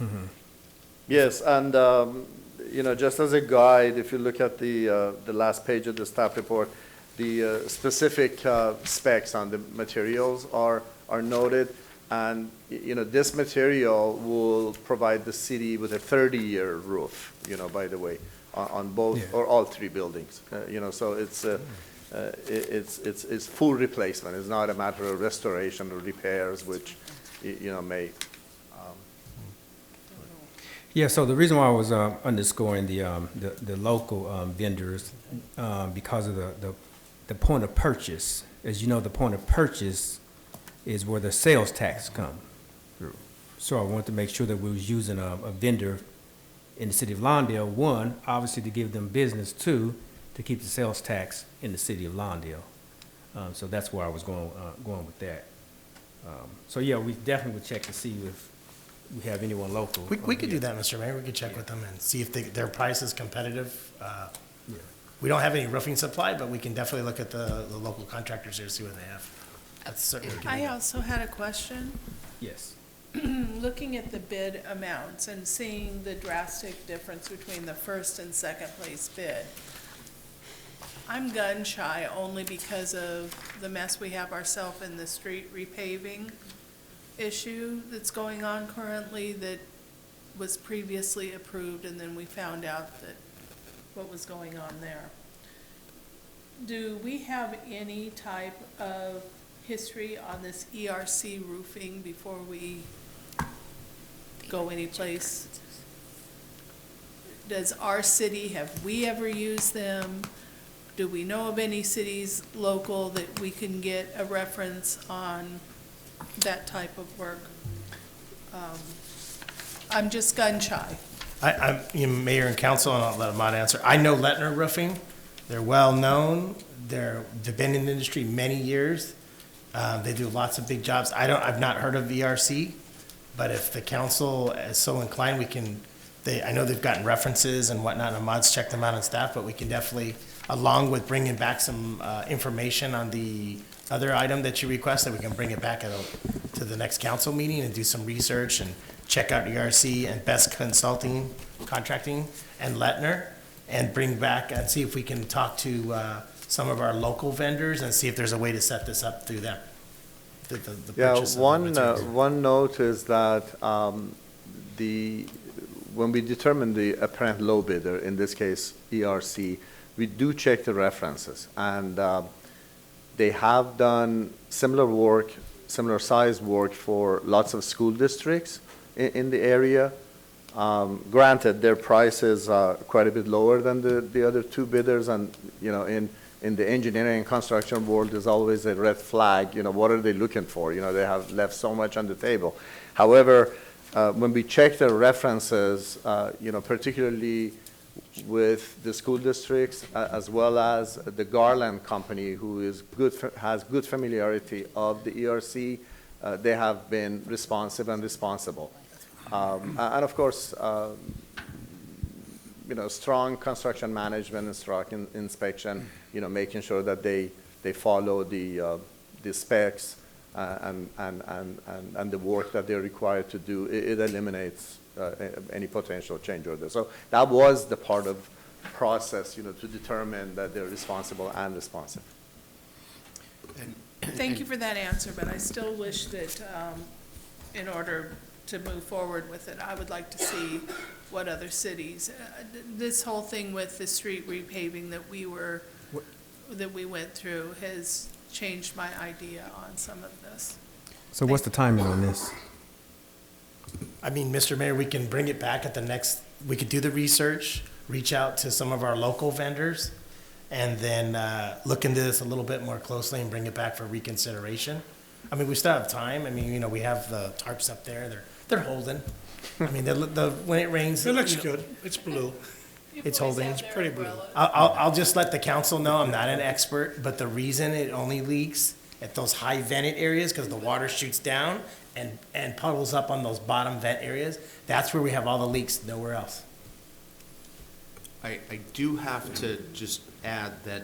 Mm-hmm. Yes, and, just as a guide, if you look at the last page of the staff report, the specific specs on the materials are noted. And, this material will provide the city with a 30-year roof, by the way, on both or all three buildings. So it's full replacement. It's not a matter of restoration or repairs, which, may. Yeah, so the reason why I was underscoring the local vendors, because of the point of purchase. As you know, the point of purchase is where the sales tax come through. So I wanted to make sure that we was using a vendor in the city of Lawndale, one, obviously to give them business, two, to keep the sales tax in the city of Lawndale. So that's where I was going with that. So yeah, we definitely would check to see if we have anyone local. We could do that, Mr. Mayor. We could check with them and see if their price is competitive. We don't have any roofing supply, but we can definitely look at the local contractors here to see what they have. That's certainly. I also had a question. Yes. Looking at the bid amounts and seeing the drastic difference between the first and second place bid, I'm gun shy only because of the mess we have ourselves in the street repaving issue that's going on currently that was previously approved, and then we found out that what was going on there. Do we have any type of history on this ERC roofing before we go anyplace? Does our city, have we ever used them? Do we know of any cities local that we can get a reference on that type of work? I'm just gun shy. I'm Mayor and Council, and I'll let Ahmad answer. I know Lettner Roofing. They're well-known. They've been in the industry many years. They do lots of big jobs. I've not heard of VRC, but if the council is so inclined, I know they've gotten references and whatnot, and Ahmad's checked them out on staff, but we can definitely, along with bringing back some information on the other item that you requested, we can bring it back to the next council meeting and do some research and check out ERC and Best Consulting Contracting and Lettner, and bring back and see if we can talk to some of our local vendors and see if there's a way to set this up through them. The purchase of the materials. One note is that when we determine the apparent low bidder, in this case ERC, we do check the references. And they have done similar work, similar size work for lots of school districts in the area. Granted, their price is quite a bit lower than the other two bidders, and in the engineering and construction world, there's always a red flag. What are they looking for? They have left so much on the table. However, when we check their references, particularly with the school districts as well as the Garland company, who is has good familiarity of the ERC, they have been responsive and responsible. And of course, strong construction management and strong inspection, making sure that they follow the specs and the work that they're required to do. It eliminates any potential change order. So that was the part of process, to determine that they're responsible and responsive. Thank you for that answer, but I still wish that in order to move forward with it, I would like to see what other cities, this whole thing with the street repaving that we went through has changed my idea on some of this. So what's the timing on this? I mean, Mr. Mayor, we can bring it back at we could do the research, reach out to some of our local vendors, and then look into this a little bit more closely and bring it back for reconsideration. I mean, we still have time. I mean, we have the tarps up there. They're holding. I mean, when it rains. It looks good. It's blue. It's holding. It's pretty blue. I'll just let the council know, I'm not an expert, but the reason it only leaks at those high vented areas, because the water shoots down and puddles up on those bottom vent areas, that's where we have all the leaks, nowhere else. I do have to just add that,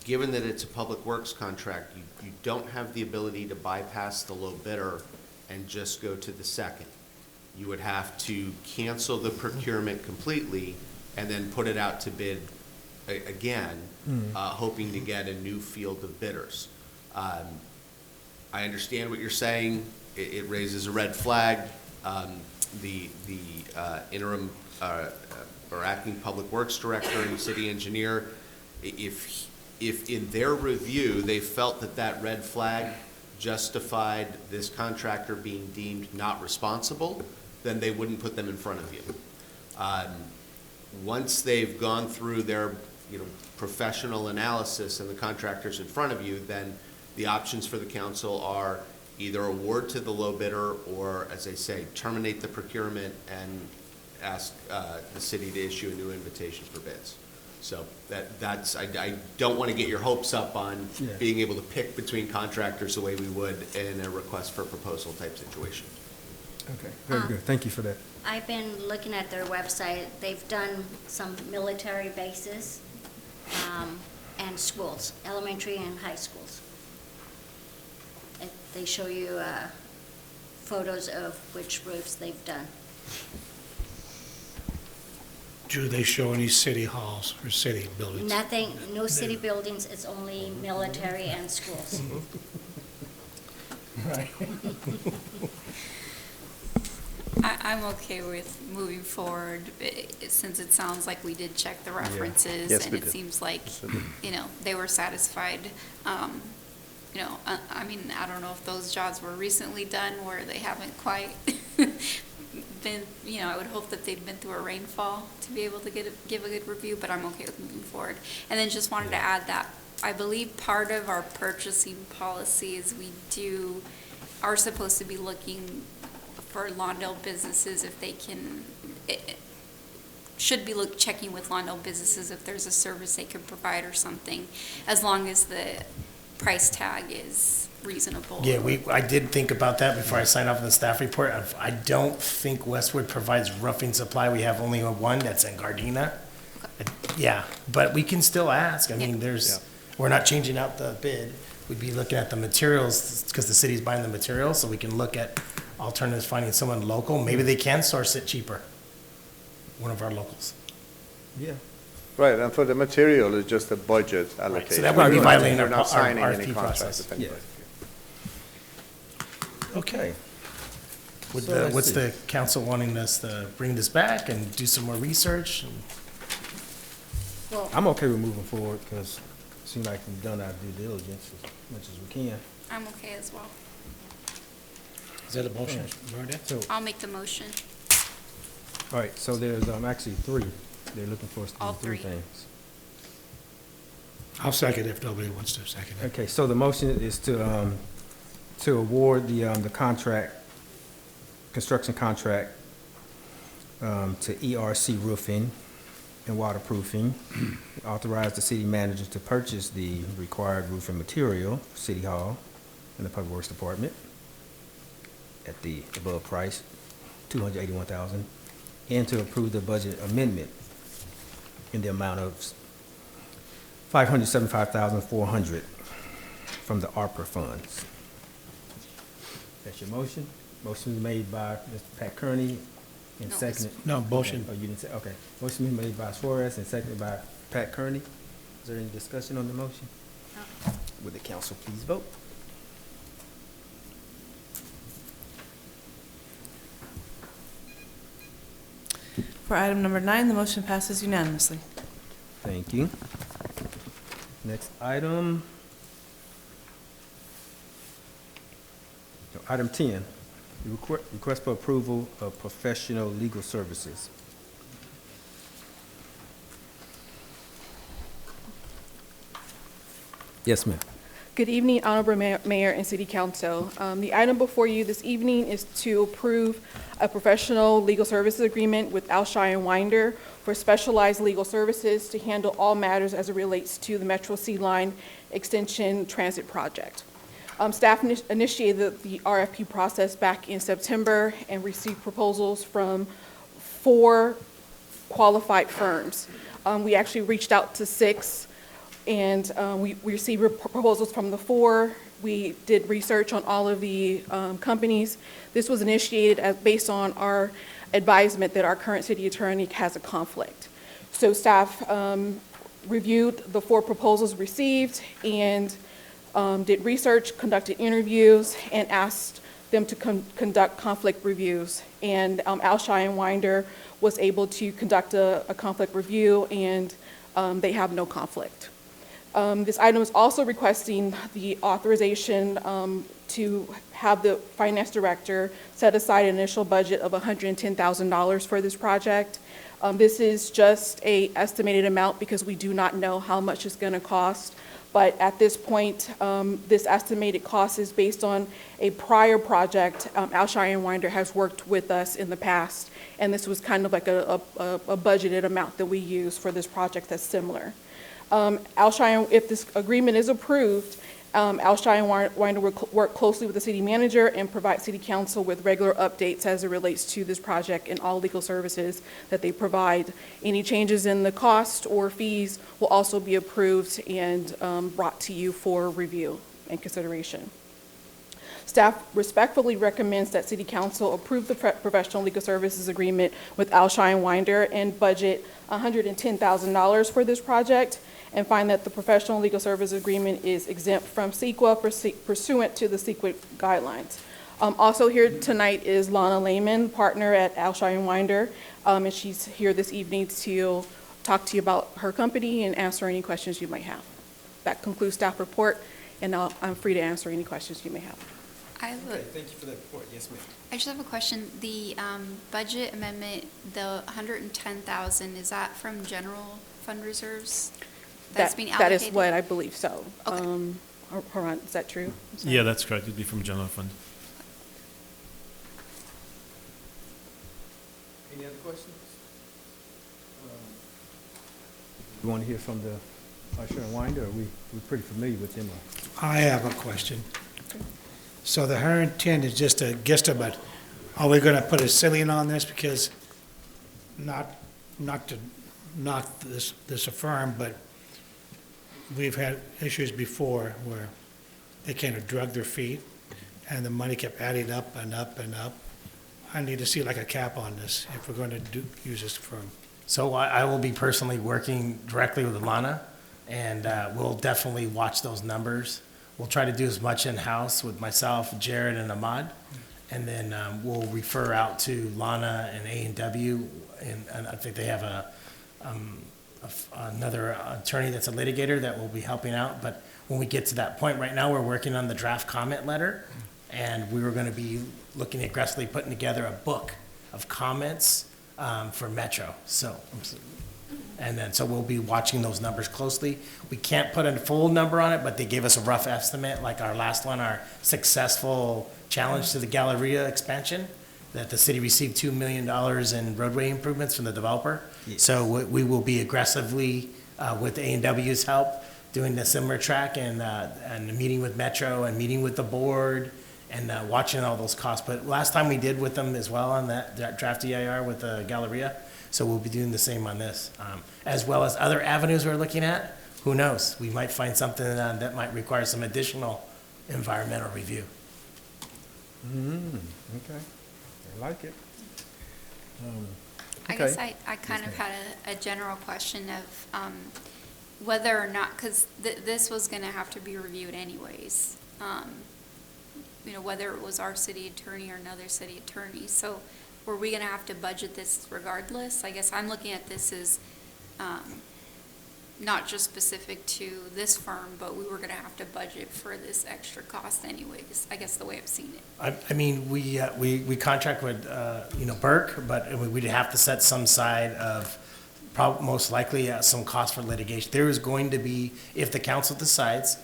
given that it's a public works contract, you don't have the ability to bypass the low bidder and just go to the second. You would have to cancel the procurement completely and then put it out to bid again, hoping to get a new field of bidders. I understand what you're saying. It raises a red flag. The interim or acting public works director and city engineer, if in their review they felt that red flag justified this contractor being deemed not responsible, then they wouldn't put them in front of you. Once they've gone through their professional analysis and the contractor's in front of you, then the options for the council are either award to the low bidder or, as they say, terminate the procurement and ask the city to issue a new invitation for bids. So I don't want to get your hopes up on being able to pick between contractors the way we would in a request for proposal type situation. Okay, very good. Thank you for that. I've been looking at their website. They've done some military bases and schools, elementary and high schools. They show you photos of which roofs they've done. Do they show any city halls or city buildings? Nothing, no city buildings, it's only military and schools. Right. I'm okay with moving forward, since it sounds like we did check the references. Yes, and we it did. seems like, they were satisfied. I mean, I don't know if those jobs were recently done where they haven't quite been, I would hope that they've been through a rainfall to be able to give a good review, but I'm okay with moving forward. And then just wanted to add that I believe part of our purchasing policies, we are supposed to be looking for Lawndale businesses if they can, should be checking with Lawndale businesses if there's a service they could provide or something, as long as the price tag is reasonable. Yeah, I did think about that before I signed off on the staff report. I don't think Westwood provides roofing supply. We have only one that's in Gardena. Yeah, but we can still ask. I mean, we're not changing out the bid. We'd be looking at the materials because the city's buying the materials, so we can look at alternatives, finding someone local. Maybe they can source it cheaper. One of our locals. Yeah. Right, and for the material, it's just a budget allocation. So that would be violating You're not our signing any RFP contract process. with anybody. Okay. What's the council wanting us to bring this back and do some more research? Well, I'm okay with moving forward, because it seems like we've done our due diligence as much as we can. I'm okay as well. Is that a motion, Bernadette? So, I'll make the motion. all right, so there's actually three. They're looking for us to do All three three. things. I'll second if nobody wants to second it. Okay, so the motion is to award the contract, construction contract, to ERC Roofing and Waterproofing. Authorize the city manager to purchase the required roofing material for City Hall and the Public Works Department at the above price, $281,000, and to approve the budget amendment in the amount of $575,400 from the ARPA funds. That's your motion? Motion is made by Mr. Pat Kearney and No, seconded. No, motion. Oh, you didn't say, okay. Motion is made by Suarez and seconded by Pat Kearney. Is there any discussion on the motion? Would the council please vote? For item number 9, the motion passes unanimously. Thank you. Next item. Item 10, request for approval of professional legal services. Yes, ma'am. Good evening, Honorable Mayor and City Council. The item before you this evening is to approve a professional legal services agreement with Alshire & Winder for specialized legal services to handle all matters as it relates to the Metro C Line Extension Transit Project. Staff initiated the RFP process back in September and received proposals from 4 qualified firms. We actually reached out to 6, and we received proposals from the 4. We did research on all of the companies. This was initiated based on our advisement that our current city attorney has a conflict. So staff reviewed the 4 proposals received and did research, conducted interviews, and asked them to conduct conflict reviews. And Alshire & Winder was able to conduct a conflict review, and they have no conflict. This item is also requesting the authorization to have the finance director set aside an initial budget of $110,000 for this project. This is just an estimated amount because we do not know how much it's going to cost. But at this point, this estimated cost is based on a prior project. Alshire & Winder has worked with us in the past, and this was kind of like a budgeted amount that we use for this project that's similar. Alshire, if this agreement is approved, Alshire & Winder will work closely with the city manager and provide city council with regular updates as it relates to this project and all legal services that they provide. Any changes in the cost or fees will also be approved and brought to you for review and consideration. Staff respectfully recommends that City Council approve the professional legal services agreement with Alshire & Winder and budget $110,000 for this project, and find that the professional legal service agreement is exempt from CEQA pursuant to the CEQA guidelines. Also here tonight is Lana Lehman, partner at Alshire & Winder, and she's here this evening to talk to you about her company and answer any questions you might have. That concludes staff report, and I'm free to answer any questions you may have. Thank you for that report. Yes, ma'am. I just have a question. The budget amendment, the $110,000, is that from general fund reserves? That's being That allocated? is what I believe so. Okay. Hold on, is that true? I'm sorry. Yeah, that's correct. It'd be from general fund. Any other questions? You want to hear from the Alshire & Winder, or we're pretty familiar with them? I have a question. So the 110 is just a guesstimate. Are we going to put a ceiling on this? Because not to knock this firm, but we've had issues before where they kind of drug their feet and the money kept adding up and up and up. I need to see like a cap on this if we're going to use this firm. So I will be personally working directly with Lana, and we'll definitely watch those numbers. We'll try to do as much in-house with myself, Jared, and Ahmad, and then we'll refer out to Lana and A&W, and I think they have a another attorney that's a litigator that will be helping out. But when we get to that point, right now, we're working on the draft comment letter, and we were going to be looking aggressively putting together a book of comments for Metro. So we'll be watching those numbers closely. We can't put a full number on it, but they gave us a rough estimate, like our last one, our successful challenge to the Galleria expansion, that the city received $2 million in roadway improvements from the developer. Yes. So we will be aggressively, with A&W's help, doing the similar track and meeting with Metro and meeting with the board and watching all those costs. But last time we did with them as well on that draft EIR with the Galleria. So we'll be doing the same on this, as well as other avenues we're looking at. Who knows? We might find something that might require some additional environmental review. Okay, I like it. I guess I kind of had a general question of whether or not, because this was going to have to be reviewed anyways, whether it was our city attorney or another city attorney. So were we going to have to budget this regardless? I guess I'm looking at this as not just specific to this firm, but we were going to have to budget for this extra cost anyways, I guess the way I've seen it. I mean, we contract with, Burke, but we'd have to set some side of most likely some cost for litigation. There is going to be, if the council decides,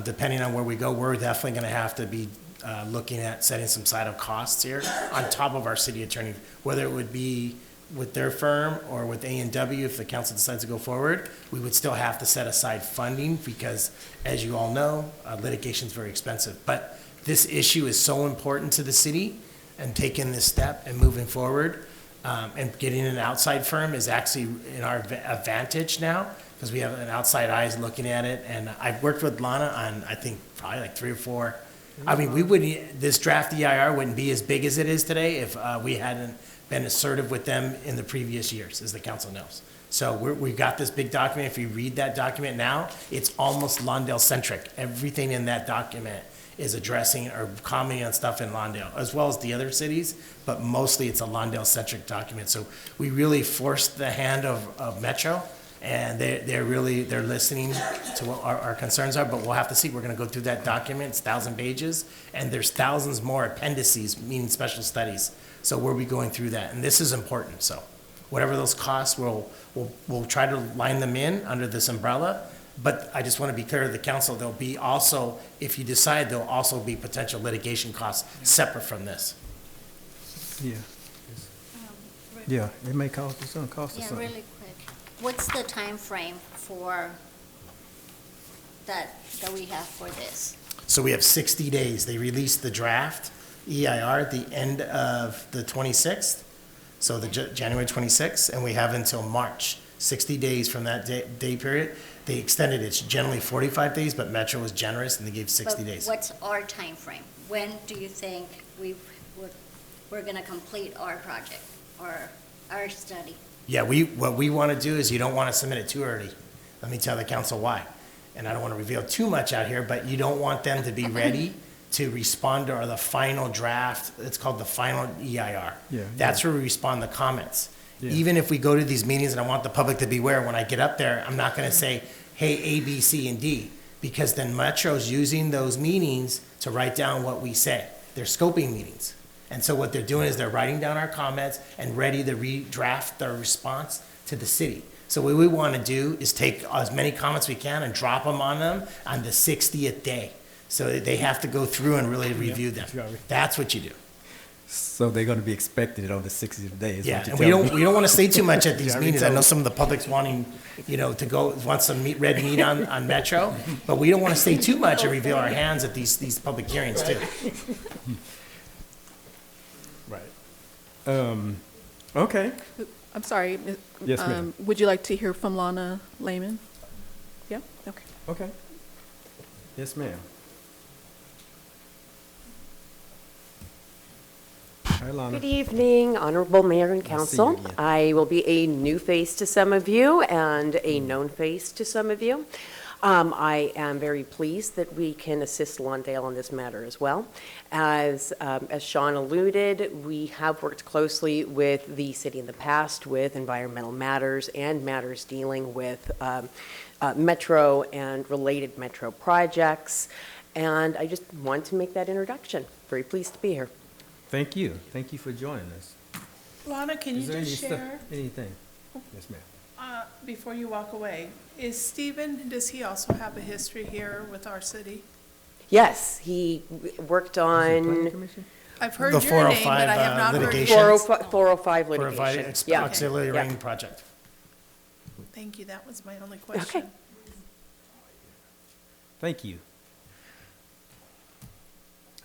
depending on where we go, we're definitely going to have to be looking at setting some side of costs here on top of our city attorney, whether it would be with their firm or with A&W. If the council decides to go forward, we would still have to set aside funding because, as you all know, litigation is very expensive. But this issue is so important to the city, and taking this step and moving forward and getting an outside firm is actually in our advantage now because we have an outside eyes looking at it. And I've worked with Lana on, I think, probably like 3 or 4. I mean, this draft EIR wouldn't be as big as it is today if we hadn't been assertive with them in the previous years, as the council knows. So we've got this big document. If you read that document now, it's almost Lawndale-centric. Everything in that document is addressing or commenting on stuff in Lawndale, as well as the other cities, but mostly it's a Lawndale-centric document. So we really forced the hand of Metro, and they're listening to what our concerns are, but we'll have to see. We're gonna go through that document. It's 1,000 pages, and there's thousands more appendices, meaning special studies. So we'll be going through that, and this is important. So whatever those costs, we'll try to line them in under this umbrella. But I just want to be clear to the council, there'll be also, if you decide, there'll also be potential litigation costs separate from this. Yeah. Yeah, it may cost us something, Yeah, really quick. What's the time frame for that we have for this? So we have 60 days. They released the draft EIR at the end of the 26th, so the January 26th, and we have until March, 60 days from that day period. They extended it. It's generally 45 days, but Metro was generous and they gave 60 days. What's our time frame? When do you think we're going to complete our project or our study? Yeah, what we want to do is you don't want to submit it too early. Let me tell the council why. And I don't want to reveal too much out here, but you don't want them to be ready to respond to the final draft. It's called the final EIR. Yeah, That's where we respond to comments. Yeah. Even if we go to these meetings, and I want the public to be aware, when I get up there, I'm not going to say, hey, A, B, C, and D, because then Metro's using those meetings to write down what we say. They're scoping meetings. And so what they're doing is they're writing down our comments and ready to redraft their response to the city. So what we want to do is take as many comments we can and drop them on them on the 60th day. So they have to go through and really review them. That's what you do. So they're gonna be expecting it on the 60th day, is Yeah, what you're and telling me. we don't want to say too much at these Yeah, meetings. I know some of the public's wanting, to go, want some red meat on Metro, but we don't want to say too much and reveal our hands at these public hearings too. Right. Okay. I'm sorry. Yes, ma'am. Would you like to hear from Lana Lehman? Yeah, okay. Okay. Yes, ma'am. Hi, Lana. Good evening, Honorable Mayor and Nice to see you Council. again. I will be a new face to some of you and a known face to some of you. I am very pleased that we can assist Lawndale on this matter as well. As Sean alluded, we have worked closely with the city in the past with environmental matters and matters dealing with metro and related metro projects. And I just want to make that introduction. Very pleased to be here. Thank you. Thank you for joining us. Lana, can you Is there just any share, anything? Yes, ma'am. before you walk away, is Stephen, does he also have a history here with our city? Yes, he worked on I've heard The your name, but I have not heard litigation. his. 405 litigation. Yeah. Auxiliary Yeah. ring project. Thank you, that was my only question. Thank you.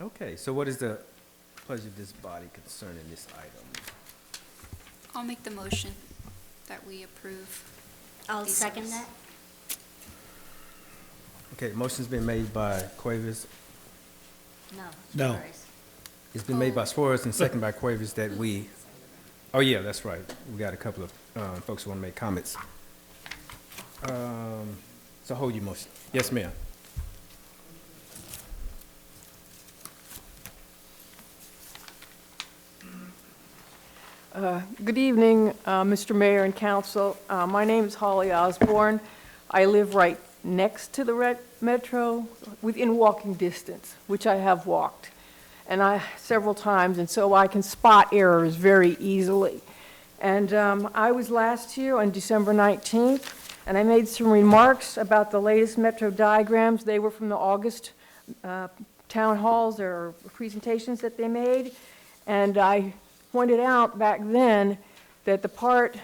Okay, so what is the pleasure of this body concerning this item? I'll make the motion that we approve. I'll these second items. that. Okay, motion's been made by Cuevas. No. Suarez. It's been made by Suarez and seconded by Cuevas that we, oh yeah, that's right. We got a couple of folks who want to make comments. So hold your motion. Yes, ma'am. Good evening, Mr. Mayor and Council. My name is Holly Osborne. I live right next to the Metro, within walking distance, which I have walked, and several times, and so I can spot errors very easily. And I was last here on December 19th, and I made some remarks about the latest Metro diagrams. They were from the August town halls or presentations that they made, and I pointed out back then that the part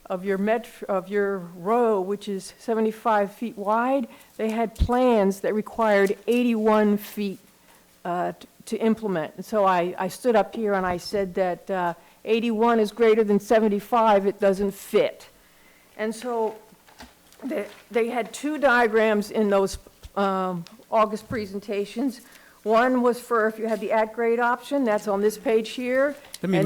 of your row, which is 75 feet wide, they had plans that required 81 feet to implement. And so I stood up here and I said that 81 is greater than 75, it doesn't fit. And so they had two diagrams in those August presentations. One was for if you had the at-grade option, that's on this page here. Let me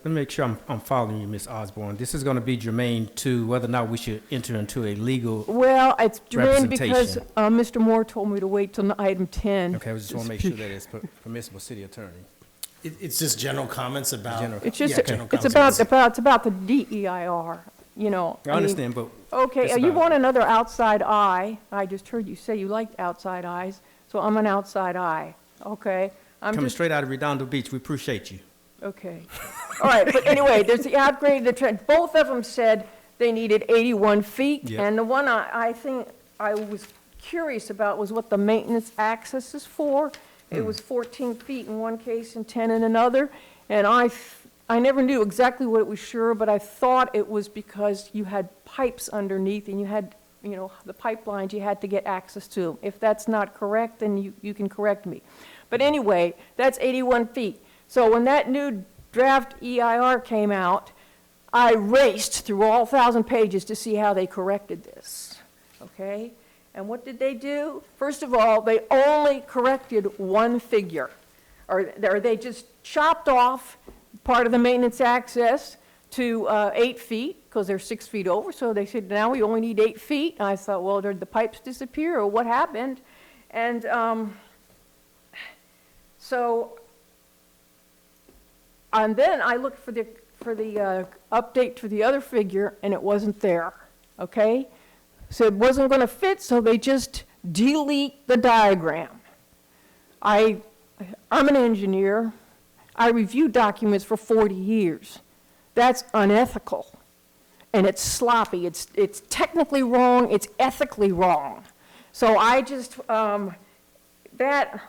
make sure I'm following you, Ms. Osborne. This is going to be germane to whether or not we should enter into a legal Well, it's germane because representation. Mr. Moore told me to wait till item 10. Okay, I just want to make sure that it's permissible, city attorney. It's just general comments about. It's just, yeah, general it's comments. about the DEIR, you know. I understand, but. Okay, it's you about- want another outside eye. I just heard you say you liked outside eyes, so I'm an outside eye, okay? Coming straight out of Redondo Beach, we appreciate you. Okay. All right, but anyway, there's the outgrade, both of them said they needed 81 feet. Yep. And the one I think I was curious about was what the maintenance access is for. It was 14 feet in one case and 10 in another. And I never knew exactly what it was sure, but I thought it was because you had pipes underneath and you had, you know, the pipelines you had to get access to. If that's not correct, then you can correct me. But anyway, that's 81 feet. So when that new draft EIR came out, I raced through all 1,000 pages to see how they corrected this, okay? And what did they do? First of all, they only corrected one figure, or they just chopped off part of the maintenance access to 8 feet, because they're 6 feet over, so they said, now we only need 8 feet. And I thought, well, did the pipes disappear, or what happened? And and then I looked for the update to the other figure, and it wasn't there, okay? So it wasn't going to fit, so they just delete the diagram. I'm an engineer. I review documents for 40 years. That's unethical, and it's sloppy. It's technically wrong. It's ethically wrong. So I just, that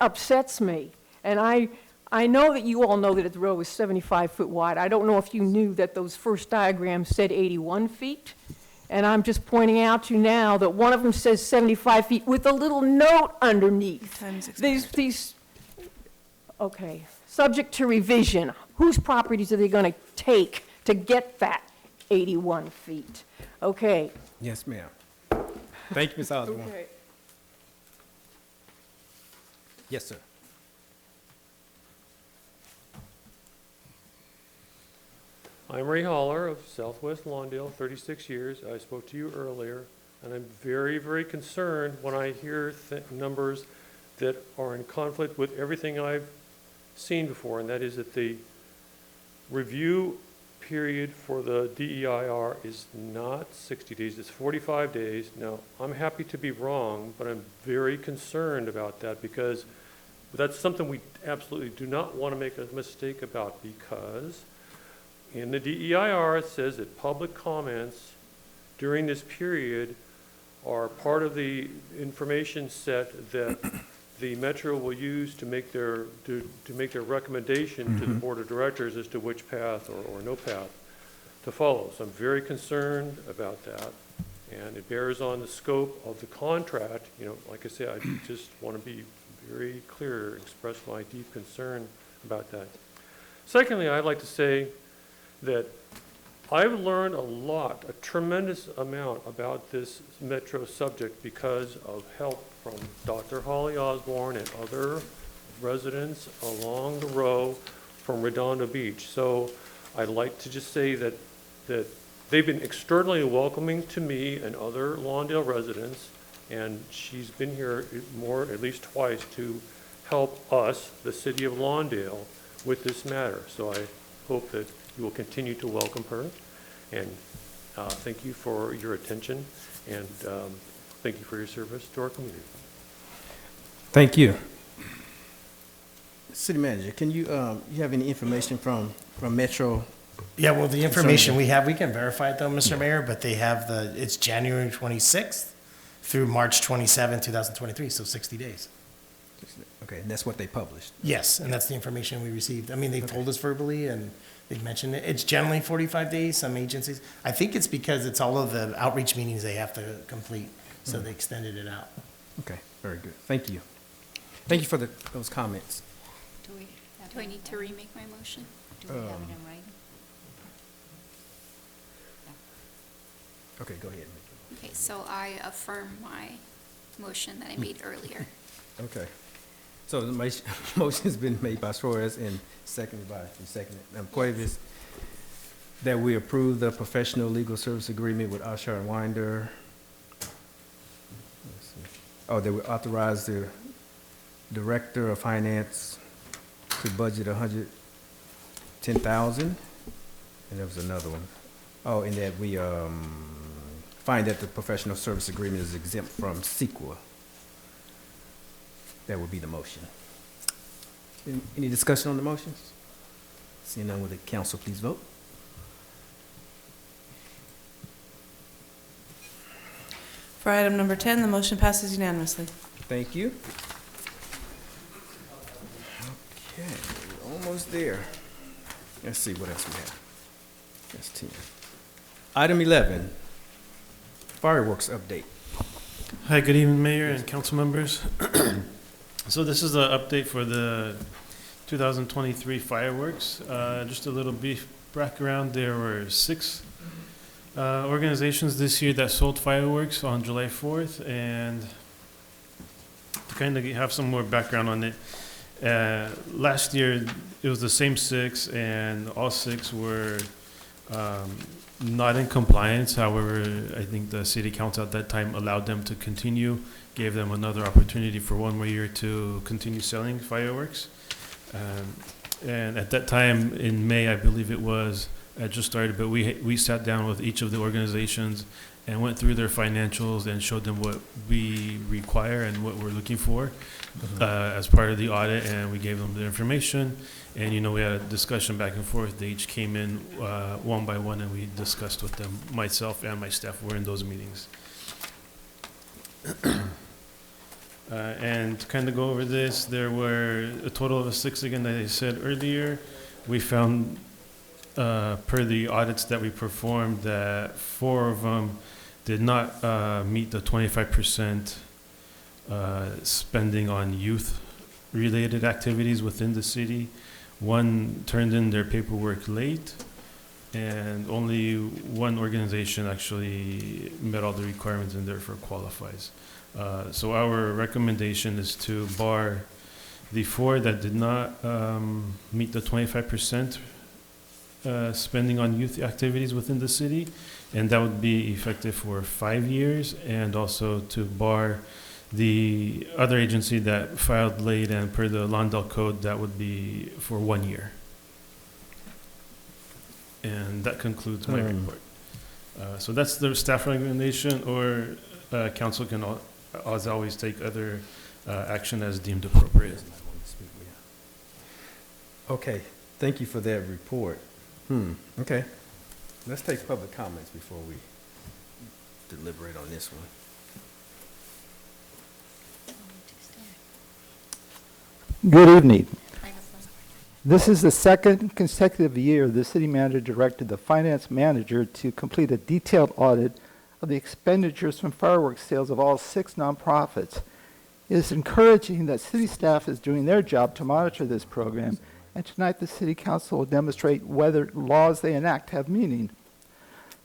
upsets me, and I know that you all know that the road is 75 foot wide. I don't know if you knew that those first diagrams said 81 feet. And I'm just pointing out to you now that one of them says 75 feet with a little note underneath. These, okay, subject to revision. Whose properties are they going to take to get that 81 feet? Okay. Yes, ma'am. Thank you, Ms. Osborne. Okay. Yes, sir. I'm Ray Holler of Southwest Lawndale, 36 years. I spoke to you earlier. And I'm very, very concerned when I hear numbers that are in conflict with everything I've seen before, and that is that the review period for the DEIR is not 60 days, it's 45 days. Now, I'm happy to be wrong, but I'm very concerned about that because that's something we absolutely do not want to make a mistake about, because in the DEIR, it says that public comments during this period are part of the information set that the Metro will use to make their, to make their recommendation to the Board of Directors as to which path or no path to follow. So I'm very concerned about that, and it bears on the scope of the contract. You know, like I said, I just want to be very clear, express my deep concern about that. Secondly, I'd like to say that I've learned a lot, a tremendous amount about this Metro subject because of help from Dr. Holly Osborne and other residents along the row from Redondo Beach. So I'd like to just say that they've been extraordinarily welcoming to me and other Lawndale residents, and she's been here at least twice to help us, the city of Lawndale, with this matter. So I hope that you will continue to welcome her, and thank you for your attention, and thank you for your service to our community. Thank you. City Manager, can you have any information from Metro? Yeah, well, the information we have, we can verify it though, Mr. Mayor, but they have it's January 26th through March 27, 2023, so 60 days. Okay, and that's what they published? Yes, and that's the information we received. I mean, they've told us verbally, and they've mentioned it. It's generally 45 days, some agencies. I think it's because it's all of the outreach meetings they have to complete, so they extended it out. Okay, very good. Thank you. Thank you for those comments. Do I need to remake my motion? Do we have it in writing? Okay, go ahead. Okay, so I affirm my motion that I made earlier. Okay. So the motion's been made by Suarez and seconded by Cuevas, that we approve the professional legal service agreement with Usher and Winder. Let's see. Oh, that we authorize the Director of Finance to budget $110,000. And there was another one. Oh, and that we find that the professional service agreement is exempt from CEQA. That would be the motion. Any discussion on the motions? Seeing none, will the council please vote? For item number 10, the motion passes unanimously. Thank you. Okay, we're almost there. Let's see what else we have. That's 10. Item 11, fireworks update. Hi, good evening, Mayor and council members. So this is the update for the 2023 fireworks. Just a little brief background. There were 6 organizations this year that sold fireworks on July 4th, and to kind of have some more background on it, last year it was the same 6, and all 6 were not in compliance. However, I think the city council at that time allowed them to continue, gave them another opportunity for 1 more year to continue selling fireworks. And at that time in May, I believe it was, I just started, but we sat down with each of the organizations and went through their financials and showed them what we require and what we're looking for as part of the audit, and we gave them the information. And, you know, we had a discussion back and forth. They each came in one by one, and we discussed with them. Myself and my staff were in those meetings. And to kind of go over this, there were a total of 6, again, that I said earlier. We found, per the audits that we performed, that 4 of them did not meet the 25% spending on youth-related activities within the city. 1 turned in their paperwork late, and only 1 organization actually met all the requirements and therefore qualifies. So our recommendation is to bar the 4 that did not meet the 25% spending on youth activities within the city, and that would be effective for 5 years, and also to bar the other agency that filed late, and per the Lawndale code, that would be for 1 year. And that concludes my report. So that's the staff recommendation, or council can, as always, take other action as deemed appropriate. Okay, thank you for that report. Okay. Let's take public comments before we deliberate on this one. Good evening. This is the second consecutive year the city manager directed the finance manager to complete a detailed audit of the expenditures from fireworks sales of all 6 nonprofits. It is encouraging that city staff is doing their job to monitor this program, and tonight the city council will demonstrate whether laws they enact have meaning.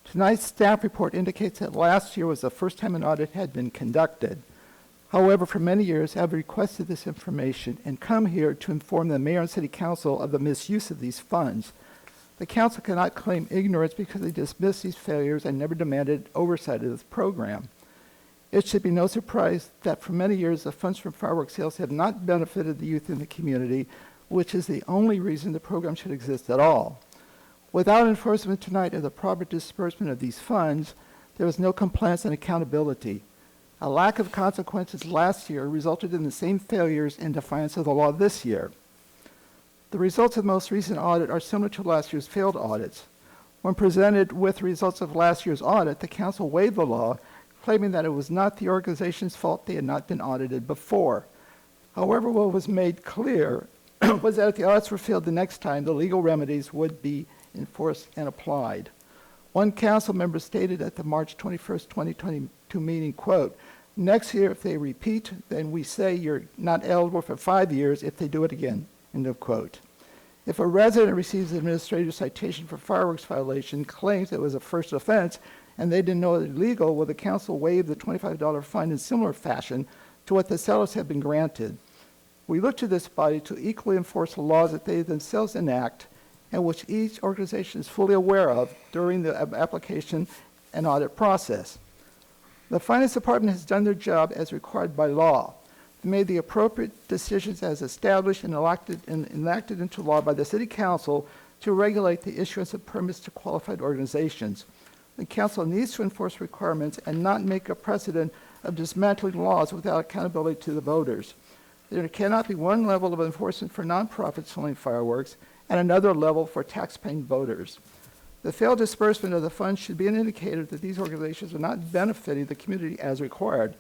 Tonight's staff report indicates that last year was the first time an audit had been conducted. However, for many years, I've requested this information and come here to inform the mayor and city council of the misuse of these funds. The council cannot claim ignorance because they dismissed these failures and never demanded oversight of this program. It should be no surprise that for many years, the funds from fireworks sales have not benefited the youth in the community, which is the only reason the program should exist at all. Without enforcement tonight of the proper disbursement of these funds, there was no compliance and accountability. A lack of consequences last year resulted in the same failures in defiance of the law this year. The results of the most recent audit are similar to last year's failed audits. When presented with results of last year's audit, the council waived the law, claiming that it was not the organization's fault they had not been audited before. However, what was made clear was that if the audits were failed the next time, the legal remedies would be enforced and applied. One council member stated at the March 21st, 2022 meeting, quote, "Next year, if they repeat, then we say you're not eligible for 5 years if they do it again," end of quote. If a resident receives an administrative citation for fireworks violation, claims it was a first offense, and they didn't know it was illegal, will the council waive the $25 fine in similar fashion to what the sellers have been granted? We look to this body to equally enforce the laws that they themselves enact and which each organization is fully aware of during the application and audit process. The Finance Department has done their job as required by law. They made the appropriate decisions as established and enacted into law by the City Council to regulate the issuance of permits to qualified organizations. The Council needs to enforce requirements and not make a precedent of dismantling laws without accountability to the voters. There cannot be one level of enforcement for nonprofits selling fireworks and another level for tax-paying voters. The failed disbursement of the funds should be an indicator that these organizations are not benefiting the community as required.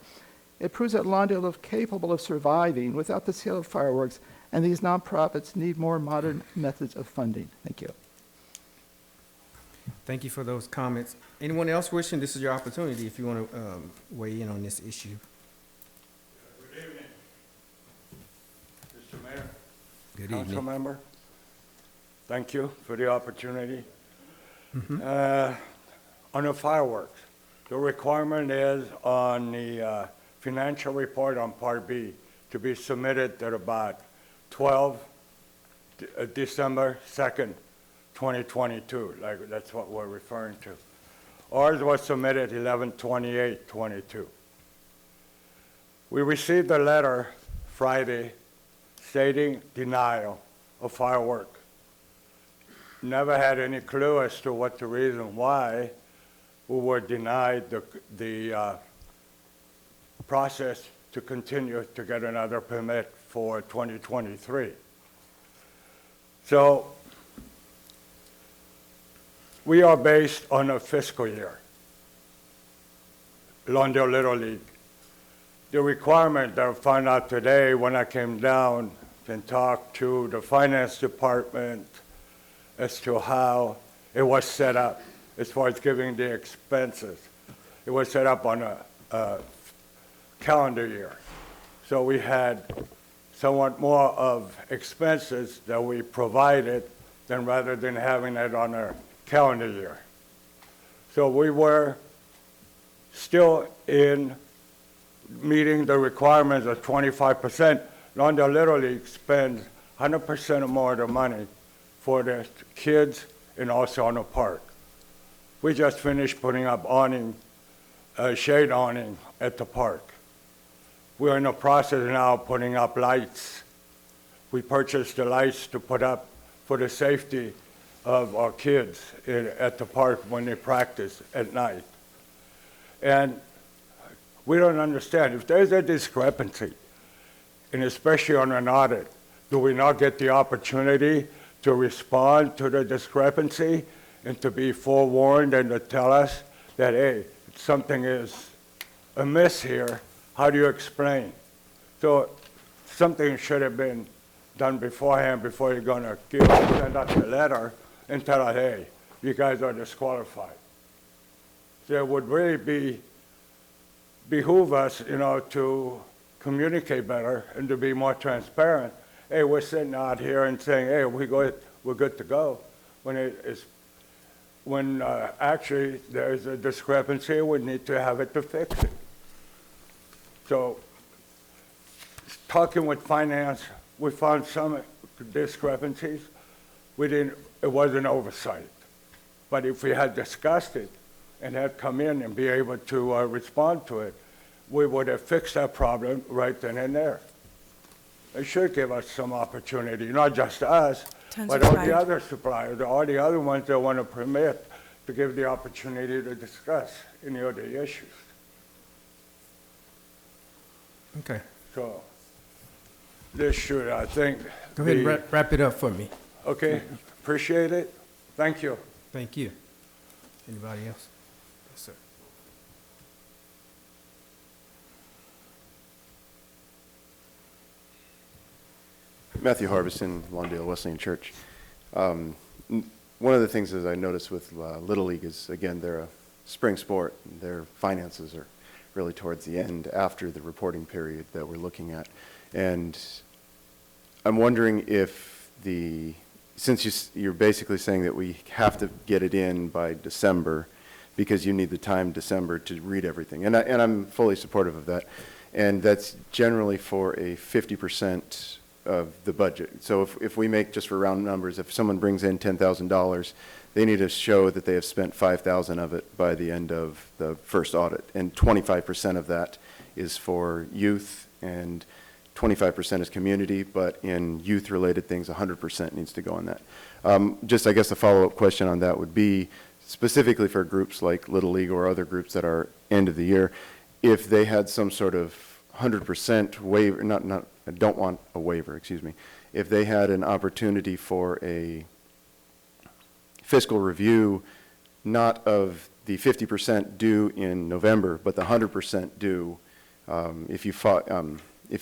It proves that Lawndale is capable of surviving without the sale of fireworks, and these nonprofits need more modern methods of funding. Thank you. Thank you for those comments. Anyone else wishing? This is your opportunity if you want to weigh in on this issue. Good evening, Mr. Mayor. Good evening. Council member. Thank you for the opportunity. On the fireworks, the requirement is on the financial report on Part B to be submitted at about December 2nd, 2022. Like that's what we're referring to. Ours was submitted 11/28/22. We received a letter Friday stating denial of fireworks. Never had any clue as to what the reason why we were denied the process to continue to get another permit for 2023. So we are based on a fiscal year, Lawndale Little League. The requirement that I found out today when I came down and talked to the finance department as to how it was set up as far as giving the expenses. It was set up on a calendar year. So we had somewhat more of expenses that we provided than rather than having it on a calendar year. So we were still in meeting the requirements of 25%. Lawndale Little League spends 100% or more of the money for their kids and also on the park. We just finished putting up awning, shade awning at the park. We're in the process now of putting up lights. We purchased the lights to put up for the safety of our kids at the park when they practice at night. And we don't understand, if there's a discrepancy, and especially on an audit, do we not get the opportunity to respond to the discrepancy and to be forewarned and to tell us that, hey, something is amiss here? How do you explain? So something should have been done beforehand before you're going to send us a letter and tell us, hey, you guys are disqualified. So it would really behoove us, to communicate better and to be more transparent. Hey, we're sitting out here and saying, hey, we're good to go, when actually there's a discrepancy, we need to have it to fix it. So, talking with finance, we found some discrepancies. It wasn't oversight. But if we had discussed it and had come in and be able to respond to it, we would have fixed that problem right then and there. They should give us some opportunity, not just us, but all the other suppliers, all the other ones that want to permit, to give the opportunity to discuss any of the issues. Okay. So this should, I think. Go ahead and wrap it up for me. Okay, appreciate it. Thank you. Thank you. Anybody else? Yes, sir. Matthew Harbison, Lawndale Wesleyan Church. One of the things that I noticed with Little League is, again, they're a spring sport. Their finances are really towards the end after the reporting period that we're looking at. And I'm wondering if since you're basically saying that we have to get it in by December because you need the time December to read everything. And I'm fully supportive of that. And that's generally for a 50% of the budget. So if we make, just for round numbers, if someone brings in $10,000, they need to show that they have spent $5,000 of it by the end of the first audit. And 25% of that is for youth and 25% is community, but in youth-related things, 100% needs to go on that. Just, I guess, a follow-up question on that would be, specifically for groups like Little League or other groups that are end of the year, if they had some sort of 100% waiver, I don't want a waiver, excuse me, if they had an opportunity for a fiscal review, not of the 50% due in November, but the 100% due, if you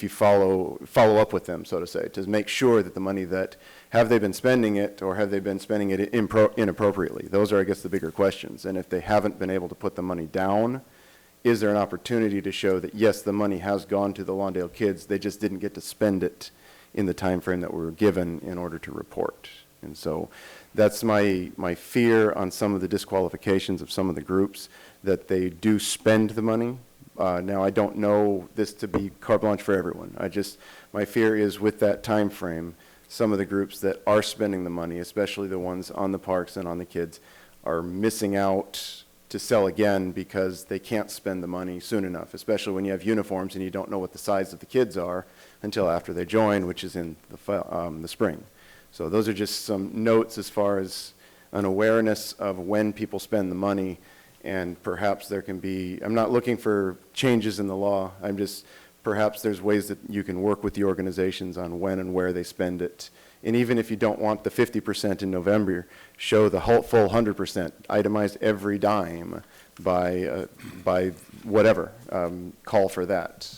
follow up with them, so to say, to make sure that the money that, have they been spending it or have they been spending it inappropriately? Those are, I guess, the bigger questions. And if they haven't been able to put the money down, is there an opportunity to show that, yes, the money has gone to the Lawndale kids, they just didn't get to spend it in the time frame that we were given in order to report? And so that's my fear on some of the disqualifications of some of the groups, that they do spend the money. Now, I don't know this to be carte blanche for everyone. My fear is with that time frame, some of the groups that are spending the money, especially the ones on the parks and on the kids, are missing out to sell again because they can't spend the money soon enough, especially when you have uniforms and you don't know what the size of the kids are until after they join, which is in the spring. So those are just some notes as far as an awareness of when people spend the money, and perhaps there can be, I'm not looking for changes in the law, perhaps there's ways that you can work with the organizations on when and where they spend it. And even if you don't want the 50% in November, show the whole full 100%, itemize every dime by whatever, call for that.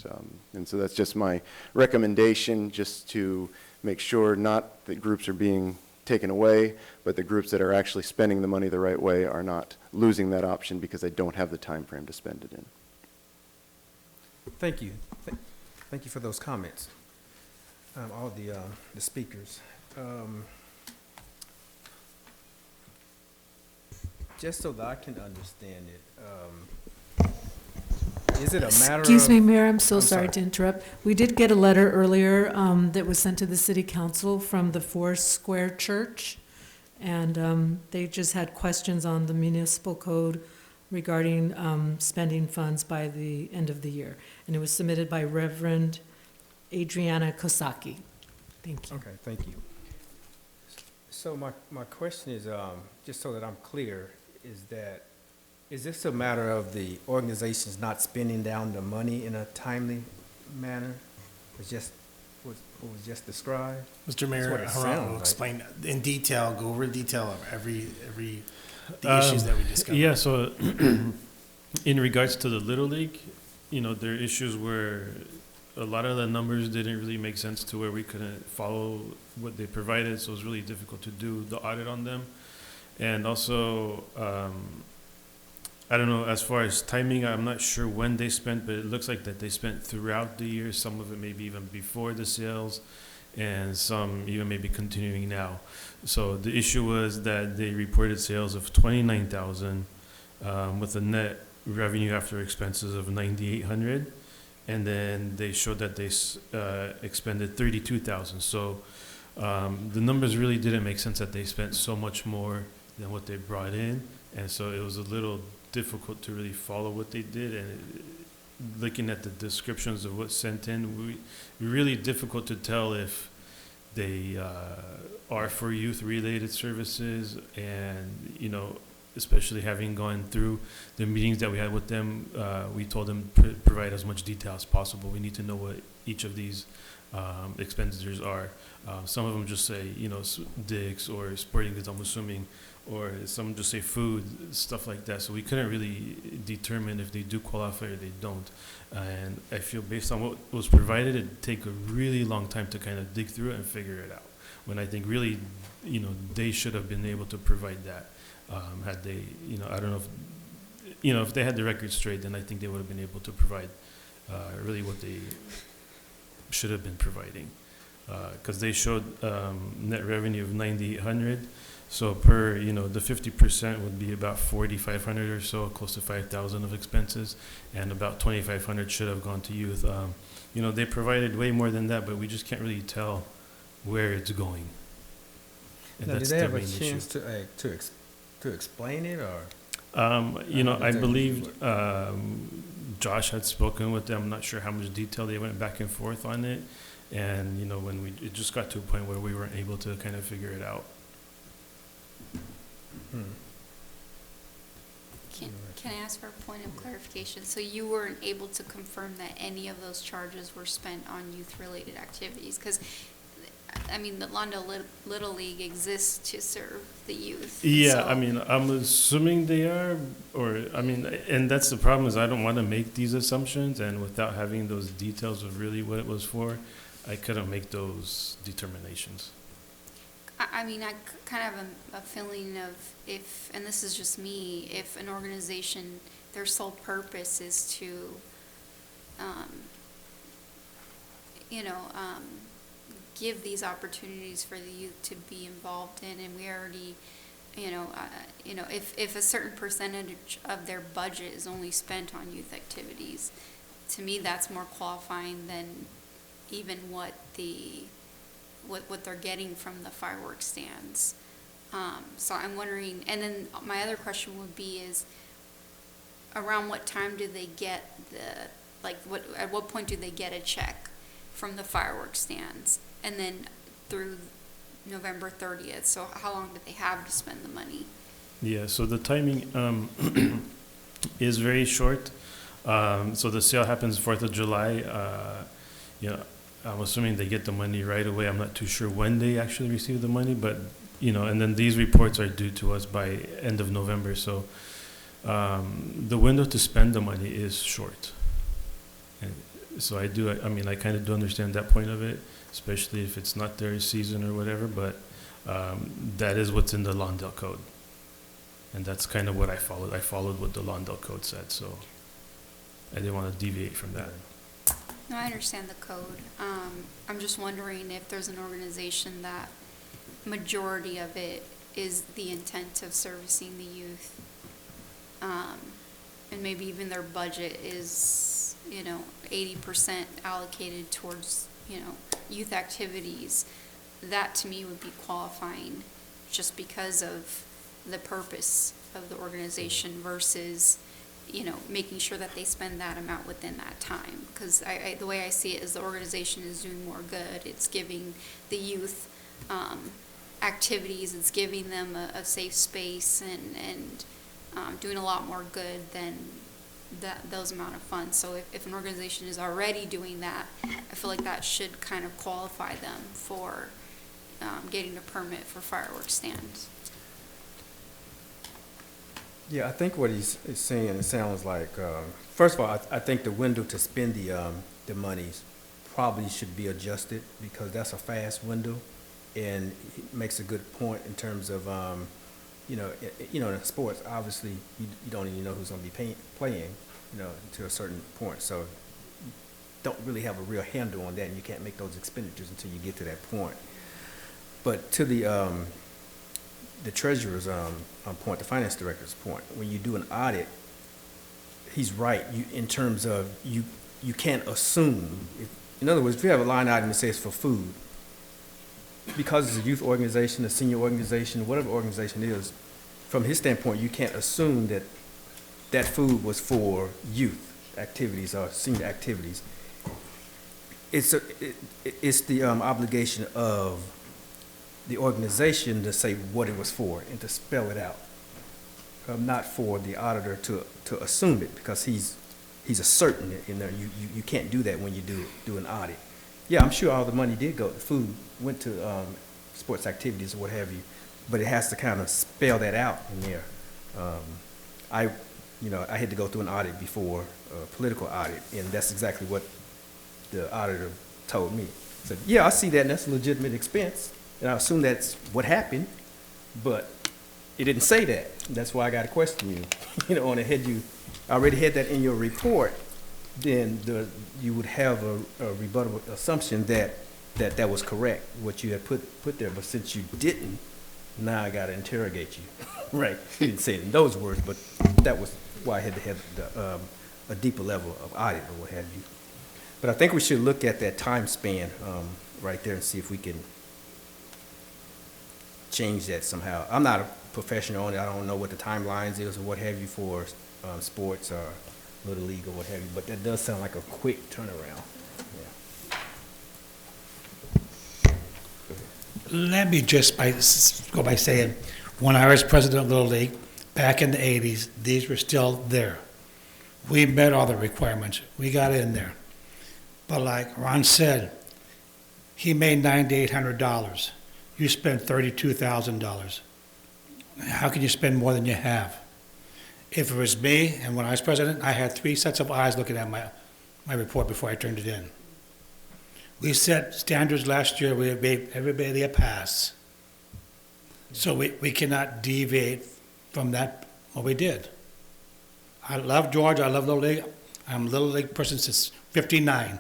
And so that's just my recommendation, just to make sure not that groups are being taken away, but the groups that are actually spending the money the right way are not losing that option because they don't have the time frame to spend it in. Thank you. Thank you for those comments, all the speakers. Just so that I can understand it, is it a matter of... Excuse me, Mayor, I'm sorry to interrupt. We did get a letter earlier that was sent to the City Council from the Forest Square Church, and they just had questions on the municipal code regarding spending funds by the end of the year. And it was submitted by Reverend Adriana Kosaki. Thank you. Okay, thank you. So my question is, just so that I'm clear, is this a matter of the organizations not spending down the money in a timely manner? It's just what was just described? Mr. Mayor, That's what it Haran sounds will like. explain in detail, go over detail of every the issues that we discussed. Yeah, so in regards to the Little League, there are issues where a lot of the numbers didn't really make sense to where we couldn't follow what they provided, so it was really difficult to do the audit on them. And also, I don't know, as far as timing, I'm not sure when they spent, but it looks like that they spent throughout the year, some of it maybe even before the sales, and some even maybe continuing now. So the issue was that they reported sales of 29,000 with a net revenue after expenses of 9,800, and then they showed that they expended 32,000. So the numbers really didn't make sense that they spent so much more than what they brought in, and so it was a little difficult to really follow what they did. And looking at the descriptions of what's sent in, really difficult to tell if they are for youth-related services, and especially having gone through the meetings that we had with them, we told them provide as much detail as possible. We need to know what each of these expenditures are. Some of them just say, Dick's or sporting goods, I'm assuming, or some just say food, stuff like that. So we couldn't really determine if they do qualify or they don't. And I feel based on what was provided, it'd take a really long time to kind of dig through it and figure it out. When I think really, they should have been able to provide that. Had they, I don't know if, if they had the record straight, then I think they would have been able to provide really what they should have been providing. Because they showed net revenue of 9,800. So per, the 50% would be about 4,500 or so, close to 5,000 of expenses, and about 2,500 should have gone to youth. They provided way more than that, but we just can't really tell where it's going. And Now, did that's they the have a main issue. chance to explain it, or? I believe Josh had spoken with them. I'm not sure how much detail they went back and forth on it. And, when it just got to a point where we weren't able to kind of figure it out. Can I ask for a point of clarification? So you weren't able to confirm that any of those charges were spent on youth-related activities? Because, the Lawndale Little League exists to serve the youth. Yeah, so I'm assuming they are, and that's the problem, is I don't want to make these assumptions, and without having those details of really what it was for, I couldn't make those determinations. I kind of have a feeling of if, and this is just me, if an organization, their sole purpose is to, give these opportunities for the youth to be involved in, and we already, if a certain percentage of their budget is only spent on youth activities, to me that's more qualifying than even what they're getting from the fireworks stands. So I'm wondering, and then my other question would be is, around what time do they get at what point do they get a check from the fireworks stands? And then through November 30th, so how long do they have to spend the money? Yeah, so the timing is very short. So the sale happens 4th of July. I'm assuming they get the money right away. I'm not too sure when they actually receive the money, but, and then these reports are due to us by end of November. So the window to spend the money is short. And so I kind of do understand that point of it, especially if it's not their season or whatever, but that is what's in the Lawndale Code. And that's kind of what I followed. I followed what the Lawndale Code said, so I didn't want to deviate from that. No, I understand the code. I'm just wondering if there's an organization that majority of it is the intent of servicing the youth. And maybe even their budget is, 80% allocated towards, youth activities. That to me would be qualifying just because of the purpose of the organization versus, you know, making sure that they spend that amount within that time. Because the way I see it is the organization is doing more good. It's giving the youth activities, it's giving them a safe space and doing a lot more good than those amount of funds. So if an organization is already doing that, I feel like that should kind of qualify them for getting a permit for fireworks stands. Yeah, I think what he's saying, it sounds like, first of all, I think the window to spend the monies probably should be adjusted because that's a fast window, and he makes a good point in terms of, you know, in sports, obviously, you don't even know who's going to be playing, you know, to a certain point. So you don't really have a real handle on that, and you can't make those expenditures until you get to that point. But to the treasurer's point, the finance director's point, when you do an audit, he's right. In terms of you can't assume. In other words, if you have a line item that says for food, because it's a youth organization, a senior organization, whatever organization it is, from his standpoint, you can't assume that that food was for youth activities or senior activities. It's the obligation of the organization to say what it was for and to spell it out, not for the auditor to assume it, because he's asserting it in there. You can't do that when you do an audit. Yeah, I'm sure all the money did go to food, went to sports activities or what have you, but it has to kind of spell that out in there. I had to go through an audit before, a political audit, and that's exactly what the auditor told me. He said, yeah, I see that, and that's a legitimate expense, and I assume that's what happened, but it didn't say that. That's why I got to question you. You know, had you already had that in your report, then you would have a rebuttable assumption that was correct, what you had put there. But since you didn't, now I got to interrogate you. Right? He didn't say it in those words, but that was why I had to have a deeper level of audit or what have you. But I think we should look at that time span right there and see if we can change that somehow. I'm not a professional on it. I don't know what the timelines is or what have you for sports or Little League or what have you, but that does sound like a quick turnaround. Let me just go by saying, when I was president of Little League, back in the 80s, these were still there. We met all the requirements. We got in there. But like Ron said, he made $9,800. You spent $32,000. How can you spend more than you have? If it was me, and when I was president, I had 3 sets of eyes looking at my report before I turned it in. We set standards last year, we made everybody a pass. So we cannot deviate from that, what we did. I love Georgia, I love Little League. I'm a Little League person since '59.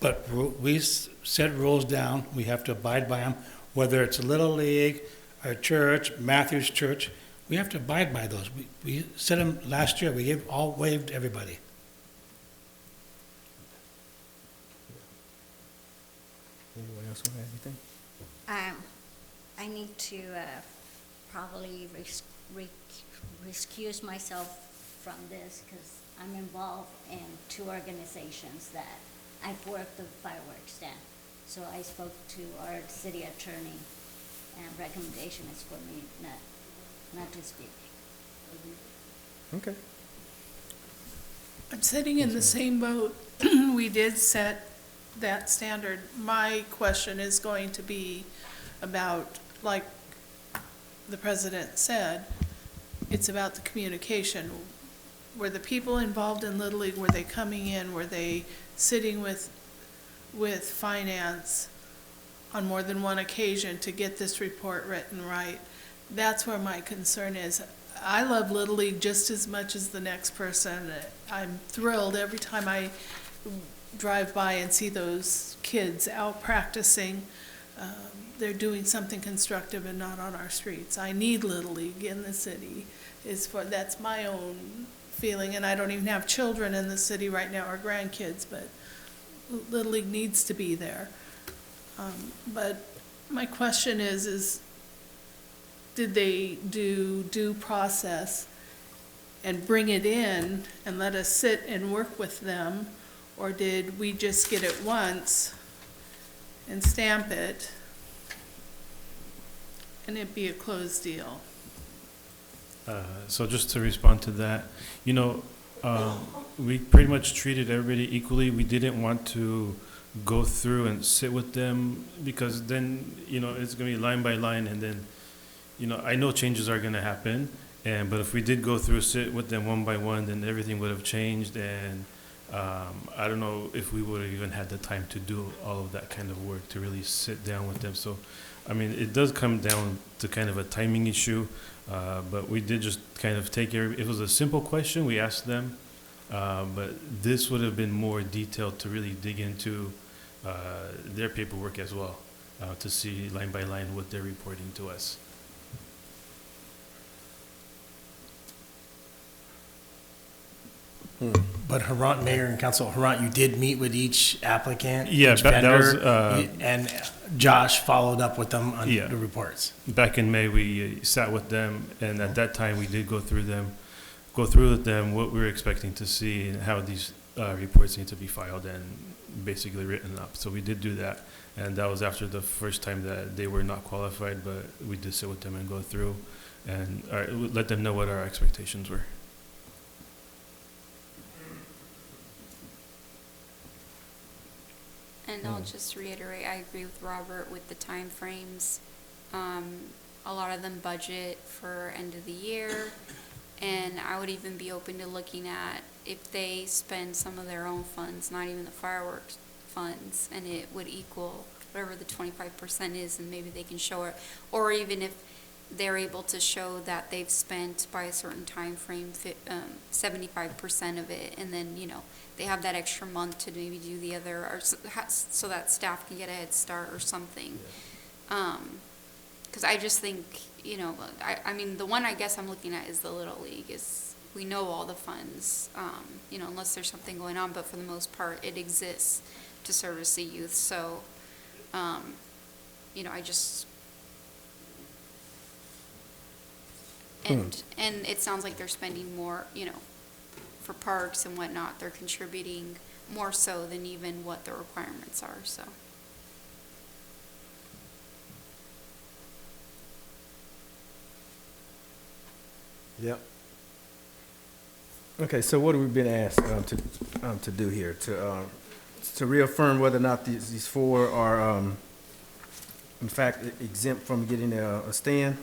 But we set rules down, we have to abide by them, whether it's a Little League, a church, Matthews Church, we have to abide by those. We set them last year, we waived everybody. Anyone else want to add anything? I need to probably excuse myself from this because I'm involved in 2 organizations that I've worked the fireworks stand. So I spoke to our city attorney, and recommendation is for me not to speak. Okay. I'm sitting in the same boat. We did set that standard. My question is going to be about, like the president said, it's about the communication. Were the people involved in Little League, were they coming in, were they sitting with finance on more than one occasion to get this report written right? That's where my concern is. I love Little League just as much as the next person. I'm thrilled every time I drive by and see those kids out practicing. They're doing something constructive and not on our streets. I need Little League in the city. That's my own feeling, and I don't even have children in the city right now or grandkids, but Little League needs to be there. But my question is did they do due process and bring it in and let us sit and work with them? Or did we just get it once and stamp it and it be a closed deal? So just to respond to that, we pretty much treated everybody equally. We didn't want to go through and sit with them because then, it's going to be line by line, and then, I know changes are going to happen, but if we did go through, sit with them one by one, then everything would have changed, and I don't know if we would have even had the time to do all of that kind of work to really sit down with them. So, it does come down to kind of a timing issue, but we did just kind of take it was a simple question we asked them, but this would have been more detailed to really dig into their paperwork as well, to see line by line what they're reporting to us. But Harant, Mayor and Council, Harant, you did meet with each applicant, Yeah, each that was, vendor, and Josh followed up with them on Yeah. the reports. Back in May, we sat with them, and at that time, we did go through with them what we were expecting to see and how these reports need to be filed and basically written up. So we did do that, and that was after the first time that they were not qualified, but we did sit with them and go through and let them know what our expectations were. And I'll just reiterate, I agree with Robert with the timeframes. A lot of them budget for end of the year, and I would even be open to looking at if they spend some of their own funds, not even the fireworks funds, and it would equal whatever the 25% is, and maybe they can show it, or even if they're able to show that they've spent by a certain time frame 75% of it, and then, they have that extra month to maybe do the other, or so that staff can get a head start or something. Because I just think, the one I guess I'm looking at is the Little League, is we know all the funds, unless there's something going on, but for the most part, it exists to service the youth. So, I just, and it sounds like they're spending more, for parks and whatnot. They're contributing more so than even what the requirements are, so. Yep. Okay, so what have we been asked to do here? To reaffirm whether or not these four are, in fact, exempt from getting a stand?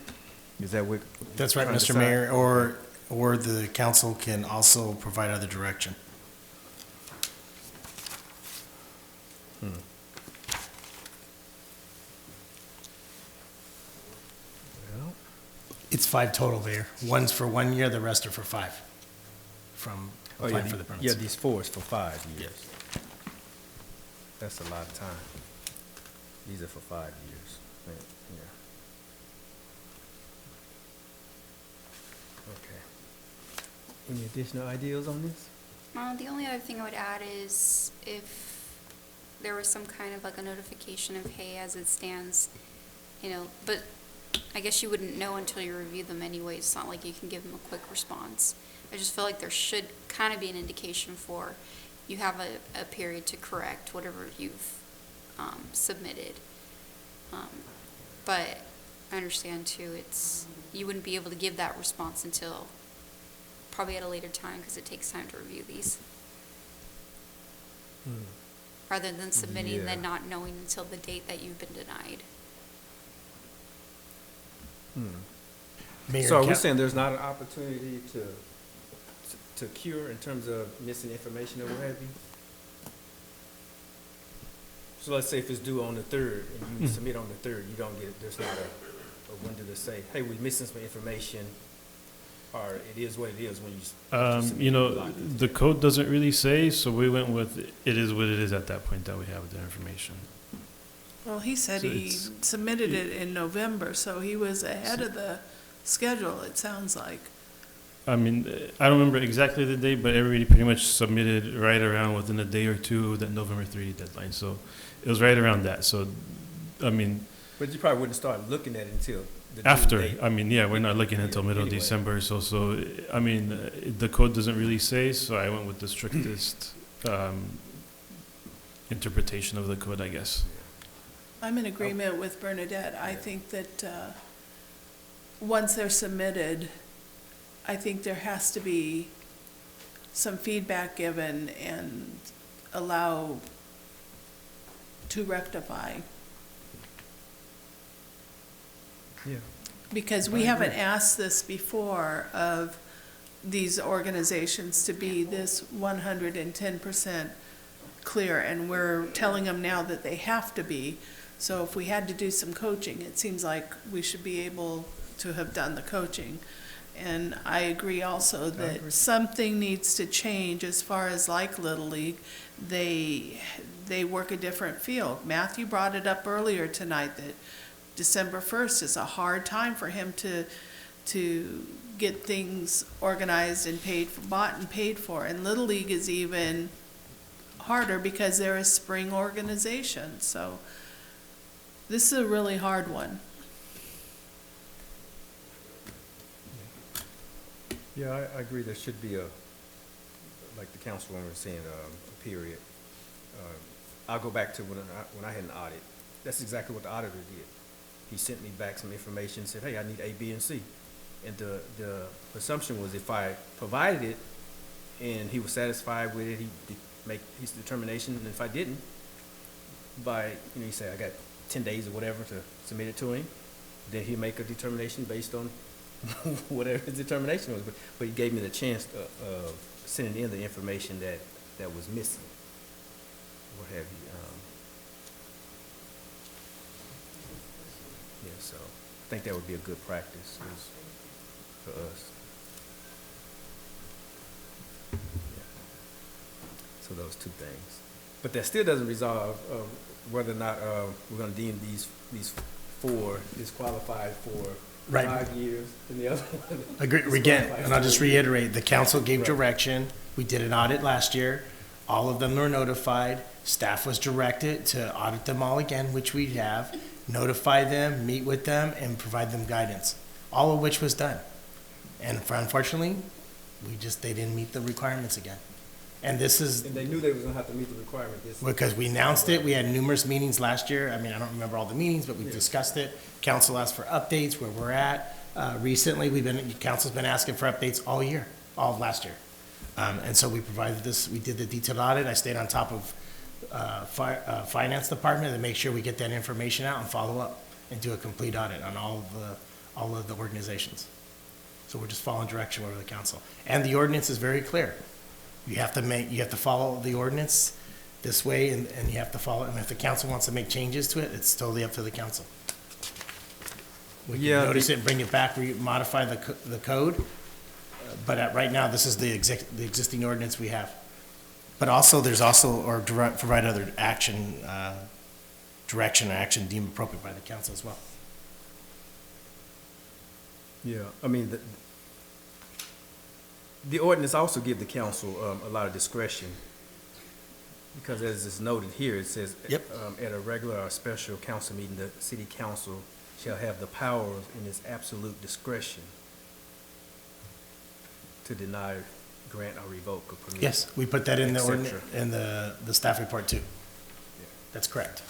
Is that what? That's right, Mr. Mayor, or the council can also provide other direction. It's 5 total there. One's for 1 year, the rest are for 5 from applying for the permits. Yeah, these four is for 5 years. That's a lot of time. These are for 5 years. Yeah. Okay. Any additional ideas on this? The only other thing I would add is if there was some kind of like a notification of, hey, as it stands, but I guess you wouldn't know until you review them anyway. It's not like you can give them a quick response. I just feel like there should kind of be an indication for you have a period to correct whatever you've submitted. But I understand too, you wouldn't be able to give that response until probably at a later time because it takes time to review these. Rather than submitting and then not knowing until the date that you've been denied. So are we saying there's not an opportunity to cure in terms of missing information or what have you? So let's say if it's due on the 3rd and you submit on the 3rd, you don't get, there's not a window to say, hey, we're missing some information, or it is what it is when you submit. The code doesn't really say, so we went with it is what it is at that point that we have the information. Well, he said So he submitted it in November, so he was ahead of the schedule, it sounds like. I don't remember exactly the date, but everybody pretty much submitted right around within a day or two of that November 3 deadline. So it was right around that. So, But you probably wouldn't start looking at it until due After, date. I mean, yeah, we're not looking until middle of Anyway. December, so, I mean, the code doesn't really say, so I went with the strictest, interpretation of the code, I guess. I'm in agreement with Bernadette. I think that once they're submitted, I think there has to be some feedback given and allow to rectify. Yeah. Because we haven't asked this before of these organizations to be this 110% clear, and we're telling them now that they have to be. So if we had to do some coaching, it seems like we should be able to have done the coaching. And I agree also that something needs to change as far as like Little League. They work a different field. Matthew brought it up earlier tonight that December 1st is a hard time for him to get things organized and paid for, bought and paid for. And Little League is even harder because they're a spring organization. So this is a really hard one. Yeah, I agree, there should be a, like the councilwoman was saying, a period. I'll go back to when I had an audit. That's exactly what the auditor did. He sent me back some information, said, hey, I need A, B, and C. And the assumption was if I provided it and he was satisfied with it, he'd make his determination, and if I didn't, by, he said, I got 10 days or whatever to submit it to him, then he'd make a determination based on whatever his determination was. But he gave me the chance of sending in the information that was missing, what have you. Yeah, so I think that would be a good practice for us. Yeah. So those two things. But that still doesn't resolve whether or not we're going to deem these four disqualified for Right. 5 years and the other one. Agree, again, and I'll just reiterate, the council gave direction. We did an audit last year. All of them were notified. Staff was directed to audit them all again, which we have, notify them, meet with them, and provide them guidance, all of which was done. And unfortunately, they didn't meet the requirements again. And this is. And they knew they was going to have to meet the requirement. Because we announced it, we had numerous meetings last year. I mean, I don't remember all the meetings, but we discussed it. Council asked for updates, where we're at. Recently, council's been asking for updates all year, all of last year. And so we provided this, we did the detailed audit. I stayed on top of finance department to make sure we get that information out and follow up and do a complete audit on all of the organizations. So we're just following direction over the council. And the ordinance is very clear. You have to follow the ordinance this way, and you have to follow it. And if the council wants to make changes to it, it's totally up to the council. We can notice it, bring it back, modify the code. But right now, this is the existing ordinance we have. But also, provide other action, direction or action deemed appropriate by the council as well. Yeah, I mean, the ordinance also give the council a lot of discretion, because as is noted here, it says, at a regular or special council meeting, the city council shall have the power in its absolute discretion to deny, grant, or revoke a permit. Yes, we put that in the ordinance, in the staff report too. That's correct.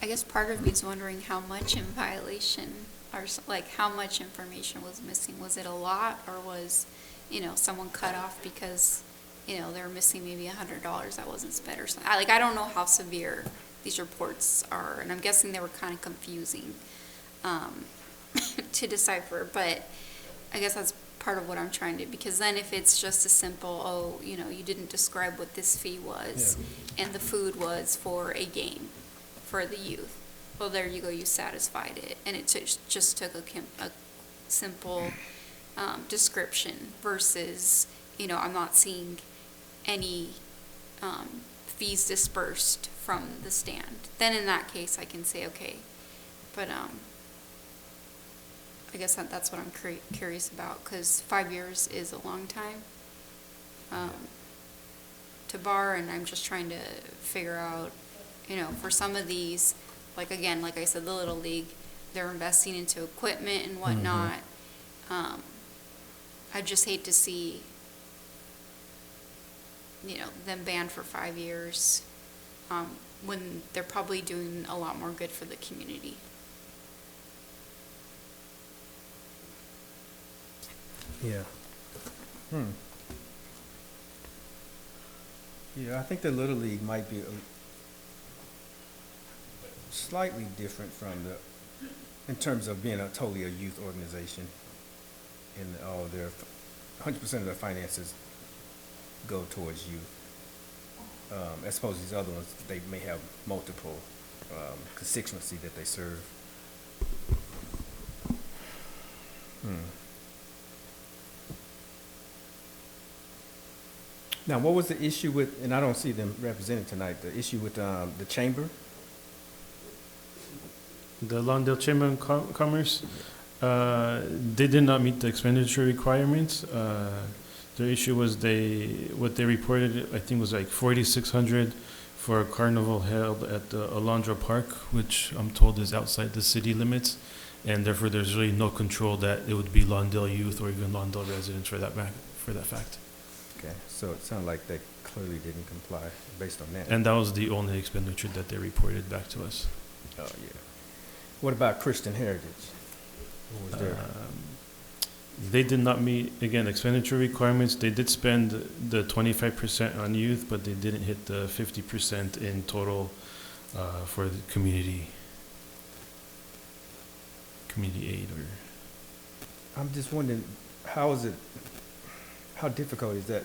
I guess part of me is wondering how much in violation, or like how much information was missing. Was it a lot, or was, someone cut off because, they're missing maybe $100 that wasn't spent or something? I don't know how severe these reports are, and I'm guessing they were kind of confusing to decipher, but I guess that's part of what I'm trying to, because then if it's just a simple, you didn't describe what this fee was, and the food was for a game for the youth, well, there you go, you satisfied it, and it just took a simple description versus, I'm not seeing any fees dispersed from the stand. Then in that case, I can say, okay, but I guess that's what I'm curious about, because 5 years is a long time to bar, and I'm just trying to figure out, for some of these, like, again, like I said, the Little League, they're investing into equipment and whatnot. I just hate to see, them banned for 5 years, when they're probably doing a lot more good for the community. Yeah. Yeah, I think the Little League might be slightly different from in terms of being totally a youth organization. And all their, 100% of their finances go towards youth. I suppose these other ones, they may have multiple constituency that they serve. Now, what was the issue with, and I don't see them represented tonight, the issue with the chamber? The Lawndale Chamber of Commerce, they did not meet the expenditure requirements. Their issue was what they reported, I think, was like $4,600 for a carnival held at the Alondra Park, which I'm told is outside the city limits, and therefore there's really no control that it would be Lawndale youth or even Lawndale residents for that fact. Okay, so it sounded like they clearly didn't comply based on that. And that was the only expenditure that they reported back to us. Oh, yeah. What about Christian Heritage? What was their? They did not meet, again, expenditure requirements. They did spend the 25% on youth, but they didn't hit the 50% in total for the community aid. I'm just wondering, how difficult is that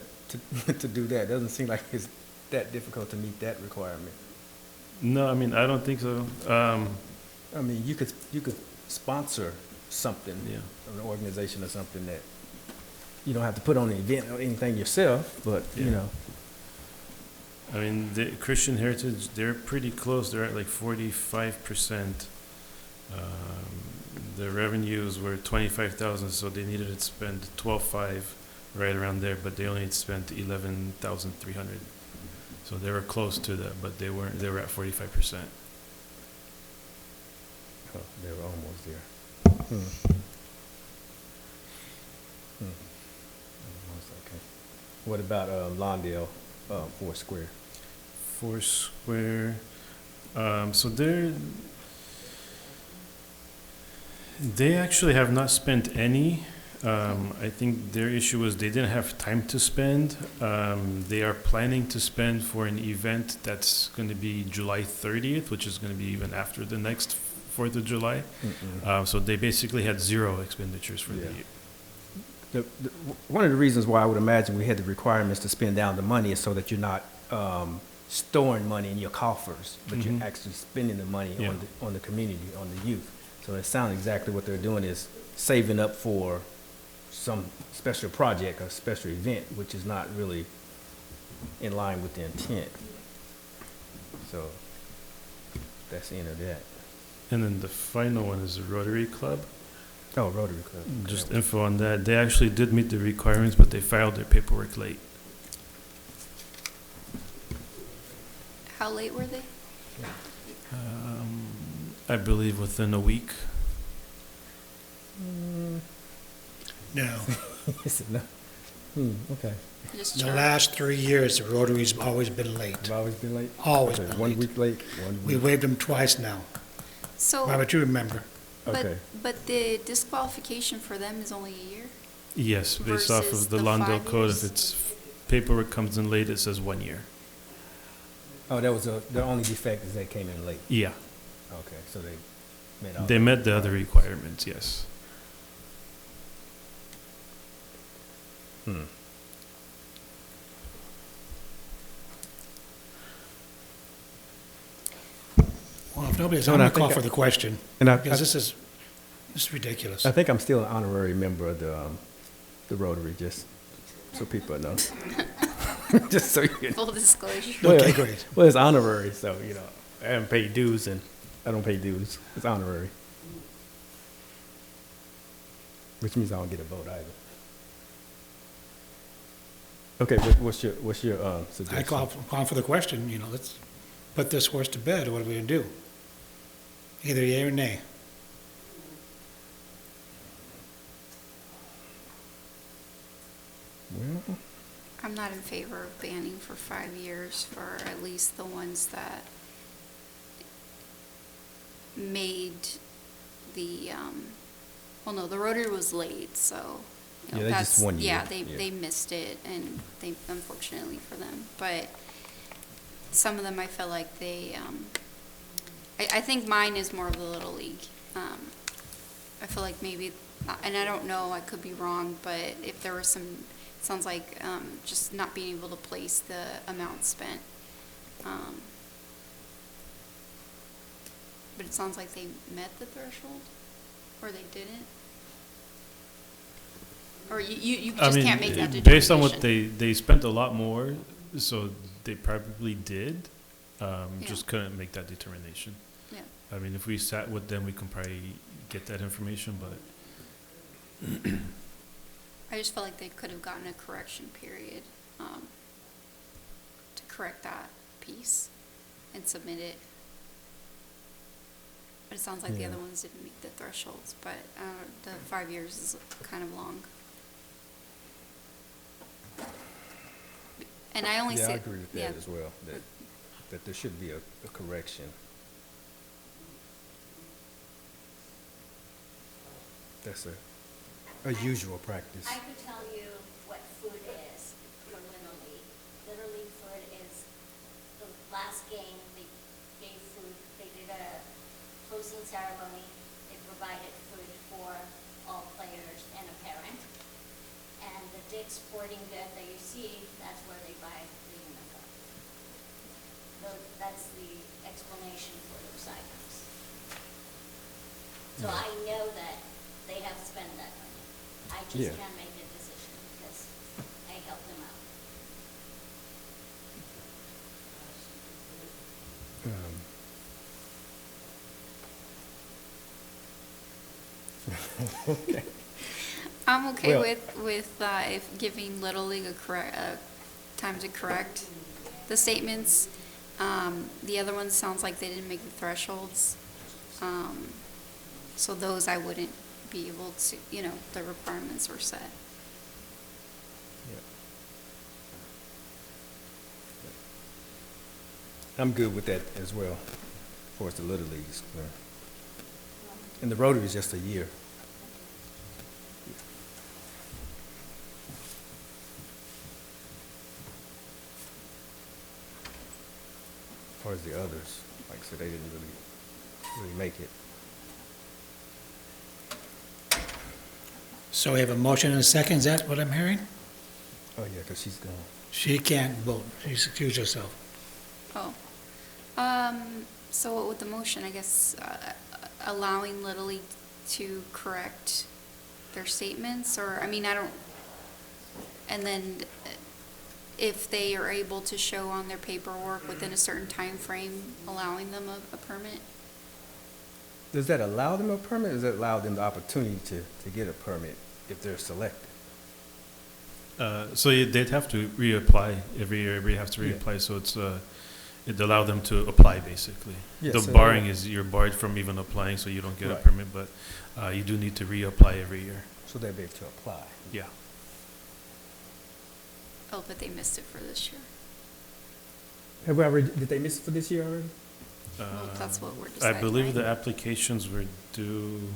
to do that? It doesn't seem like it's that difficult to meet that requirement. No, I mean, I don't think so. I mean, you could sponsor something, an organization or something that you don't have to put on an event or anything yourself, but I mean, the Christian Heritage, they're pretty close. They're at like 45%. The revenues were $25,000, so they needed to spend $12,500, right around there, but they only spent $11,300. So they were close to that, but they weren't. They were at 45%. Oh, they were almost there. Okay. What about Lawndale, Foursquare? Foursquare. So they actually have not spent any. I think their issue was they didn't have time to spend. They are planning to spend for an event that's going to be July 30th, which is going to be even after the next 4th of July. So they basically had zero expenditures for the year. One of the reasons why I would imagine we had the requirements to spend down the money is so that you're not storing money in your coffers, but you're actually spending the money on the community, on the youth. So it sounds exactly what they're doing is saving up for some special project or special event, which is not really in line with the intent. So that's the end of that. And then the final one is the Rotary Club. Oh, Rotary Club. Just info on that. They actually did meet the requirements, but they filed their paperwork late. How late were they? I believe within a week. No. Okay. The last 3 years, the Rotary's always been late. Have always been late? Always Okay, been one late. week late, 1 week. We waived them twice now. So, Why would you remember? Okay. but the disqualification for them is only a year? Yes, based off Versus of the the Lawndale 5 code, if years? it's paperwork comes in late, it says 1 year. Oh, that was the only defect is they came in late. Yeah, Okay, so they met all. they met the other requirements, yes. Well, if nobody's No, on and the I call think for the question, and I- because this is ridiculous. I think I'm still an honorary member of the Rotary, just so people know. Just so you know. Full disclosure. Okay, great. Well, it's honorary, so, I haven't paid dues and I don't pay dues. It's honorary. Which means I don't get a vote either. Okay, what's your suggestion? I call for the question, let's put this horse to bed. What are we going to do? Either yea or nay. Well, I'm not in favor of banning for 5 years for at least the ones that made the, well, no, the Rotary was late, so. you know, Yeah, they just that's- 1 year, Yeah, yeah. they missed it, and they, unfortunately for them. But some of them, I feel like they, I think mine is more of the Little League. I feel like maybe, and I don't know, I could be wrong, but if there was some, it sounds like just not being able to place the amount spent. But it sounds like they met the threshold, or they didn't? Or you I just mean, can't make that determination? based on what they spent a lot more, so they probably did, just couldn't make that determination. Yeah. I mean, if we sat with them, we can probably get that information, but I just felt like they could have gotten a correction period to correct that piece and submit it. But it sounds like the Yeah. other ones didn't meet the thresholds, but the 5 years is kind of long. And I only yeah, say. I agree with yeah. that as well, that there should be a correction. That's a usual practice. I could tell you what food is for Little League. Little League food is the last game, they gave food, they did a closing ceremony, they provided food for all players and a parent. And the Dick's Sporting Good that you see, that's where they buy the uniform. So that's the explanation for those items. So I know that they have spent that money. I just Yeah. can't make a decision because I helped them out. I'm okay Well- with if giving Little League a time to correct the statements. The other ones sounds like they didn't make the thresholds. So those I wouldn't be able to, the requirements were set. I'm good with that as well, as far as the Little Leagues. And the Rotary is just a year. As far as the others, like I said, they didn't really make it. So we have a motion and a second, is that what I'm hearing? Oh, yeah, because she's gone. She can't vote, she's excused herself. Oh. So with the motion, I guess, allowing Little League to correct their statements, or, I don't, and then if they are able to show on their paperwork within a certain time frame, allowing them a permit? Does that allow them a permit, or does that allow them the opportunity to get a permit if they're selected? so they'd have to reapply every year. Everybody has to Yeah. reapply, so it allowed them to apply basically. Yeah, The so- barring is you're barred from even applying, so you don't get a Right. permit, but you do need to reapply every year. So they'll be able to apply. Yeah. Oh, but they missed it for this year. Have we already, did they miss it for this year already? Well, that's what we're I deciding, believe right? the applications were due.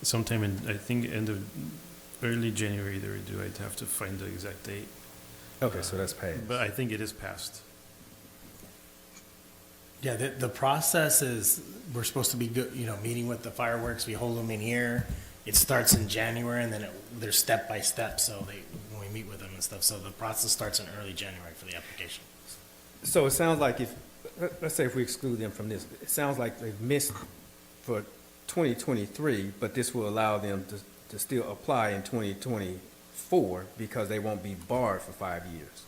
Sometime in, I think, end of early January they were due. I'd have to find the exact date. Okay, so that's passed. But I think it is passed. Yeah, the process is, we're supposed to be, meeting with the fireworks, we hold them in here. It starts in January, and then they're step by step, so when we meet with them and stuff, so the process starts in early January for the application. So it sounds like let's say if we exclude them from this, it sounds like they've missed for 2023, but this will allow them to still apply in 2024 because they won't be barred for 5 years.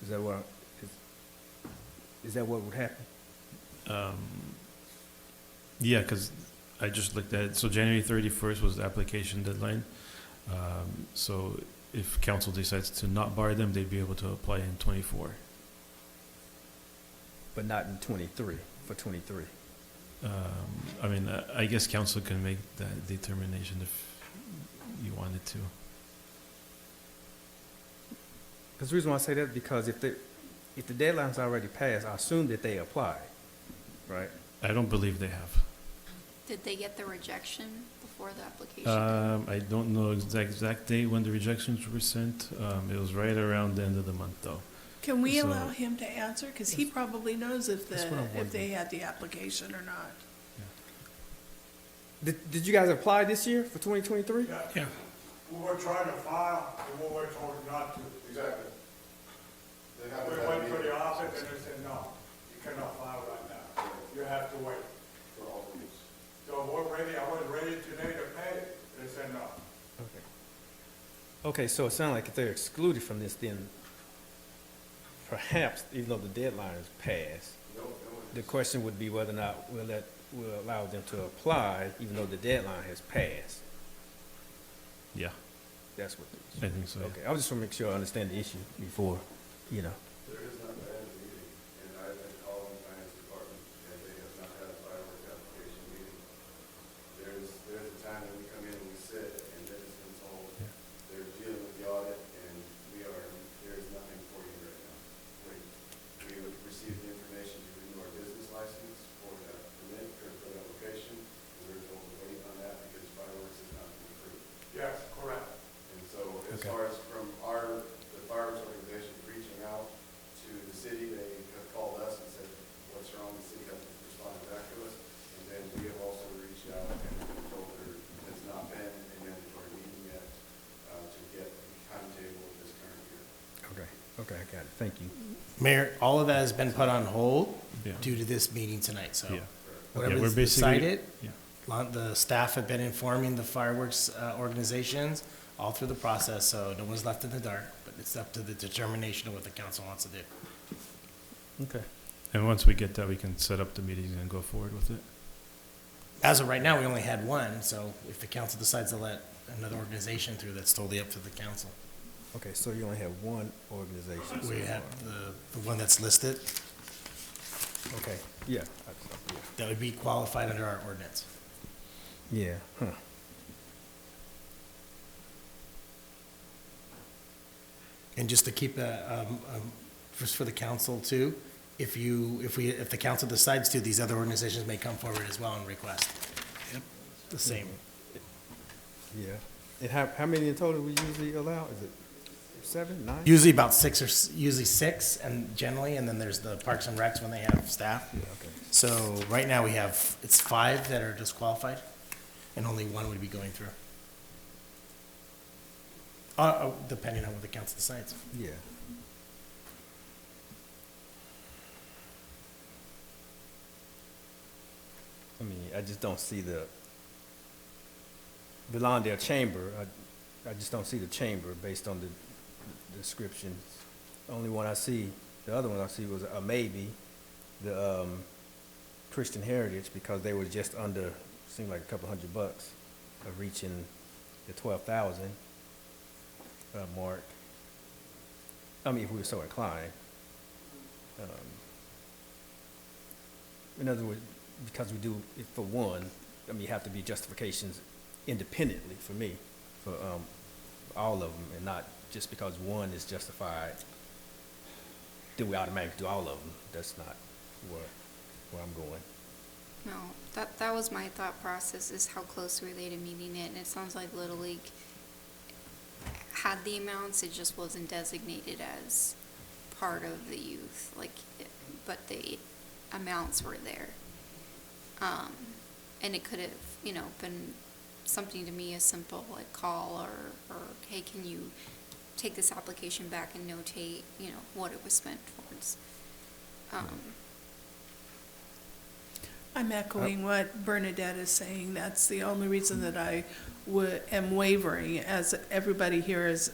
Is that what would happen? Yeah, because I just looked at it. So January 31st was the application deadline. So if council decides to not bar them, they'd be able to apply in '24. But not in '23, for '23. I mean, I guess council can make that determination if you wanted to. Because the reason why I say that is because if the deadline's already passed, I assume that they apply, right? I don't believe they have. Did they get the rejection before the application? I don't know exact date when the rejections were sent. It was right around the end of the month, though. Can we So- allow him to answer? Because he probably knows if That's what I'm if they wondering. had the application or not. Did you guys apply this year for 2023? Yeah. We were trying to file, and we were told not to. Exactly. We went to the office and they said, no, you cannot file right now. You have to wait. So we're ready, I was ready today to pay, they said no. Okay, so it sounds like if they're excluded from this, then perhaps, even though the deadline is passed, the question would be whether or not we'll allow them to apply, even though the deadline has passed. Yeah, That's what. I think so. Okay, I just want to make sure I understand the issue before, you know. There is not been a meeting, and I've been calling the finance department, and they have not had a fireworks application meeting. There's a time that we come in and we sit, and then it's been told, they're dealing with the audit, and there's nothing for you right now. We received the information to renew our business license for the permit, or for the application, and we're told to wait on that because fireworks has not been approved. Yes, correct. And so as far as from the fireworks organization reaching out to the city, they have called us and said, what's wrong? The city hasn't responded back to us. And then we have also reached out and been told there has not been a mandatory meeting yet to get a timetable this current year. Okay, I got it. Thank you. Mayor, all of that has been put on hold Yeah. due to this meeting tonight, so Yeah. whatever we're is basically- decided, Yeah. the staff have been informing the fireworks organizations all through the process, so no one's left in the dark, but it's up to the determination of what the council wants to do. Okay. And once we get that, we can set up the meetings and go forward with it. As of right now, we only had one, so if the council decides to let another organization through, that's totally up to the council. Okay, so you only have one organization. so We have far. the one that's listed, Okay, yeah. that would be qualified under our ordinance. Yeah, huh. And just to keep just for the council too, if the council decides to, these other organizations may come forward as well and request. The same. Yeah. And how many in total we usually allow? Is it 7, 9? Usually about usually six, and generally, and then there's the Parks and Recs when they have staff. Yeah, okay. So right now we have, it's 5 that are disqualified, and only 1 would be going through. Depending on what the council decides. Yeah. I mean, I just don't see the Lawndale Chamber. I just don't see the chamber based on the descriptions. The only one I see, the other one I see was a maybe, the Christian Heritage, because they were just under, seemed like a couple $100 of reaching the 12,000 mark. I mean, if we were so inclined. In other words, because we do it for one, I mean, you have to be justifications independently for me, for all of them, and not just because one is justified, do we automatically do all of them? That's not where I'm going. No, that was my thought process, is how close were they to meeting it? And it sounds like Little League had the amounts, it just wasn't designated as part of the youth, but the amounts were there. And it could have, been something to me as simple, like call or hey, can you take this application back and notate, what it was spent towards. I'm echoing what Bernadette is saying. That's the only reason that I am wavering. As everybody here is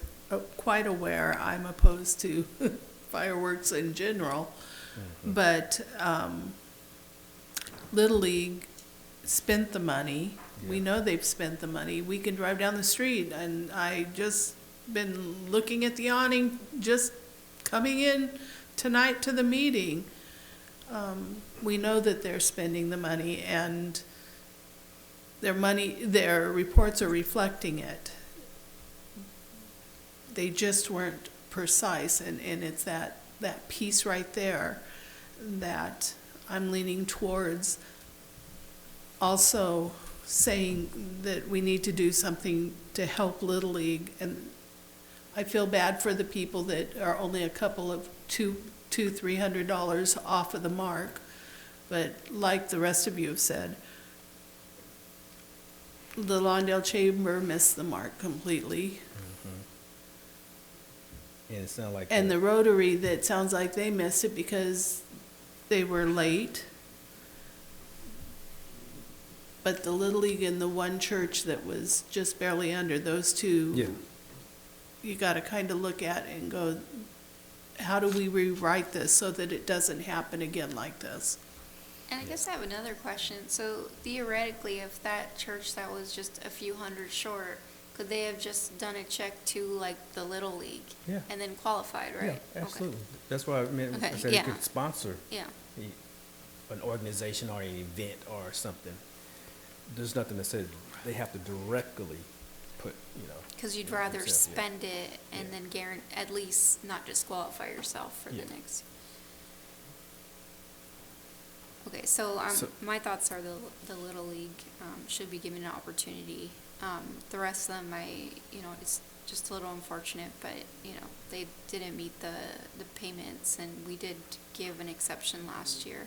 quite aware, I'm opposed to fireworks in general. Mm-hmm. But Little League spent the money. Yeah. We know they've spent the money. We can drive down the street, and I just been looking at the awning, just coming in tonight to the meeting. We know that they're spending the money, and their reports are reflecting it. They just weren't precise, and it's that piece right there that I'm leaning towards, also saying that we need to do something to help Little League. And I feel bad for the people that are only a couple of $300 off of the mark. But like the rest of you have said, the Lawndale Chamber missed the mark completely. And it sounds like. And the Rotary, that sounds like they missed it because they were late. But the Little League and the one church that was just barely under, those two, Yeah. you gotta kind of look at and go, how do we rewrite this so that it doesn't happen again like this? And I guess I have another question. So theoretically, if that church that was just a few hundred short, could they have just done a check to like the Little League? Yeah. And then qualified, right? Yeah, absolutely. That's why I meant, I Okay, said yeah. it could sponsor Yeah. an organization or an event or something. There's nothing that says they have to directly put, Because you'd rather themselves, yeah. spend it and then at least not disqualify yourself for Yeah. the next. Okay, so my thoughts are the Little League should be given an opportunity. The rest of them, it's just a little unfortunate, but, they didn't meet the payments, and we did give an exception last year.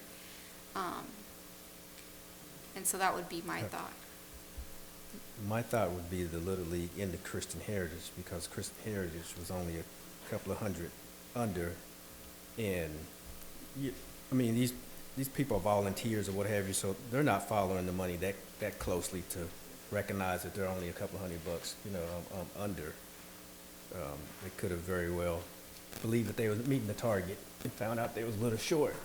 And so that would be my thought. My thought would be the Little League in the Christian Heritage, because Christian Heritage was only a couple of hundred under. And, these people are volunteers or what have you, so they're not following the money that closely to recognize that they're only a couple of $100, under. They could have very well believed that they was meeting the target and found out they was a little short,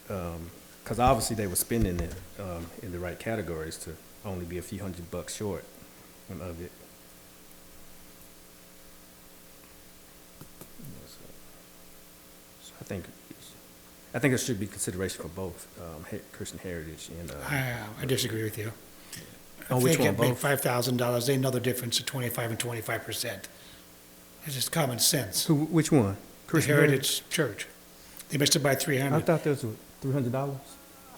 because obviously they were spending it in the right categories to only be a few $100 short of it. So I think it should be consideration for both Christian Heritage and. I disagree with you. On If which they one, can make both? $5,000, they know the difference of 25 and 25%. It's just common sense. Which one? The Christian Heritage Church. They missed it by I 300. thought there was $300.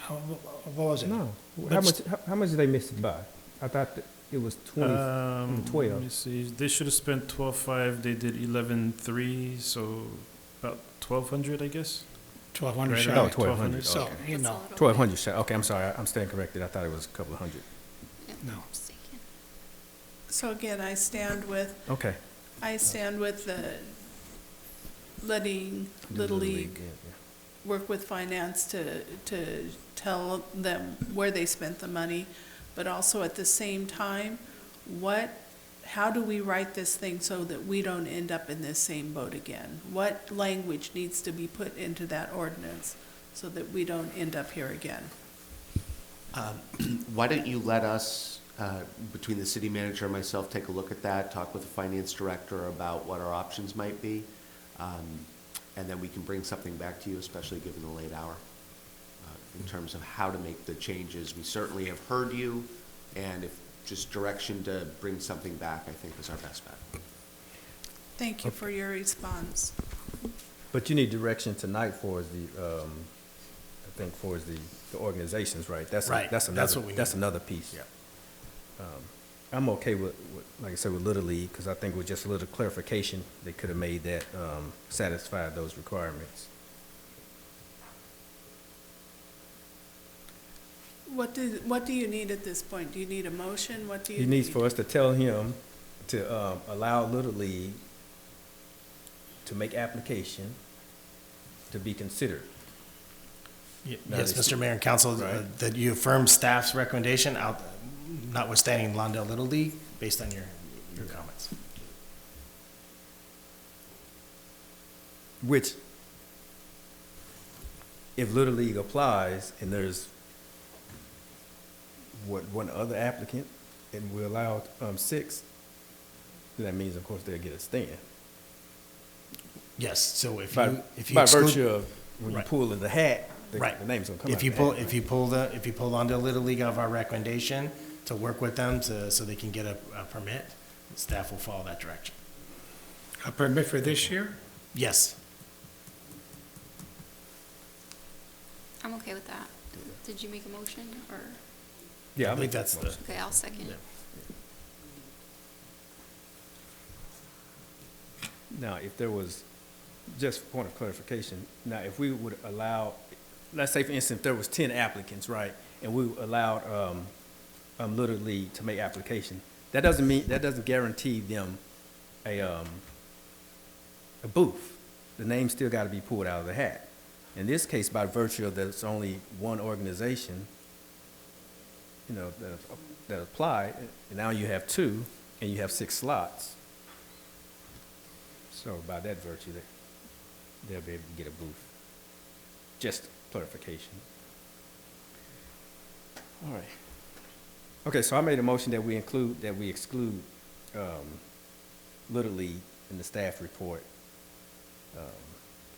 What was it? No. That's- How much did they miss it by? I thought that it was 12. Let me see. They should have spent 12.5. They did 11.3, so about 1,200, I guess. 1,200 Right shy. around Oh, 1,200. So, Okay. you know, 1,200 shot. Okay, I'm sorry. I'm staying corrected. I thought it was a couple of hundred. no. So again, I stand with Okay. the letting Little League work with finance to tell them where they spent the money, but also at the same time, how do we write this thing so that we don't end up in this same boat again? What language needs to be put into that ordinance so that we don't end up here again? Why don't you let us, between the city manager and myself, take a look at that, talk with the finance director about what our options might be, and then we can bring something back to you, especially given the late hour, in terms of how to make the changes. We certainly have heard you, and if just direction to bring something back, I think is our best bet. Thank you for your response. But you need direction tonight for the organizations, right? Right, That's that's what we That's need. another piece. I'm okay with, like I said, with Little League, because I think with just a little clarification, they could have made that, satisfy those requirements. What do you need at this point? Do you need a motion? What do you He need? needs for us to tell him to, allow Little League to make application to be considered. Now, Yes, they- Mr. Mayor and Council, Right. that you affirm staff's recommendation, notwithstanding Lawndale Little League, based on your comments. Which, if Little League applies and there's one other applicant, and we allow 6, that means, of course, they'll get a stand. Yes, so if By, you, if you by exclude. virtue of when you Right. pull in the hat, Right. the name's gonna come out. If you the pull, hat. if you pull Lawndale Little League out of our recommendation to work with them so they can get a permit, staff will follow that direction. A permit for this year? Yes. I'm okay with that. Did you make a motion, or? Yeah, I believe that's the. Okay, I'll second. Yeah. Now, if there was, just for point of clarification, now, if we would allow, let's say, for instance, if there was 10 applicants, right, and we allowed Little League to make application, that doesn't guarantee them a booth. The name still got to be pulled out of the hat. In this case, by virtue of there's only one organization, you know, that applied, and now you have 2, and you have 6 slots. So by that virtue, they'll be able to get a booth. Just clarification. All right. Okay, so I made a motion that we exclude Little League in the staff report.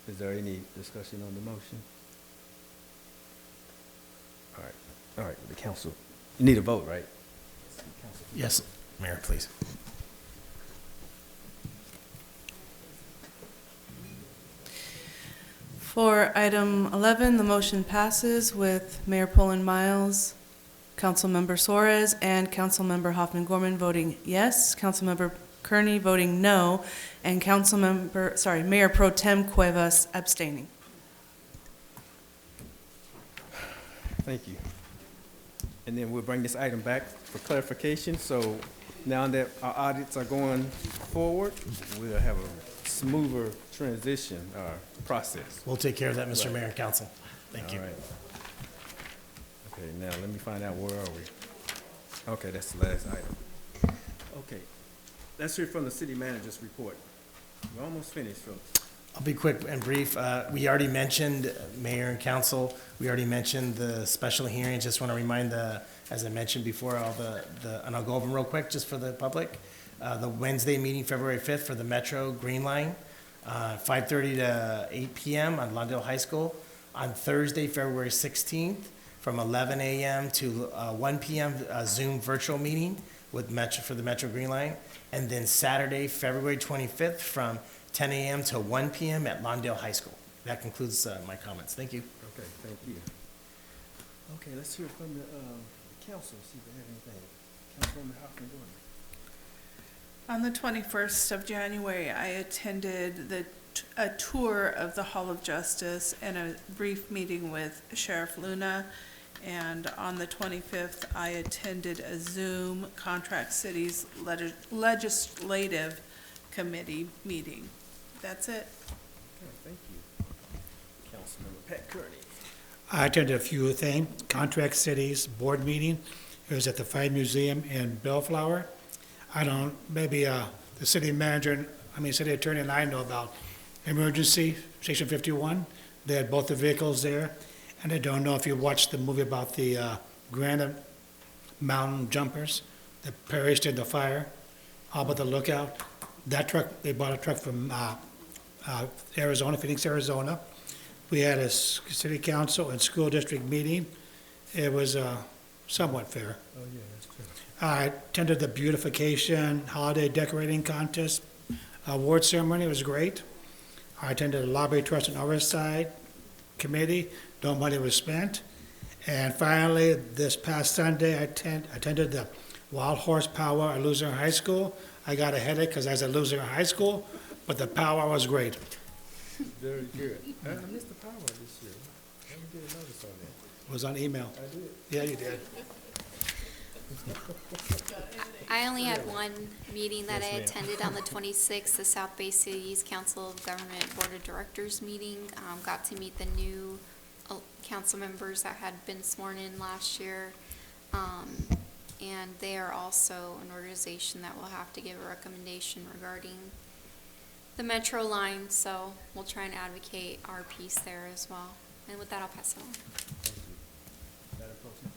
Is there any discussion on the motion? All right, the council, you need a vote, right? Yes, Mayor, please. For item 11, the motion passes with Mayor Poland Miles, Councilmember Suarez, and Councilmember Hoffman Gorman voting yes, Councilmember Kearney voting no, and Mayor Pro Tem Cuevas abstaining. Thank you. And then we'll bring this item back for clarification. So now that our audits are going forward, we'll have a smoother transition process. We'll take care of that, Mr. Right. Mayor and Council. Thank you. All right. Okay, now let me find out where are we? Okay, that's the last item. Okay, let's hear from the city manager's report. We're almost finished, Phil. I'll be quick and brief. We already mentioned, Mayor and Council, we already mentioned the special hearings. Just want to remind as I mentioned before, all and I'll go over them real quick just for the public. The Wednesday meeting, February 5th for the Metro Green Line, 5:30 to 8 p.m. on Lawndale High School. On Thursday, February 16th, from 11 a.m. to 1 p.m. Zoom virtual meeting with for the Metro Green Line. And then Saturday, February 25th, from 10 a.m. to 1 p.m. at Lawndale High School. That concludes my comments. Thank you. Okay, thank you. Okay, let's hear from the council, see if they have anything. Councilwoman Hoffman Gorman. On the 21st of January, I attended a tour of the Hall of Justice and a brief meeting with Sheriff Luna. And on the 25th, I attended a Zoom Contract Cities Legislative Committee meeting. That's it. Okay, thank you. Councilmember Pat Kearney. I attended a few things, Contract Cities Board meeting. It was at the Fire Museum in Bellflower. Maybe the city manager, city attorney and I know about Emergency, Station 51. They had both the vehicles there. And I don't know if you watched the movie about the Granite Mountain jumpers that perished in the fire, all but the lookout. That truck, they bought a truck from Arizona, Phoenix, Arizona. We had a city council and school district meeting. It was somewhat fair. Oh, yeah, that's true. I attended the beautification holiday decorating contest award ceremony. It was great. I attended the Library Trust and Oversight Committee. No money was spent. And finally, this past Sunday, I attended the Wild Horse Powwow at Luzerne High School. I got a headache because I was at Luzerne High School, but the powwow was great. Very good. I missed the power this year. I didn't get a notice on that. It was on email. I did. Yeah, you did. I only had one meeting that Yes, I ma'am. attended on the 26th, the South Bay Cities Council of Government Board of Directors meeting. Got to meet the new council members that had been sworn in last year. And they are also an organization that will have to give a recommendation regarding the Metro line, so we'll try and advocate our piece there as well. And with that, I'll pass it on. Madam Pro Tem.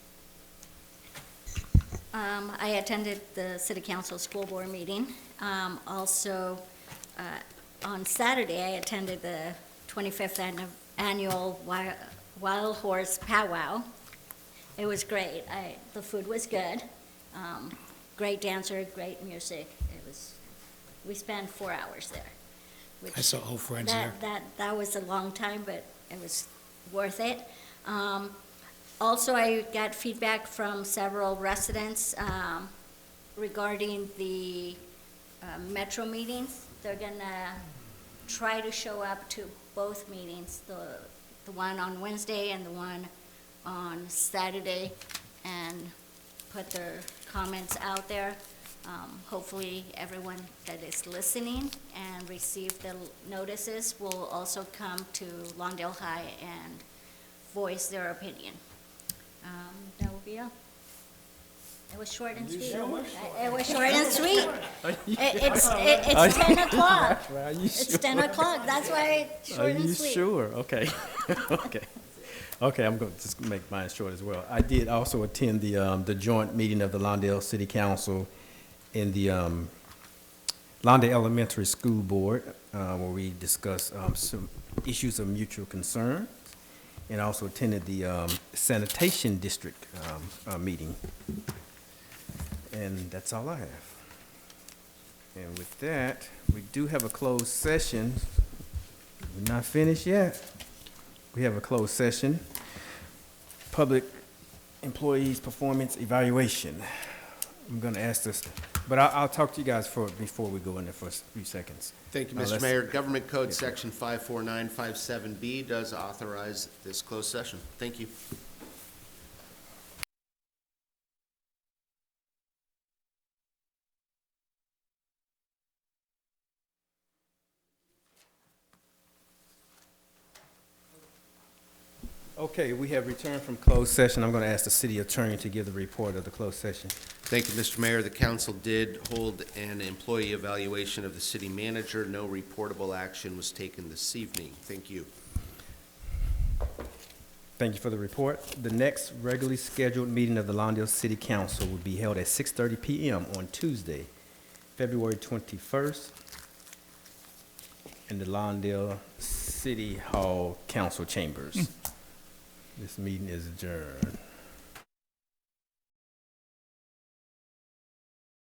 I attended the city council school board meeting. Also, on Saturday, I attended the 25th annual Wild Horse Powwow. It was great. The food was good. Great dancer, great music. We spent 4 hours there. which I saw old friends there. That was a long time, but it was worth it. Also, I got feedback from several residents regarding the metro meetings. They're gonna try to show up to both meetings, the one on Wednesday and the one on Saturday, and put their comments out there. Hopefully, everyone that is listening and received the notices will also come to Lawndale High and voice their opinion. That will be all. It was short and sweet. It was short and sweet. It's 10 o'clock. It's 10 o'clock. That's why it's short and sweet. Are you sure? Okay. Okay. Okay, I'm going to just make mine short as well. I did also attend the joint meeting of the Lawndale City Council and the Lawndale Elementary School Board, where we discussed some issues of mutual concern, and also attended the sanitation district meeting. And that's all I have. And with that, we do have a closed session. We're not finished yet. We have a closed session. Public employees performance evaluation. I'm going to ask this, but I'll talk to you guys before we go in there for a few seconds. Thank you, Mr. Mayor. Government Code Section 54957B does authorize this closed session. Thank you. Okay, we have returned from closed session. I'm going to ask the city attorney to give the report of the closed session. Thank you, Mr. Mayor. The council did hold an employee evaluation of the city manager. No reportable action was taken this evening. Thank you. Thank you for the report. The next regularly scheduled meeting of the Lawndale City Council will be held at 6:30 p.m. on Tuesday, February 21st, in the Lawndale City Hall Council Chambers. This meeting is adjourned.